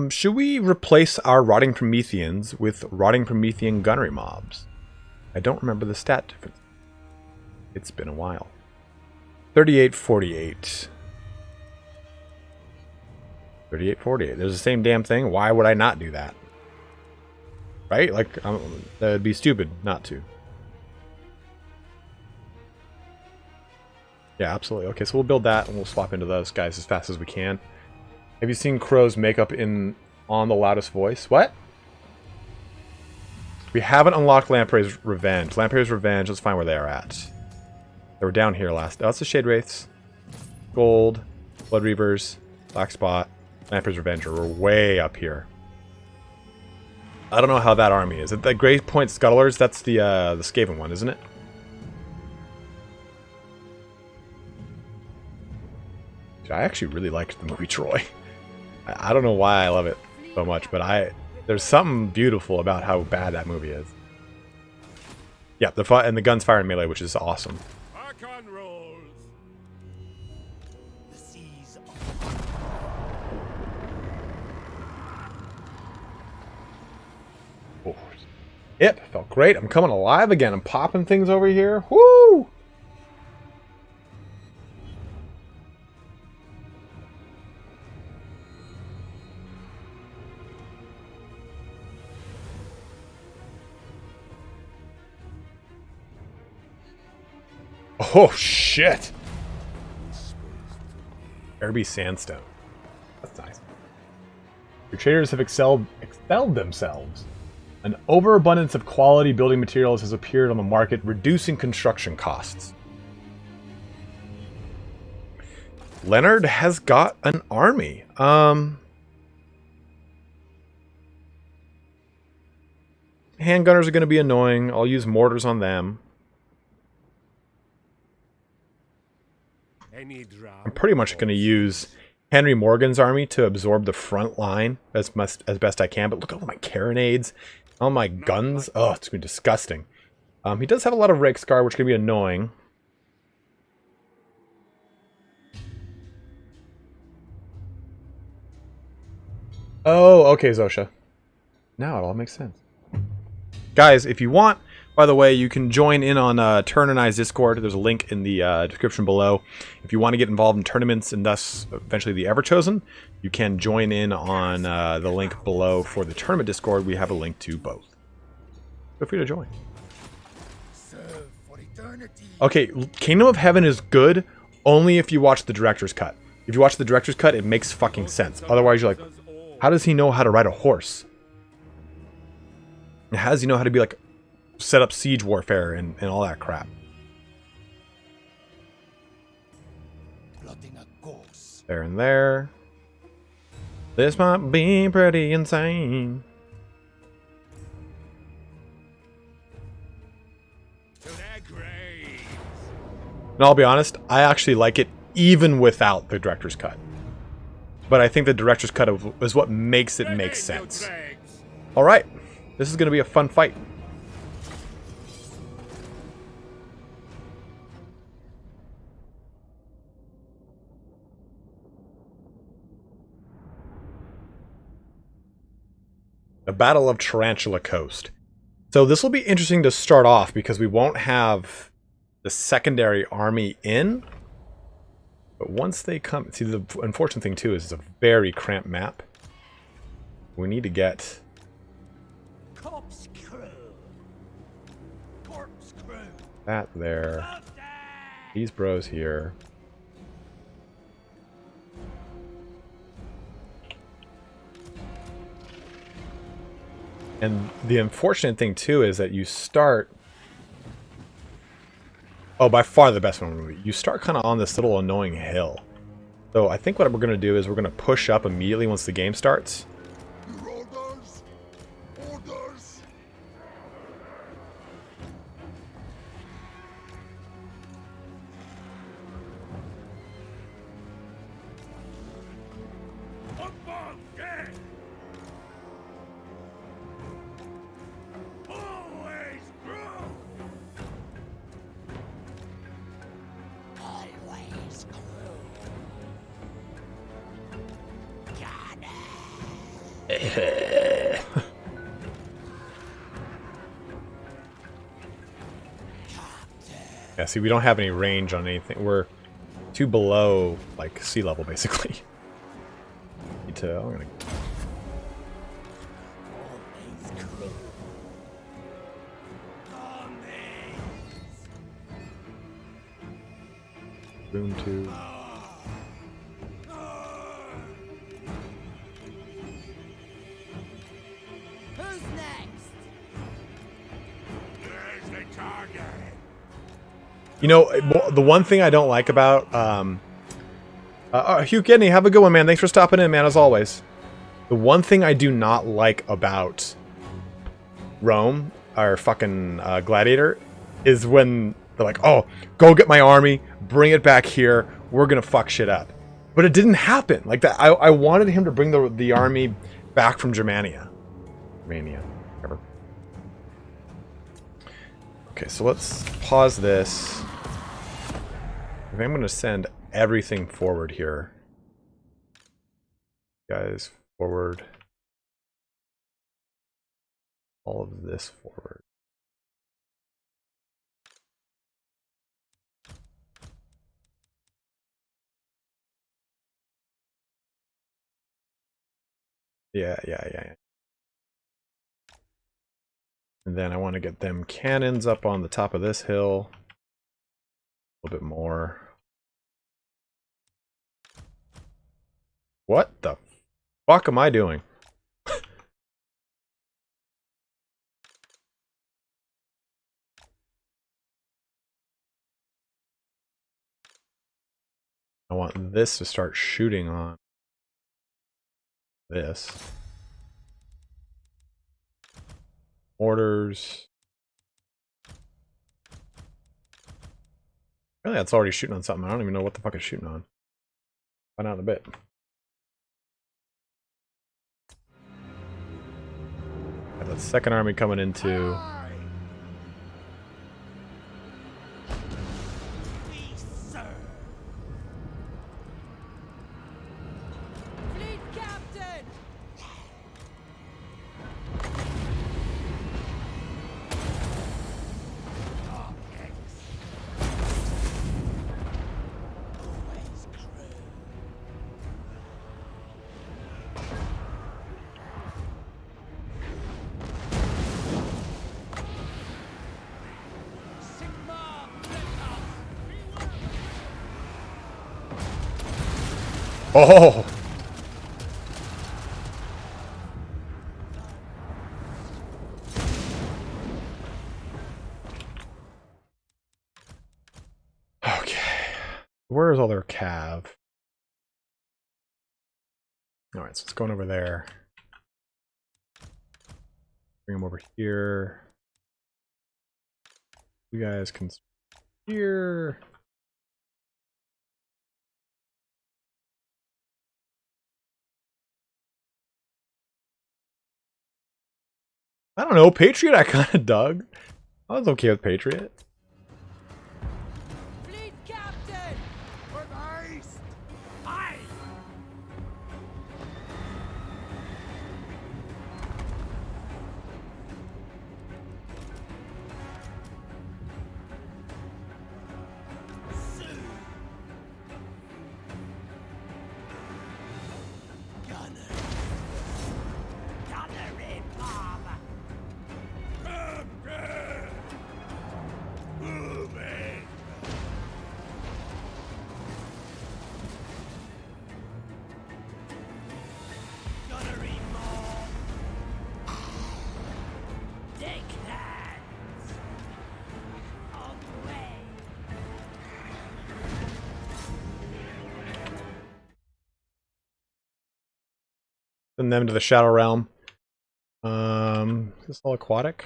S2: Should we replace our Rotting Prometheans with Rotting Promethean gunnery mobs? I don't remember the stat difference. It's been a while. 38-48. 38-48. There's the same damn thing. Why would I not do that? Right? Like, that would be stupid not to. Yeah, absolutely. Okay, so we'll build that and we'll swap into those guys as fast as we can. Have you seen Crow's makeup on the loudest voice? What? We haven't unlocked Lamprey's Revenge. Lamprey's Revenge, let's find where they are at. They were down here last. Oh, that's the Shade Wraiths. Gold, Blood Reavers, Black Spot, Lamprey's Revenge are way up here. I don't know how that army is. The Grey Point Scuttlers, that's the Skaven one, isn't it? Dude, I actually really liked the movie Troy. I don't know why I love it so much, but there's something beautiful about how bad that movie is. Yeah, and the guns fire in melee, which is awesome.
S1: Harkon rolls.
S3: The seas
S2: Oh. Yep, felt great. I'm coming alive again. I'm popping things over here. Woo! Oh, shit. Airby Sandstone. That's nice. Your traders have excelled themselves. An overabundance of quality building materials has appeared on the market, reducing construction costs. Leonard has got an army. Handgunners are going to be annoying. I'll use mortars on them. I'm pretty much going to use Henry Morgan's army to absorb the front line as best I can. But look at all my carronades, all my guns. Oh, it's going to be disgusting. He does have a lot of Rake Scar, which can be annoying. Oh, okay, Zosha. Now it all makes sense. Guys, if you want, by the way, you can join in on Turn and I's Discord. There's a link in the description below. If you want to get involved in tournaments and thus eventually the Everchosen, you can join in on the link below for the tournament Discord. We have a link to both. Feel free to join.
S3: serve for eternity.
S2: Okay, Kingdom of Heaven is good only if you watch the director's cut. If you watch the director's cut, it makes fucking sense. Otherwise, you're like, how does he know how to ride a horse? And how does he know how to be like set up siege warfare and all that crap?
S3: Plotting a course.
S2: There and there. This might be pretty insane.
S1: To their graves.
S2: And I'll be honest, I actually like it even without the director's cut. But I think the director's cut is what makes it make sense. Alright, this is going to be a fun fight. The Battle of Tarantula Coast. So this will be interesting to start off because we won't have the secondary army in. But once they come... See, the unfortunate thing too is it's a very cramped map. We need to get...
S3: Corpse crew. Corpse crew.
S2: that there. These bros here. And the unfortunate thing too is that you start... Oh, by far the best one. You start kind of on this little annoying hill. So I think what we're going to do is we're going to push up immediately once the game starts.
S6: Your orders? Orders?
S1: Football dead. Always grow.
S3: Always crew.
S2: Yeah, see, we don't have any range on anything. We're too below, like, sea level, basically. Need to... I'm gonna...
S3: Always crew.
S2: Room 2.
S3: Who's next?
S1: There's the target.
S2: You know, the one thing I don't like about... Hugh Kidney, have a good one, man. Thanks for stopping in, man, as always. The one thing I do not like about Rome, our fucking Gladiator, is when they're like, oh, go get my army, bring it back here, we're gonna fuck shit up. But it didn't happen. Like that, I wanted him to bring the army back from Germania. Whatever. Okay, so let's pause this. I think I'm gonna send everything forward here. Guys, forward. All of this forward. Yeah. And then I want to get them cannons up on the top of this hill. A little bit more. What the fuck am I doing? I want this to start shooting on this. Orders. Really, that's already shooting on something. I don't even know what the fuck it's shooting on. Find out in a bit. Got that second army coming into.
S3: We serve. Fleet captain. Always crew. Sigma Beta.
S2: Oh! Okay. Where's all their cav? Alright, so it's going over there. Bring them over here. You guys can here. I don't know, Patriot I kind of dug. I was okay with Patriot.
S3: Fleet captain.
S1: For the east. Aye.
S2: Send them to the Shadow Realm. Is this all aquatic?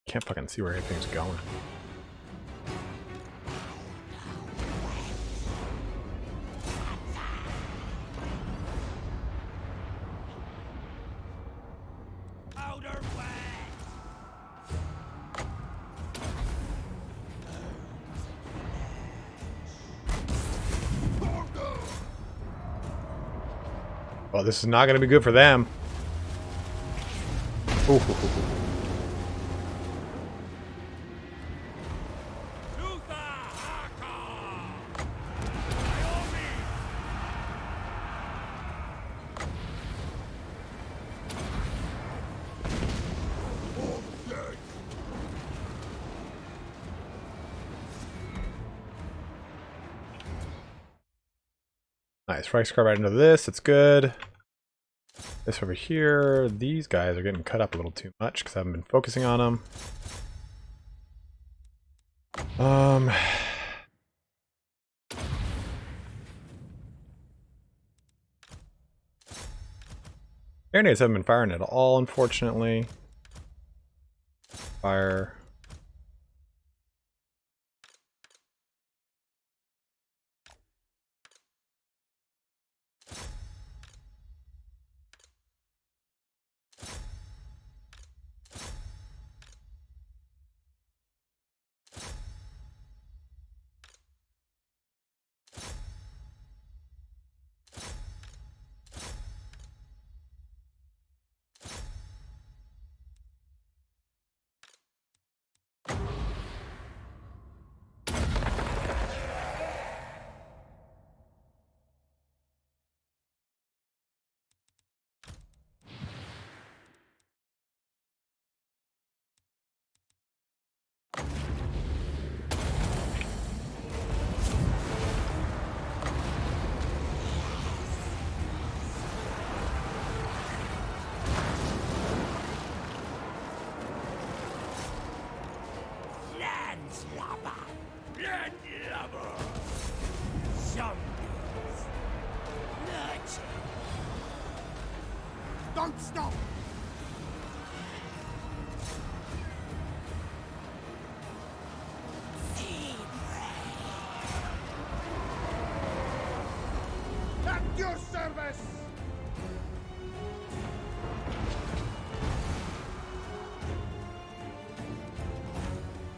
S2: Can't fucking see where anything's going.
S3: Powder wet.
S2: Well, this is not going to be good for them. Ooh, ooh, ooh, ooh.
S1: Luther Harkon! By all means!
S6: All dead.
S2: Nice. Right scar right into this. It's good. This over here. These guys are getting cut up a little too much because I haven't been focusing on them. Air nades haven't been firing at all, unfortunately. Fire.
S3: Landslubber. Landlubber. Zombies. Nurture.
S6: Don't stop! At your service!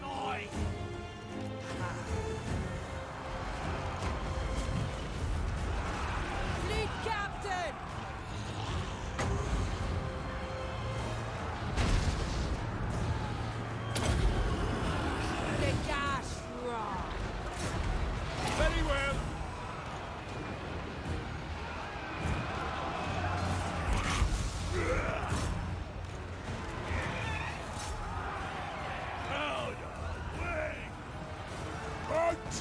S3: Noise.
S4: Fleet captain! The gas rod!
S1: Very well. Out of the way!
S6: Hunt!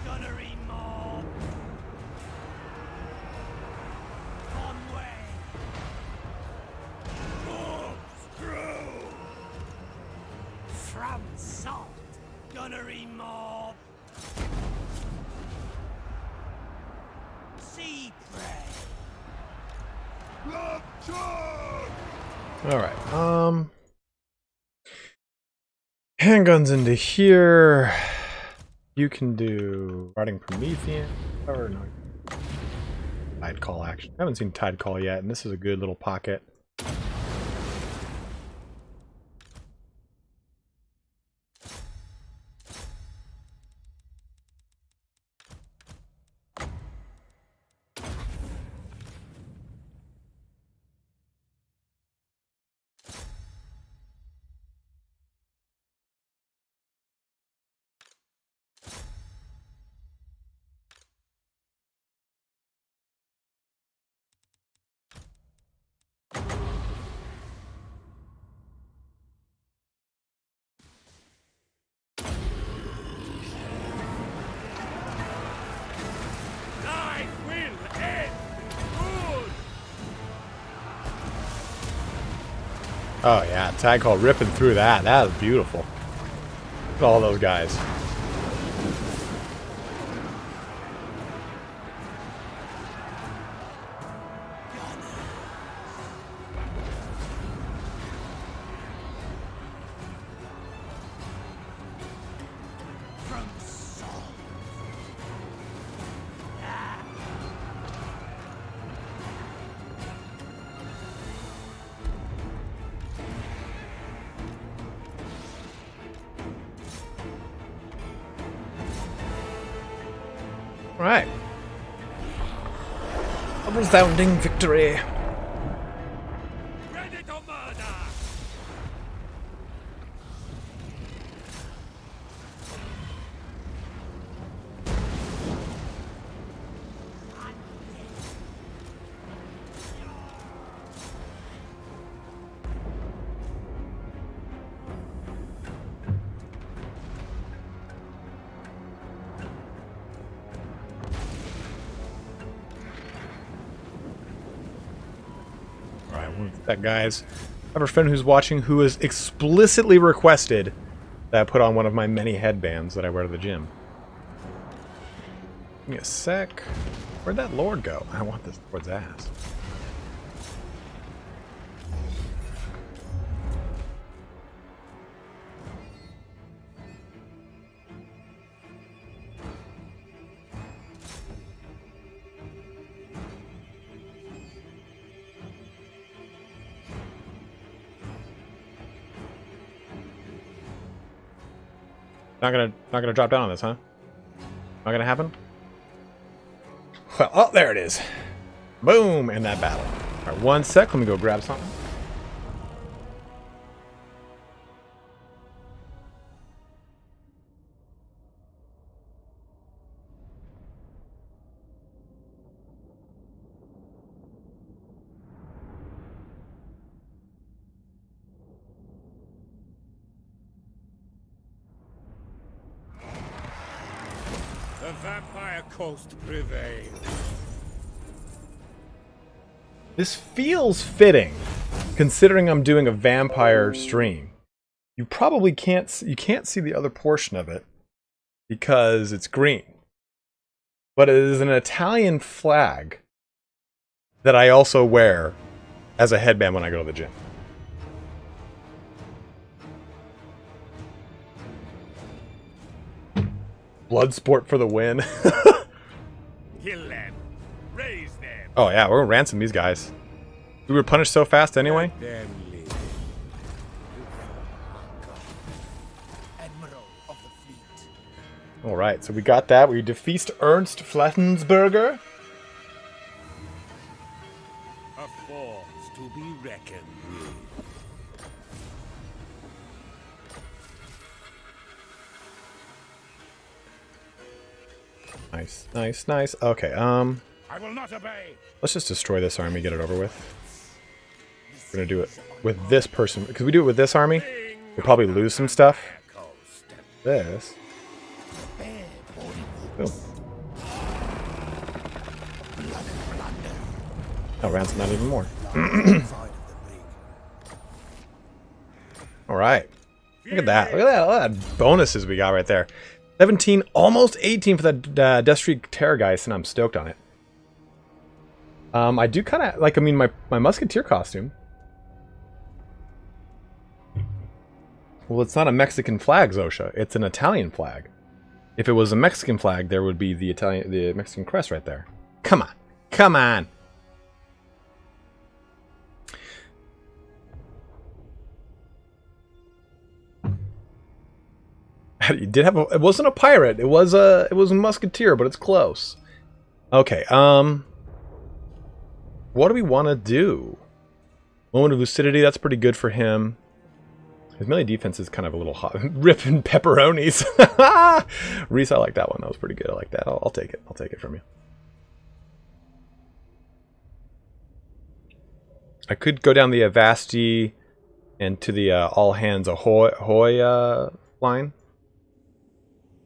S3: Gunnery mob. Conway. From salt. Gunnery mob. Sea prey.
S6: Blood charge!
S2: Alright, handguns into here. You can do riding Promethean. Or no. Tide call action. I haven't seen Tide call yet, and this is a good little pocket. Oh yeah, tag call ripping through that. That is beautiful. Look at all those guys. Right. A resounding victory.
S1: Ready to murder!
S2: That guys. I have a friend who's watching who has explicitly requested that I put on one of my many headbands that I wear to the gym. Give me a sec. Where'd that lord go? I want this lord's ass. Not gonna drop down on this, huh? Not gonna happen? Well, oh, there it is. Boom, and that battle. All right, one sec. Let me go grab something.
S1: The vampire coast prevails.
S2: This feels fitting, considering I'm doing a vampire stream. You probably can't see the other portion of it because it's green. But it is an Italian flag that I also wear as a headband when I go to the gym. Blood sport for the win.
S1: Kill them. Raise them.
S2: Oh yeah, we're gonna ransom these guys. We were punished so fast anyway.
S1: Let them live.
S3: Admiral of the fleet.
S2: Alright, so we got that. We defeat Ernst Flattensberger.
S1: A force to be reckoned with.
S2: Nice, nice, nice. Okay,
S1: I will not obey.
S2: let's just destroy this army, get it over with. We're gonna do it with this person, because we do it with this army, we'll probably lose some stuff. This. Boom. Oh, ransom not even more. Alright. Look at that. Look at that. Look at that bonuses we got right there. 17, almost 18 for the Death Streak Terrorgeist, and I'm stoked on it. I do kind of, like, I mean, my Musketeer costume. Well, it's not a Mexican flag, Zosha. It's an Italian flag. If it was a Mexican flag, there would be the Mexican crest right there. Come on. Come on. You did have it wasn't a pirate. It was a musketeer, but it's close. Okay. What do we want to do? Moment of lucidity. That's pretty good for him. His melee defense is kind of a little hot. Ripping pepperonis. Reese, I like that one. That was pretty good. I like that. I'll take it. I'll take it from you. I could go down the Avasti and to the all hands ahoy line.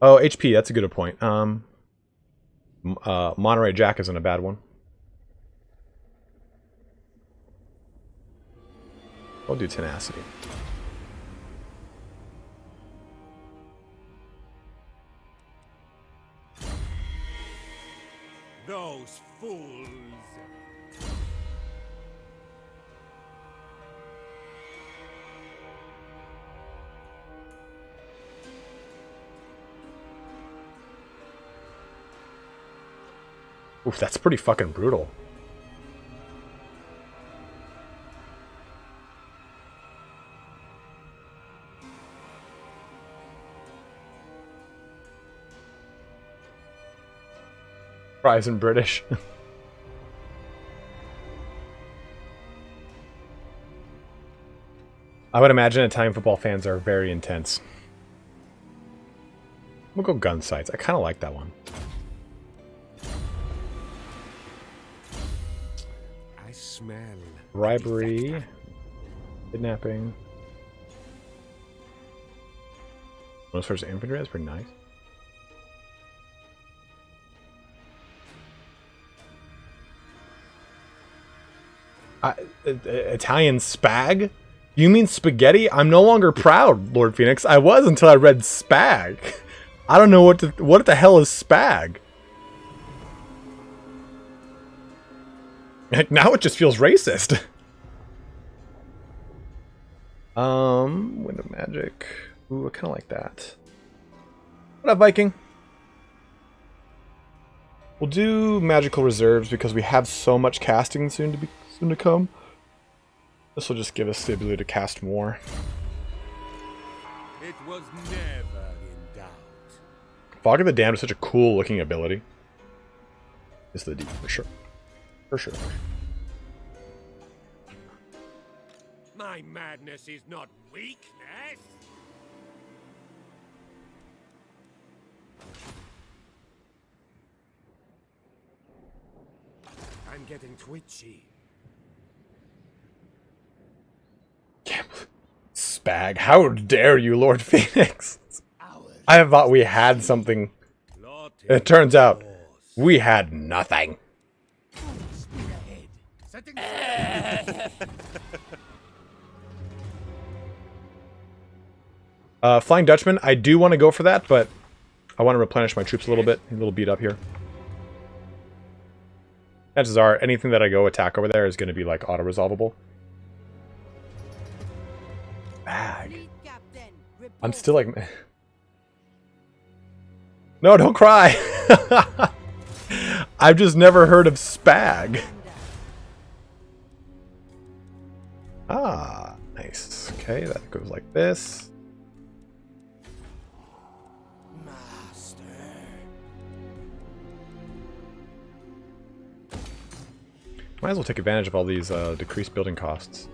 S2: Oh, HP, that's a good point. Monterey Jack isn't a bad one. We'll do tenacity.
S1: Those fools.
S2: Oof, that's pretty fucking brutal. Fries in British. I would imagine Italian football fans are very intense. We'll go gun sights. I kind of like that one.
S1: I smell
S2: Bribery. Kidnapping. Most first infantry, that's pretty nice. Italian spag? You mean spaghetti? I'm no longer proud, Lord Phoenix. I was until I read spag. I don't know what the hell is spag. Like, now it just feels racist. Wind of Magic. Ooh, I kind of like that. What up, Viking? We'll do magical reserves because we have so much casting soon to come. This will just give us the ability to cast more.
S1: It was never in doubt.
S2: Fog of the Damned is such a cool looking ability. It's the D for sure. For sure.
S1: My madness is not weakness. I'm getting twitchy.
S2: Spag, how dare you, Lord Phoenix? I thought we had something. It turns out we had nothing. Flying Dutchman, I do want to go for that, but I want to replenish my troops a little bit. A little beat up here. Chances are, anything that I go attack over there is going to be like auto-resolvable. Bag. I'm still like... No, don't cry! I've just never heard of spag. Ah, nice. Okay, that goes like this. Might as well take advantage of all these decreased building costs.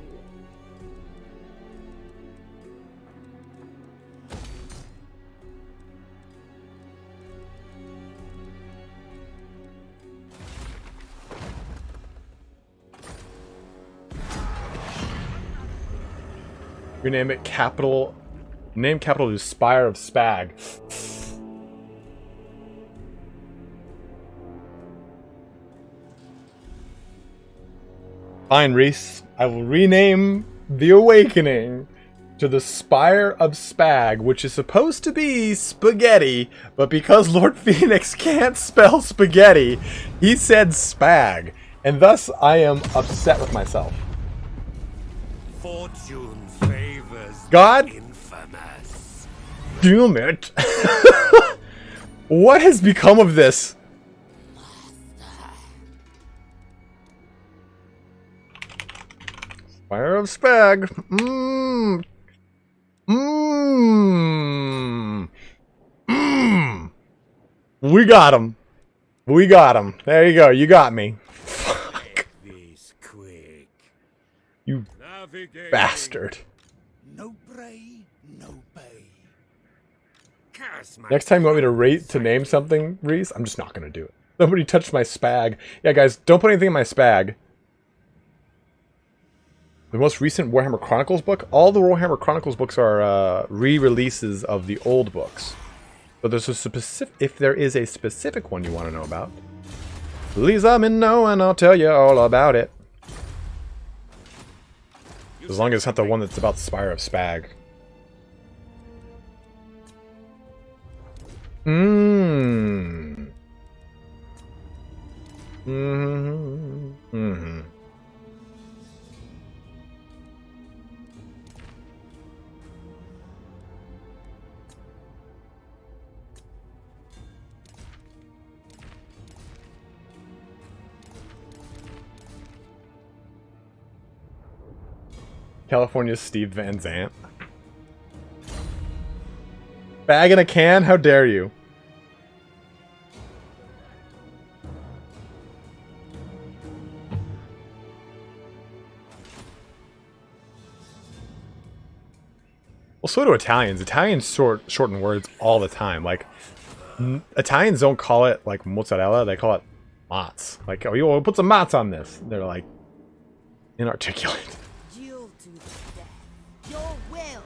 S2: Rename it capital. Name capital is Spire of Spag. Fine, Reese. I will rename the Awakening to the Spire of Spag, which is supposed to be spaghetti, but because Lord Phoenix can't spell spaghetti, he said spag, and thus I am upset with myself.
S1: Fortune favors
S2: God
S1: infamous.
S2: damn it. What has become of this? Fire of Spag. Mmm. Mmm. Mmm. We got him. We got him. There you go. You got me. Fuck.
S1: This quick.
S2: You
S1: Navigate.
S2: bastard.
S3: No bray, no bay.
S1: Curse my
S2: Next time you want me to name something, Reese, I'm just not going to do it. Nobody touched my spag. Yeah, guys, don't put anything in my spag. The most recent Warhammer Chronicles book, all the Warhammer Chronicles books are re-releases of the old books. But there's a specific, if there is a specific one you want to know about, please let me know and I'll tell you all about it. As long as it's not the one that's about the Spire of Spag. Mmm. Mm-hmm. Mm-hmm. California's Steve Van Zandt. Bag in a can? How dare you? Well, so do Italians. Italians shorten words all the time. Like, Italians don't call it, like, mozzarella. They call it mozz. Like, oh, you put some mozz on this. They're, like, inarticulate.
S4: Duel to the death. Your will.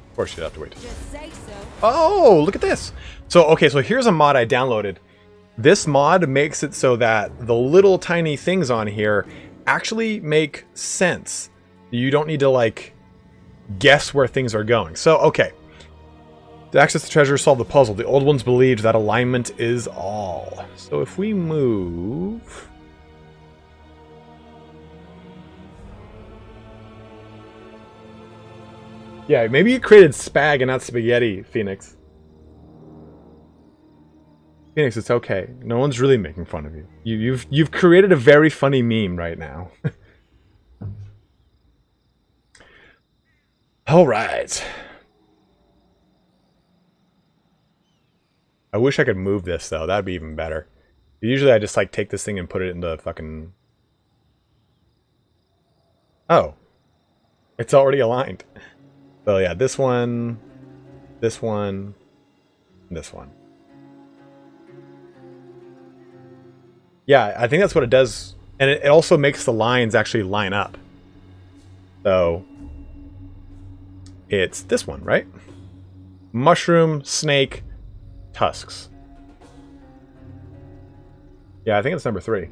S2: Of course, you'd have to wait.
S4: Just say so.
S2: Oh, look at this. So, okay, so here's a mod I downloaded. This mod makes it so that the little tiny things on here actually make sense. You don't need to, like, guess where things are going. So, okay. To access the treasure, solve the puzzle. The old ones believed that alignment is all. So if we move... Yeah, maybe you created spag and not spaghetti, Phoenix. Phoenix, it's okay. No one's really making fun of you. You've created a very funny meme right now. All right. I wish I could move this though. That'd be even better. Usually I just like take this thing and put it into fucking... Oh. It's already aligned. So yeah, this one, this one, this one. Yeah, I think that's what it does. And it also makes the lines actually line up. So it's this one, right? Mushroom, snake, tusks. Yeah, I think it's number 3.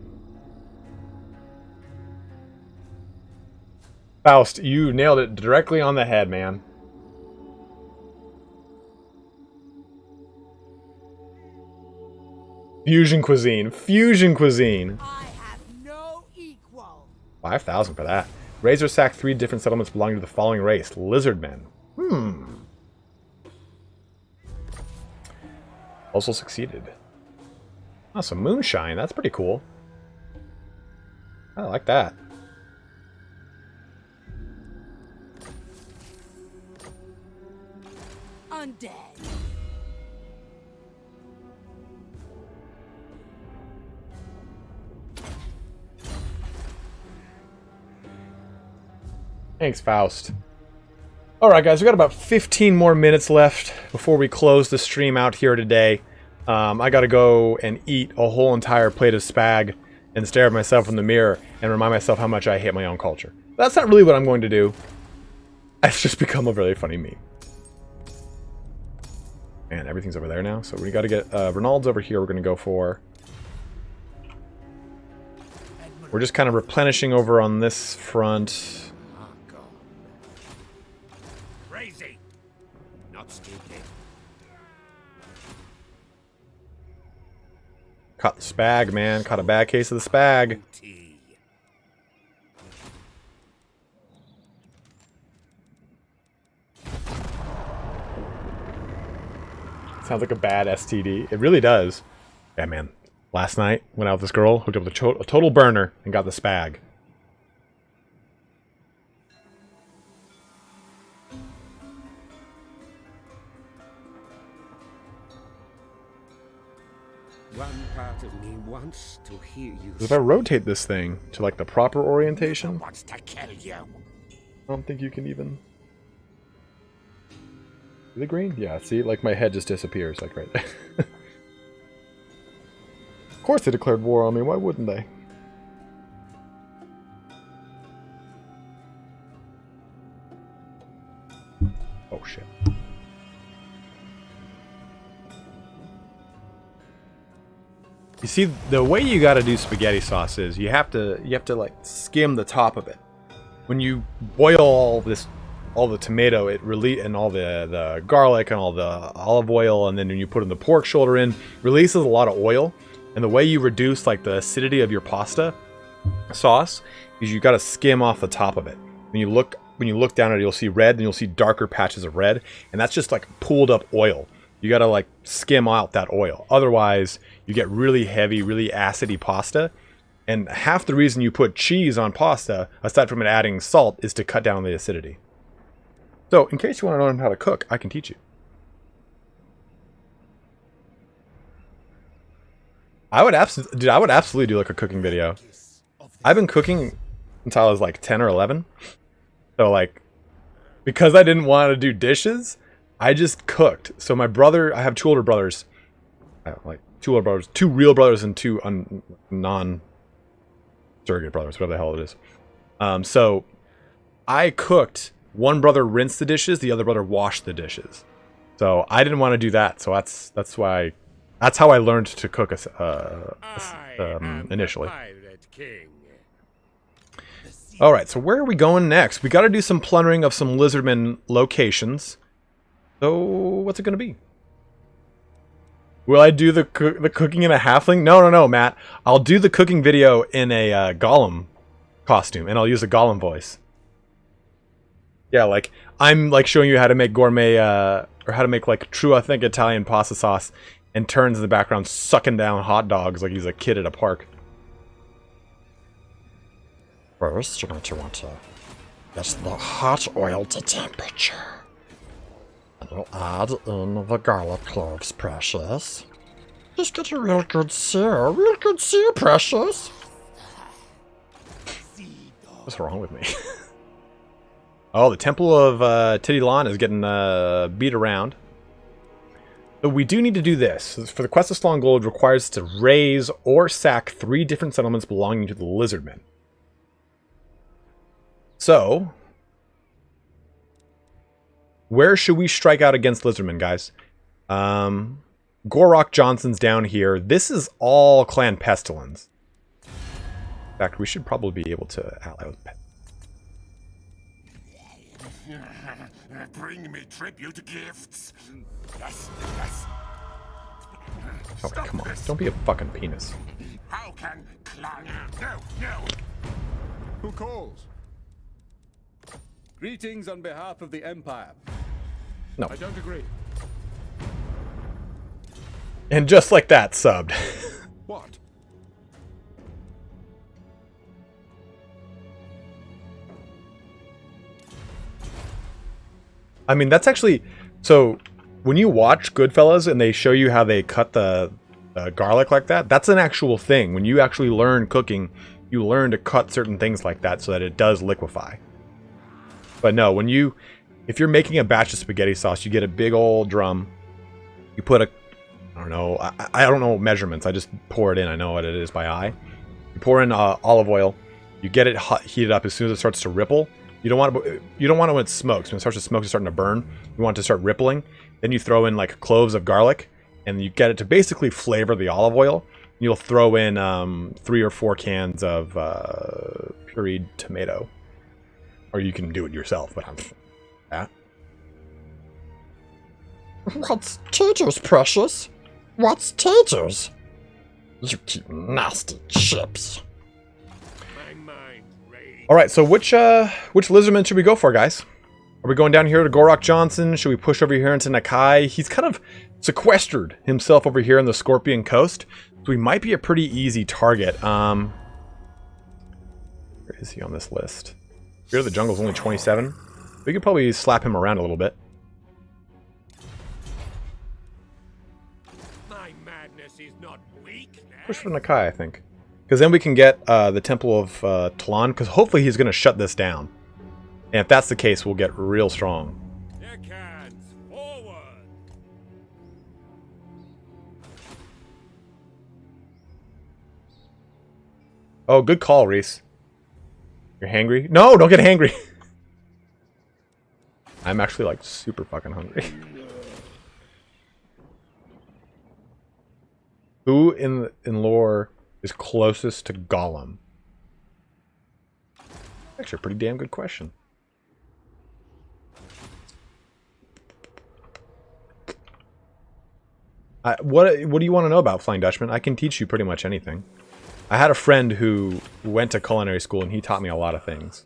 S2: Faust, you nailed it directly on the head, man. Fusion cuisine. Fusion cuisine.
S4: I have no equal.
S2: 5,000 for that. Razor sacked 3 different settlements belonging to the following race. Lizardmen. Also succeeded. Oh, some moonshine. That's pretty cool. I like that.
S4: Undead.
S2: Thanks, Faust. Alright guys, we got about 15 more minutes left before we close the stream out here today. I gotta go and eat a whole entire plate of spag and stare at myself in the mirror and remind myself how much I hate my own culture. That's not really what I'm going to do. It's just become a really funny meme. Man, everything's over there now, so we gotta get... Ronald's over here we're gonna go for. We're just kind of replenishing over on this front.
S1: Crazy. Not stupid.
S2: Caught the spag, man. Caught a bad case of the spag. Sounds like a bad STD. It really does. Yeah, man. Last night, went out with this girl, hooked up with a total burner, and got the spag.
S5: One part of me wants to hear you.
S2: If I rotate this thing to like the proper orientation,
S5: Wants to kill you.
S2: I don't think you can even... The green? Yeah, see? Like my head just disappears, like right there. Of course they declared war on me, why wouldn't they? Oh shit. You see, the way you gotta do spaghetti sauce is you have to like skim the top of it. when you boil all the tomato, and all the garlic and all the olive oil, and then when you put in the pork shoulder in, releases a lot of oil. And the way you reduce like the acidity of your pasta sauce is you got to skim off the top of it. When you look down at it, you'll see red, and you'll see darker patches of red, and that's just like pooled up oil. You got to like skim out that oil. Otherwise, you get really heavy, really acidy pasta. And half the reason you put cheese on pasta, aside from it adding salt, is to cut down the acidity. So, in case you want to learn how to cook, I can teach you. I would absolutely do like a cooking video. I've been cooking since I was like 10 or 11. So like, because I didn't want to do dishes, I just cooked. So my brother, I have two older brothers. I have like two older brothers, two real brothers and two non-surrogate brothers, whatever the hell it is. So I cooked. One brother rinsed the dishes, the other brother washed the dishes. So I didn't want to do that. So that's how I learned to cook initially. All right, so where are we going next? We got to do some plundering of some lizardmen locations. So what's it going to be? Will I do the cooking in a halfling? No, Matt. I'll do the cooking video in a golem costume, and I'll use a golem voice. Yeah, like I'm like showing you how to make gourmet or how to make like true authentic Italian pasta sauce, and turns in the background sucking down hot dogs like he's a kid at a park.
S7: First, you're going to want to get the hot oil to temperature. And you'll add in the garlic cloves, precious. Just get a real good sear, precious.
S2: What's wrong with me? Oh, the Temple of Titilan is getting beat around. But we do need to do this. For the Quest of Slong Gold, requires us to raise or sack 3 different settlements belonging to the Lizardmen. So, where should we strike out against Lizardmen, guys? Gorok Johnson's down here. This is all Clan Pestilence. In fact, we should probably be able to ally with
S6: Bring me tribute gifts. Yes.
S2: Oh, come on. Don't be a fucking penis.
S6: How can clan... No.
S3: Who calls? Greetings on behalf of the Empire.
S2: No.
S3: I don't agree.
S2: And just like that, subbed.
S3: What?
S2: I mean, that's actually... So, when you watch Goodfellas and they show you how they cut the garlic like that, that's an actual thing. When you actually learn cooking, you learn to cut certain things like that so that it does liquefy. But no, if you're making a batch of spaghetti sauce, you get a big old drum. You put I don't know measurements. I just pour it in. I know what it is by eye. You pour in olive oil. You get it heated up as soon as it starts to ripple. You don't want it when it smokes. When it starts to smoke, it's starting to burn. You want it to start rippling. Then you throw in like cloves of garlic, and you get it to basically flavor the olive oil. You'll throw in 3 or 4 cans of pureed tomato. Or you can do it yourself, but that.
S7: What's taters, precious? What's taters? You keep nasty chips.
S2: All right, so which lizardman should we go for, guys? Are we going down here to Gorok Johnson? Should we push over here into Nakai? He's kind of sequestered himself over here on the Scorpion Coast, so he might be a pretty easy target. Where is he on this list? Fear of the Jungle's only 27. We could probably slap him around a little bit.
S1: My madness is not weak.
S2: Push for Nakai, I think. Because then we can get the Temple of Tlan, because hopefully he's going to shut this down. And if that's the case, we'll get real strong.
S1: Deckhands, forward.
S2: Oh, good call, Reese. You're hangry? No, don't get hangry. I'm actually, like, super fucking hungry. Who in lore is closest to Gollum? Actually, a pretty damn good question. What do you want to know about Flying Dutchman? I can teach you pretty much anything. I had a friend who went to culinary school and he taught me a lot of things.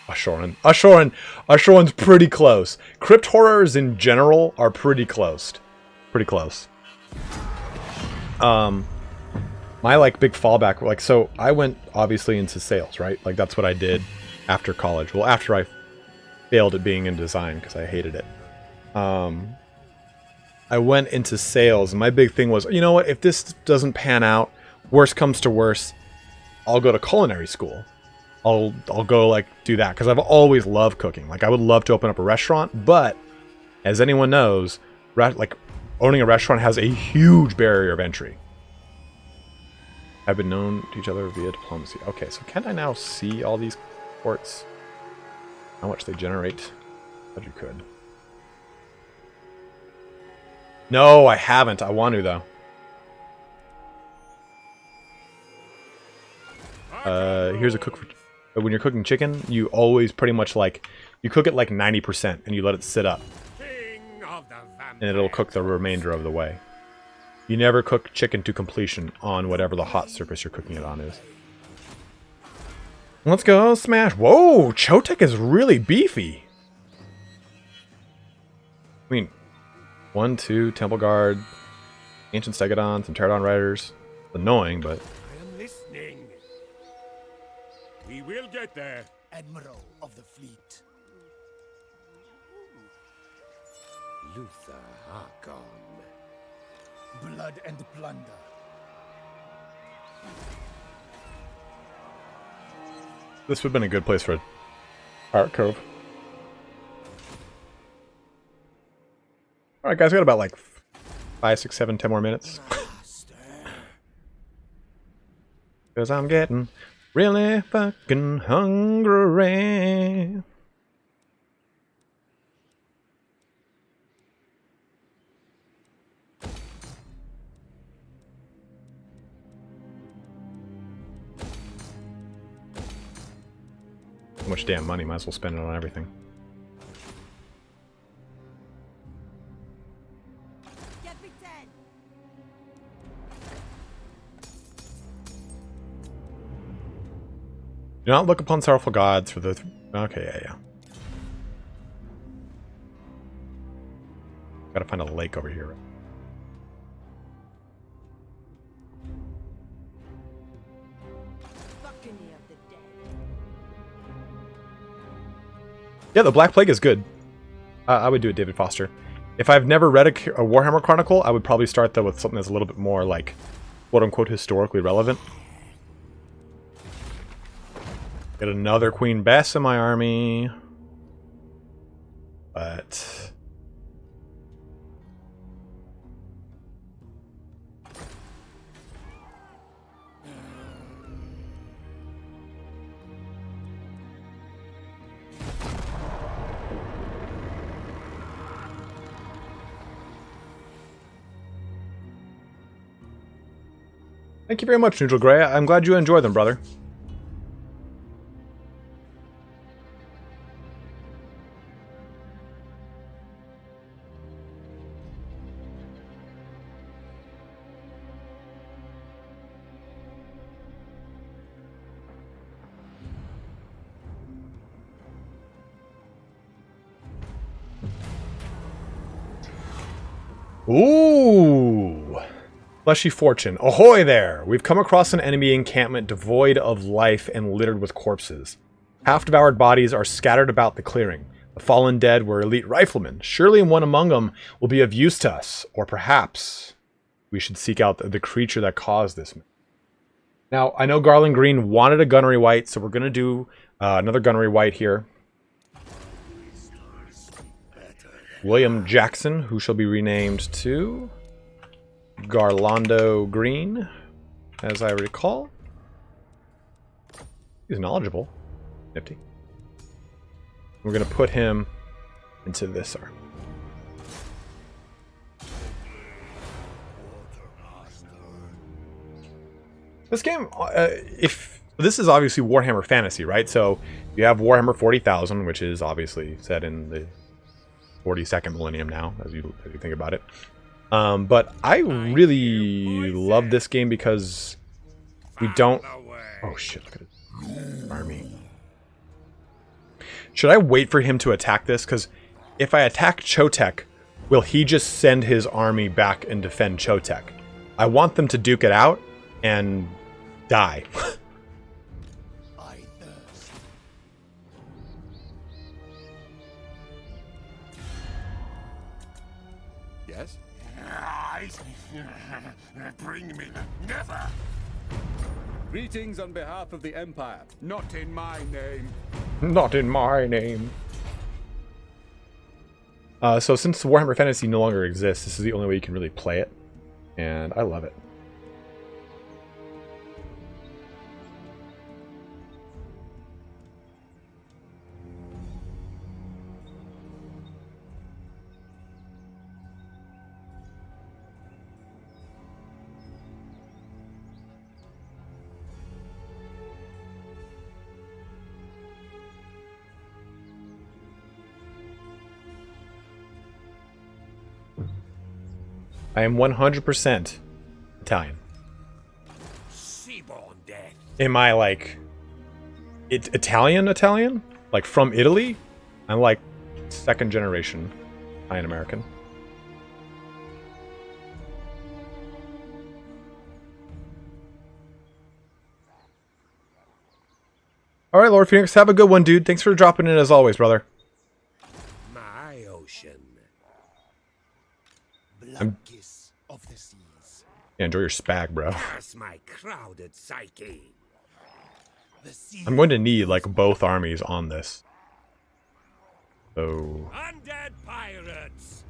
S2: Ashoran's pretty close. Crypt horrors in general are pretty close. Pretty close. My like big fallback, like, so I went obviously into sales, right? Like that's what I did after college. Well, after I failed at being in design because I hated it. I went into sales and my big thing was, you know what, if this doesn't pan out, worst comes to worst, I'll go to culinary school. I'll go like do that because I've always loved cooking. Like I would love to open up a restaurant, but as anyone knows, like owning a restaurant has a huge barrier of entry. Have been known to each other via diplomacy. Okay, so can I now see all these ports? How much they generate? But you could. No, I haven't. I want to though. Here's a cook for. When you're cooking chicken, you always pretty much like you cook it like 90% and you let it sit up, and it'll cook the remainder of the way. You never cook chicken to completion on whatever the hot surface you're cooking it on is. Let's go smash. Whoa, Chotek is really beefy. I mean, 1, 2, Temple Guard, Ancient Stegodon, some Pterodon Riders. Annoying, but...
S1: I am listening. We will get there.
S3: Admiral of the fleet.
S6: Luther Harkon.
S3: Blood and plunder.
S2: This would have been a good place for a Pirate Cove. Alright guys, we got about like 5, 6, 7, 10 more minutes. Because I'm getting really fucking hungry. So much damn money, might as well spend it on everything.
S4: Get me 10.
S2: Do not look upon sorrowful gods for the... Okay, yeah. Gotta find a lake over here.
S4: Buccaneer of the dead.
S2: Yeah, the Black Plague is good. I would do it, David Foster. If I've never read a Warhammer Chronicle, I would probably start though with something that's a little bit more like, quote-unquote, historically relevant. Get another Queen Bess in my army. But... Thank you very much, Neutral Grey. I'm glad you enjoy them, brother. Ooh! Fleshy Fortune. Ahoy there! We've come across an enemy encampment devoid of life and littered with corpses. Half-devoured bodies are scattered about the clearing. The fallen dead were elite riflemen. Surely one among them will be of use to us. Or perhaps we should seek out the creature that caused this. Now, I know Garland Green wanted a gunnery white, so we're going to do another gunnery white here. William Jackson, who shall be renamed to Garlando Green, as I recall. He's knowledgeable. Nifty. We're going to put him into this arm. This game, if this is obviously Warhammer Fantasy, right? So you have Warhammer 40,000, which is obviously set in the 42nd millennium now, as you think about it. But I really love this game because we don't... Oh shit, look at it. Army. Should I wait for him to attack this? Because if I attack Chotek, will he just send his army back and defend Chotek? I want them to duke it out and die.
S3: I thirst.
S1: Yes? Bring me. Never!
S8: Greetings on behalf of the Empire.
S1: Not in my name.
S2: Not in my name. So since Warhammer Fantasy no longer exists, this is the only way you can really play it. And I love it. I am 100% Italian.
S1: Seaborn death.
S2: Am I like Italian? Like from Italy? I'm like second generation Italian American. All right, Lord Phoenix, have a good one, dude. Thanks for dropping in as always, brother.
S6: My ocean.
S3: Blood kiss of the seas.
S2: Yeah, enjoy your spag, bro.
S6: Pass my crowded psyche.
S3: The sea.
S2: I'm going to need like both armies on this. So
S1: Undead pirates.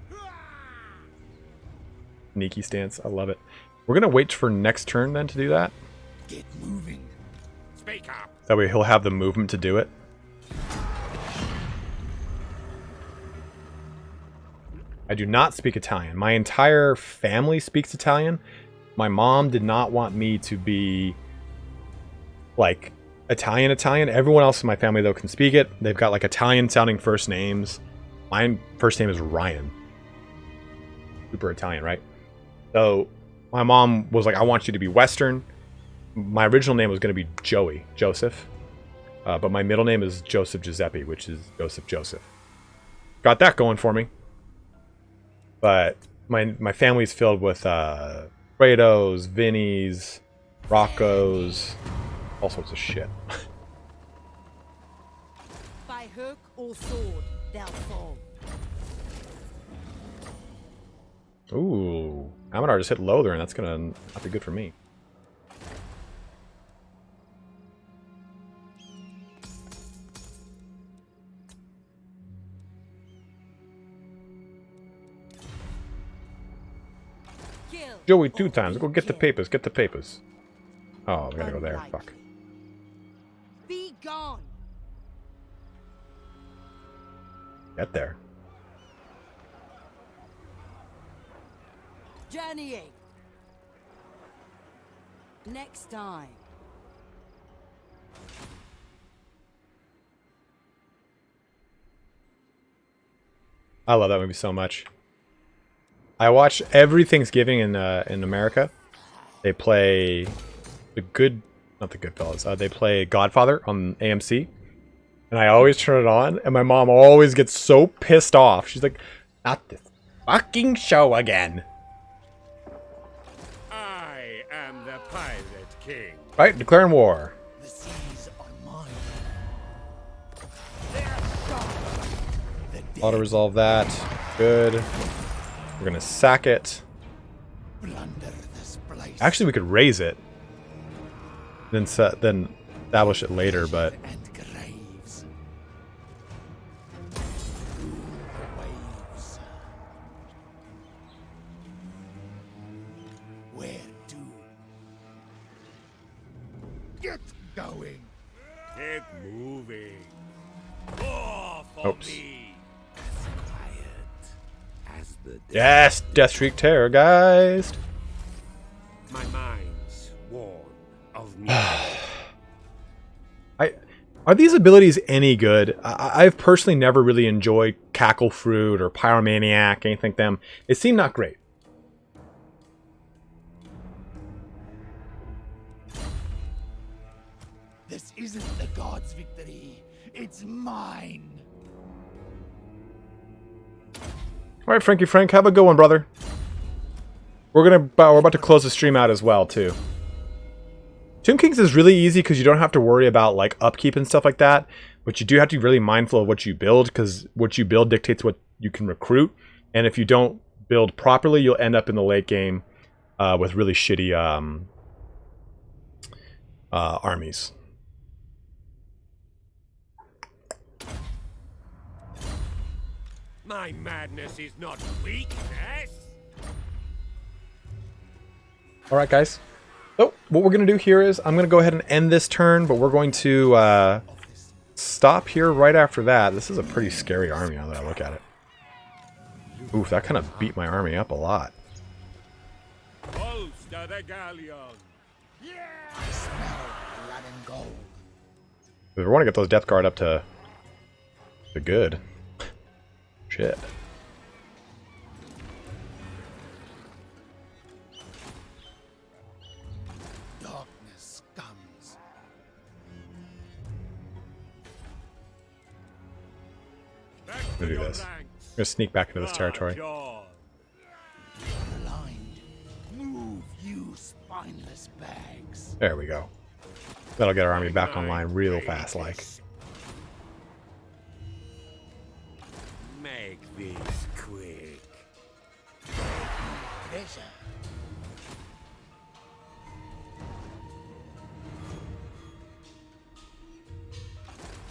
S2: sneaky stance, I love it. We're gonna wait for next turn then to do that.
S3: Get moving.
S1: Speak up.
S2: That way he'll have the movement to do it. I do not speak Italian. My entire family speaks Italian. My mom did not want me to be like Italian. Everyone else in my family though can speak it. They've got like Italian sounding first names. My first name is Ryan. Super Italian, right? So my mom was like, I want you to be Western. My original name was going to be Joseph. But my middle name is Joseph Giuseppe, which is Joseph. Got that going for me. But my family's filled with Fredos, Vinnies, Roccos, all sorts of shit.
S4: By hook or sword, they'll fall.
S2: Ooh, Aminar just hit low there, and that's gonna not be good for me.
S4: Kill
S2: Joey,
S4: or
S2: 2 times. Go
S4: be
S2: get the
S4: killed.
S2: papers. Get the papers. Oh, we gotta go there. Fuck.
S4: Be gone.
S2: Get there.
S4: Journeying. Next time.
S2: I love that movie so much. I watch every Thanksgiving in America. They play not the Goodfellas. They play Godfather on AMC, and I always turn it on, and my mom always gets so pissed off. She's like, "Not this fucking show again!"
S1: I am the pirate king.
S2: Right, declaring war.
S3: The seas are mine. The dead
S2: Auto resolve that. Good. We're gonna sack it.
S3: plunder this place.
S2: Actually, we could raise it, then establish it later. But
S3: And graves. Through the waves. Where to? Get going.
S1: Get moving. War for
S2: Oops.
S1: me.
S6: As quiet as the day.
S2: yes, Deathstreak Terrorgeist.
S6: My mind's worn of
S2: Are these abilities any good? I've personally never really enjoyed Cackle Fruit or Pyromaniac, anything like them. They seem not great.
S3: This isn't the gods' victory. It's mine.
S2: All right, Frankie Frank, have a good one, brother. We're about to close the stream out as well, too. Tomb Kings is really easy because you don't have to worry about like upkeep and stuff like that, but you do have to be really mindful of what you build, because what you build dictates what you can recruit, and if you don't build properly, you'll end up in the late game with really shitty armies.
S1: My madness is not weakness.
S2: All right, guys. So what we're going to do here is I'm going to go ahead and end this turn, but we're going to stop here right after that. This is a pretty scary army now that I look at it. Oof, that kind of beat my army up a lot.
S1: Holster the galleon.
S3: I smell blood and gold.
S2: We want to get those Death Guard up to good. Shit.
S3: Darkness comes.
S1: Back
S2: I'm
S1: to
S2: gonna do
S1: your
S2: this. I'm
S1: ranks.
S2: gonna sneak back into this
S1: Large
S2: territory.
S1: jaw.
S3: Blind. Move, you spineless bags.
S2: There we go. That'll get our army back online real fast, like.
S6: Make this quick.
S3: Treasure.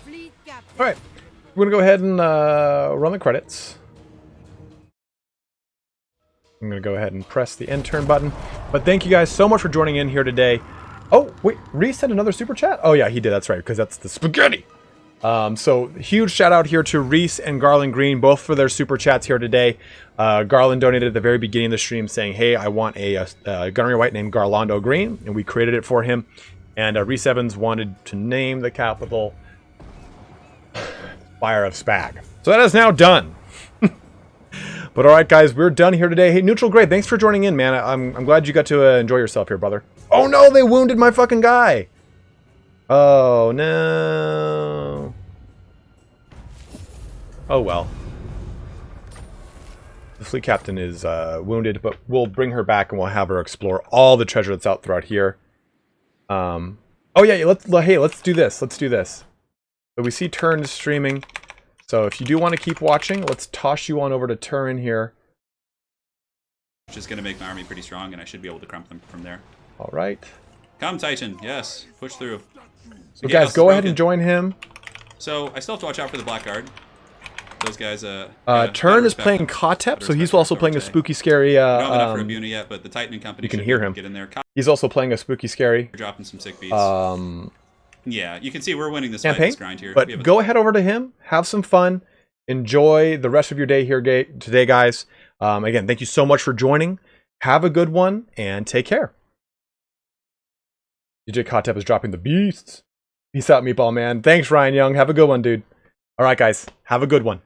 S4: Fleet captain.
S2: All right, we're gonna go ahead and run the credits. I'm gonna go ahead and press the end turn button. But thank you guys so much for joining in here today. Oh wait, Reese sent another super chat. Oh yeah, he did. That's right, because that's the spaghetti. So huge shout out here to Reese and Garland Green, both for their super chats here today. Garland donated at the very beginning of the stream saying, hey, I want a gunnery wight named Garlando Green, and we created it for him. And Reese Evans wanted to name the capital Fire of Spag. So that is now done. But all right, guys, we're done here today. Hey, Neutral Grey, thanks for joining in, man. I'm glad you got to enjoy yourself here, brother. Oh no, they wounded my fucking guy. Oh no. Oh well. The fleet captain is wounded, but we'll bring her back and we'll have her explore all the treasure that's out throughout here. Oh yeah, let's do this. Let's do this. So we see Turn streaming. So if you do want to keep watching, let's toss you on over to Turin here.
S9: Which is going to make my army pretty strong, and I should be able to crump them from there.
S2: All right.
S9: Come, Titan. Yes. Push through.
S2: So guys, go ahead and join him.
S9: So I still have to watch out for the Blackguard. Those guys...
S2: Turn is playing Kotep, so he's also playing a spooky, scary...
S9: I don't have enough for Abuna yet, but the Titan and company
S2: you can hear him.
S9: Get in there.
S2: He's also playing a spooky, scary...
S9: We're dropping some sick beats. Yeah, you can see we're winning this fight, this grind here.
S2: But go ahead over to him, have some fun, enjoy the rest of your day here today, guys. Again, thank you so much for joining. Have a good one, and take care. DJ Kotep is dropping the beasts. Peace out, Meatball Man. Thanks, Ryan Young. Have a good one, dude. All right, guys. Have a good one.